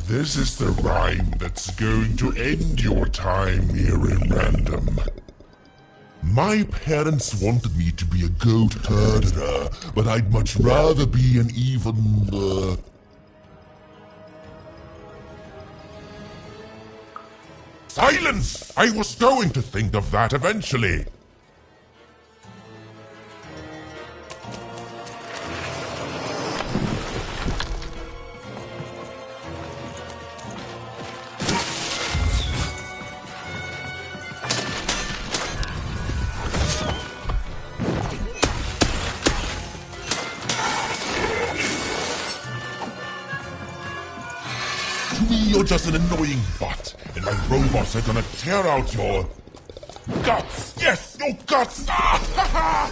Speaker 11: This is the rhyme that's going to end your time here in Random. My parents wanted me to be a goat herder, but I'd much rather be an even... Silence! I was going to think of that eventually. You're just an annoying butt, and my robots are gonna tear out your... guts! Yes, your guts! Ah, ha, ha!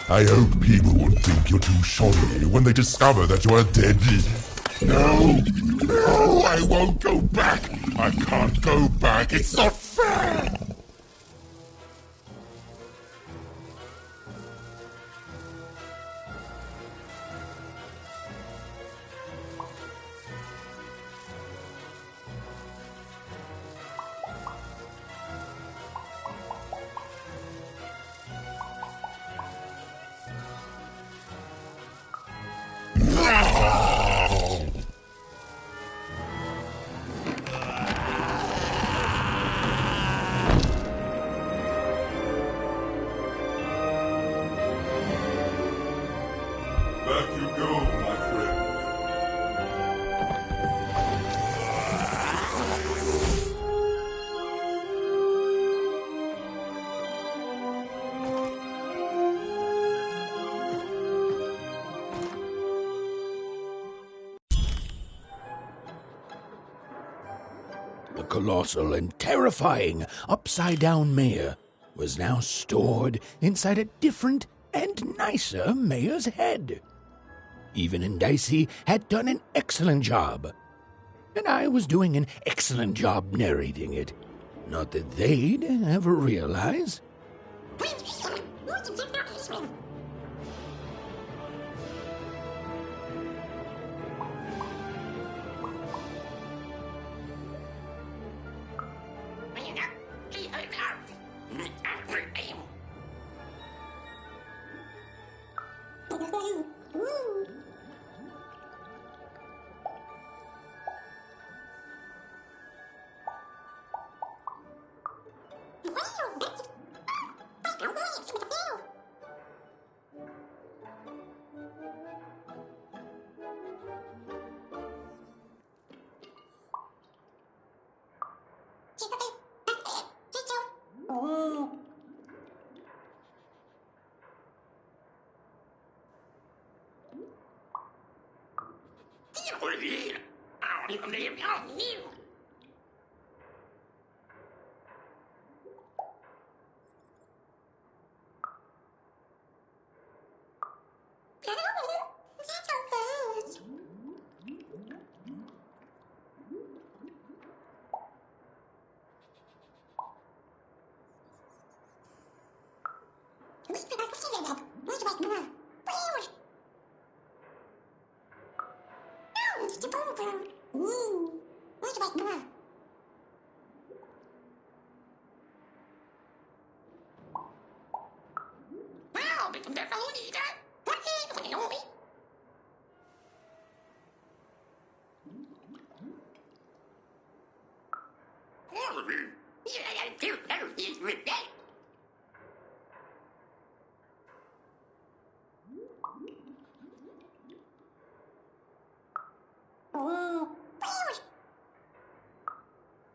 Speaker 11: I hope people won't think you're too shoddy when they discover that you're deadly. No, no, I won't go back. I can't go back. It's not fair.
Speaker 7: Go, my friend.
Speaker 1: The colossal and terrifying upside-down mayor was now stored inside a different and nicer mayor's head. Even and Dicey had done an excellent job, and I was doing an excellent job narrating it. Not that they'd ever realize.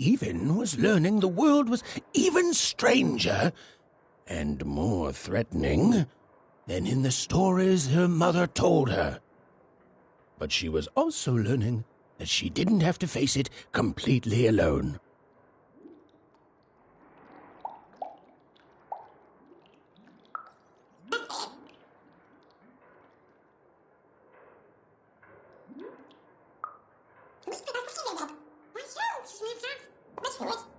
Speaker 1: Even was learning the world was even stranger and more threatening than in the stories her mother told her. But she was also learning that she didn't have to face it completely alone.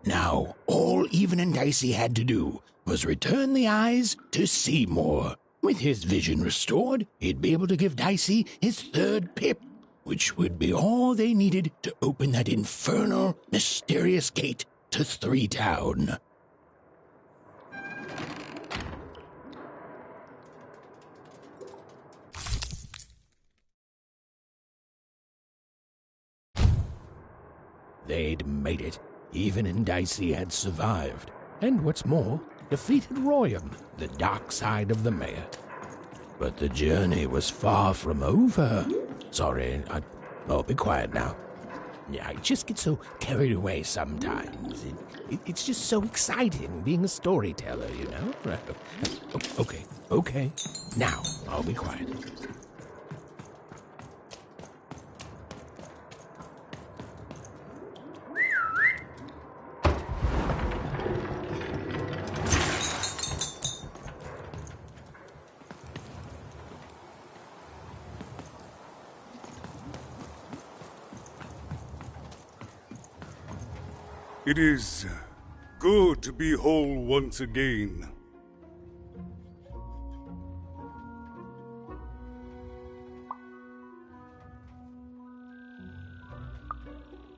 Speaker 1: Now, all Even and Dicey had to do was return the eyes to Seymour. With his vision restored, he'd be able to give Dicey his third pip, which would be all they needed to open that infernal, mysterious gate to Three Town. They'd made it. Even and Dicey had survived, and what's more, defeated Royam, the dark side of the mayor. But the journey was far from over. Sorry, oh, be quiet now. Yeah, I just get so carried away sometimes. It's just so exciting being a storyteller, you know? Right. Okay. Now, I'll be quiet.
Speaker 17: It is good to be whole once again.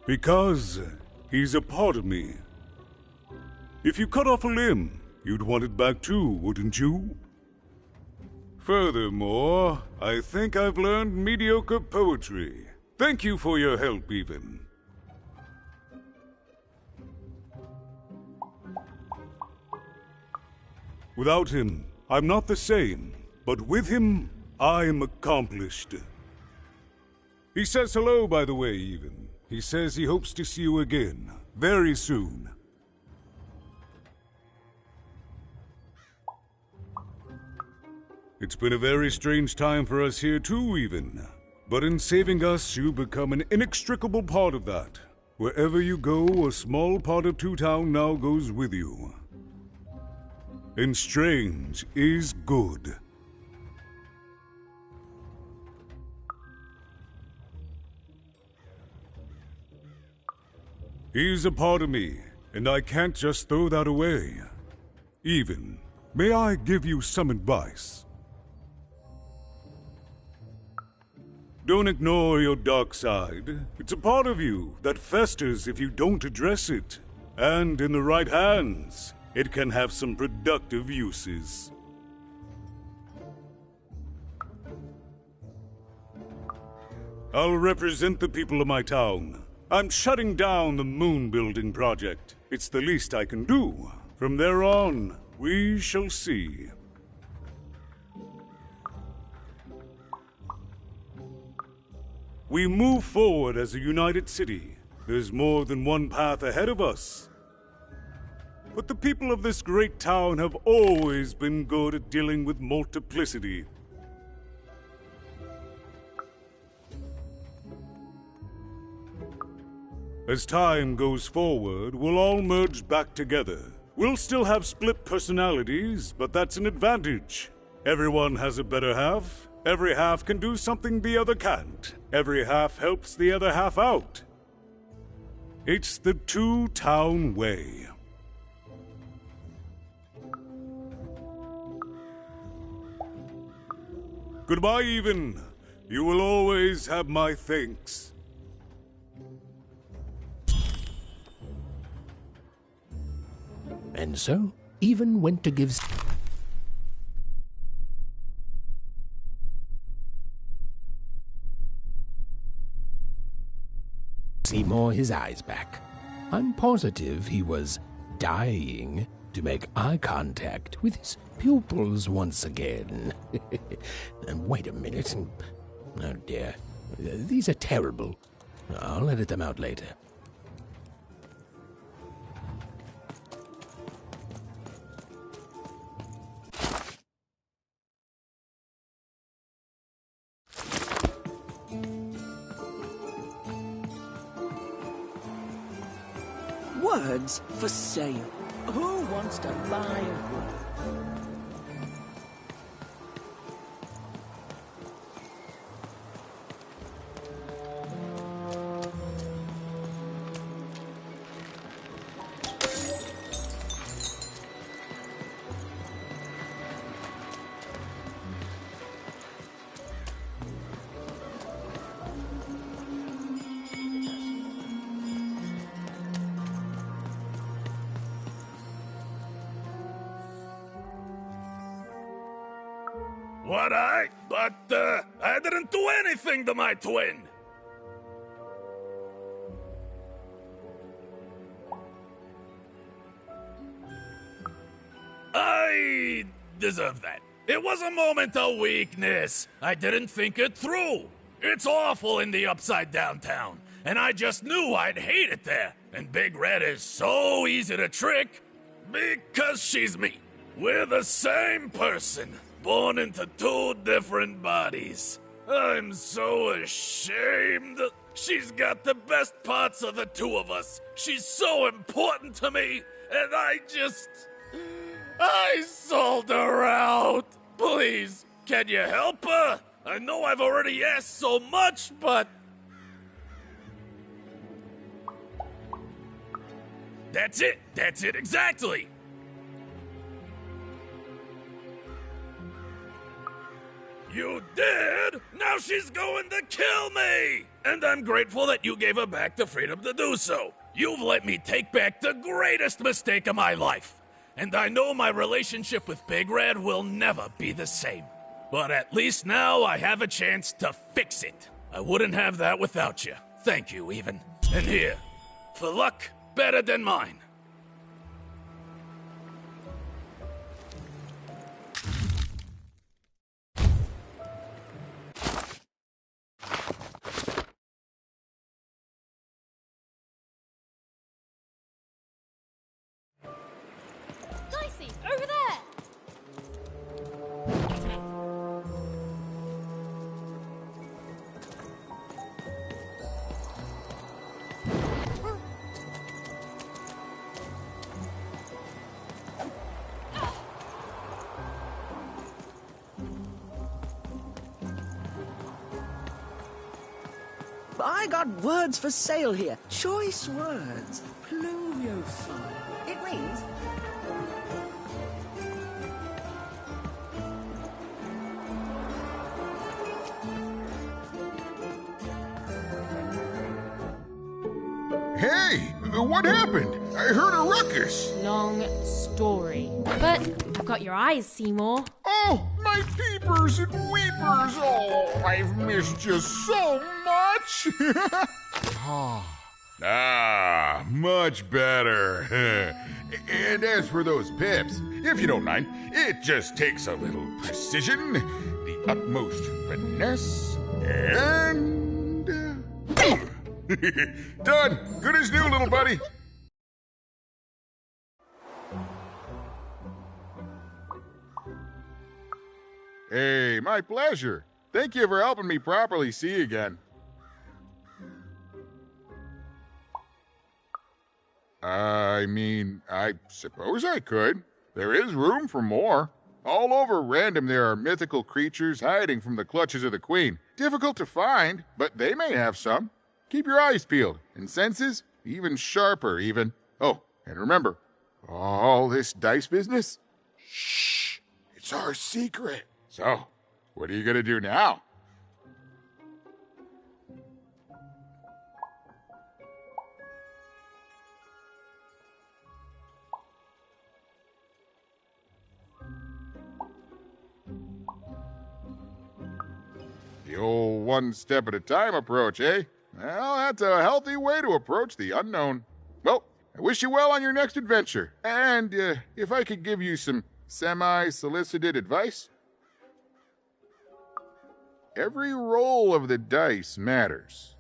Speaker 17: Because he's a part of me. If you cut off a limb, you'd want it back too, wouldn't you? Furthermore, I think I've learned mediocre poetry. Thank you for your help, Even. Without him, I'm not the same, but with him, I'm accomplished. He says hello, by the way, even. He says he hopes to see you again, very soon. It's been a very strange time for us here too, even. But in saving us, you become an inextricable part of that. Wherever you go, a small part of Two Town now goes with you. And strange is good. He's a part of me, and I can't just throw that away. Even, may I give you some advice? Don't ignore your dark side. It's a part of you that festers if you don't address it. And in the right hands, it can have some productive uses. I'll represent the people of my town. I'm shutting down the moon building project. It's the least I can do. From there on, we shall see. We move forward as a united city. There's more than one path ahead of us. But the people of this great town have always been good at dealing with multiplicity. As time goes forward, we'll all merge back together. We'll still have split personalities, but that's an advantage. Everyone has a better half. Every half can do something the other can't. Every half helps the other half out. It's the Two Town way. Goodbye, even. You will always have my thanks.
Speaker 1: And so, even went to give Seymour his eyes back. I'm positive he was dying to make eye contact with his pupils once again. And wait a minute. Oh dear. These are terrible. I'll edit them out later.
Speaker 18: Words for sale. Who wants to buy a word?
Speaker 16: But I didn't do anything to my twin. I deserve that. It was a moment of weakness. I didn't think it through. It's awful in the upside downtown, and I just knew I'd hate it there. And Big Red is so easy to trick because she's me. We're the same person. Born into two different bodies. I'm so ashamed. She's got the best parts of the two of us. She's so important to me, and I sold her out. Please, can you help her? I know I've already asked so much, but... That's it, exactly. You did? Now she's going to kill me! And I'm grateful that you gave her back the freedom to do so. You've let me take back the greatest mistake of my life. And I know my relationship with Big Red will never be the same. But at least now I have a chance to fix it. I wouldn't have that without you. Thank you, even. And here, for luck better than mine.
Speaker 18: I got words for sale here. Choice words. Pluviophile. It means...
Speaker 10: Hey, what happened? I heard a ruckus.
Speaker 3: Long story. But I've got your eyes, Seymour.
Speaker 10: Oh, my peepers and weepers. Oh, I've missed you so much. Much better. And as for those pips, if you don't mind, it just takes a little precision, the utmost finesse, and... Done. Good as new, little buddy. Hey, my pleasure. Thank you for helping me properly see again. I mean, I suppose I could. There is room for more. All over Random there are mythical creatures hiding from the clutches of the Queen. Difficult to find, but they may have some. Keep your eyes peeled, and senses even sharper, even. Oh, and remember, all this dice business? Shh, it's our secret. So, what are you gonna do now? The old one step at a time approach, eh? Well, that's a healthy way to approach the unknown. Well, I wish you well on your next adventure. And if I could give you some semi-solicited advice? Every roll of the dice matters,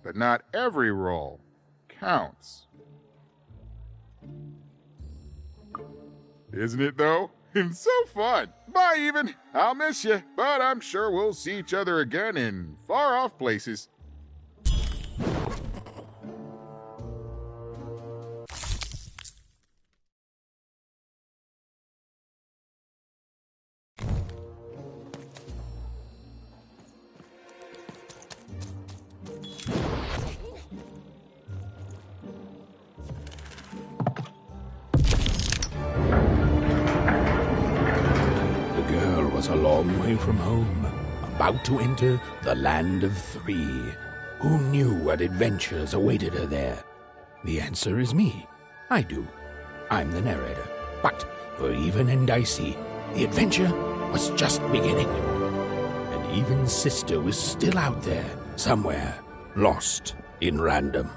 Speaker 10: but not every roll counts. Isn't it, though? It's so fun. Bye, even. I'll miss you, but I'm sure we'll see each other again in far-off places.
Speaker 1: A long way from home, about to enter the land of three. Who knew what adventures awaited her there? The answer is me. I do. I'm the narrator. But for Even and Dicey, the adventure was just beginning. And Even's sister was still out there, somewhere, lost in Random.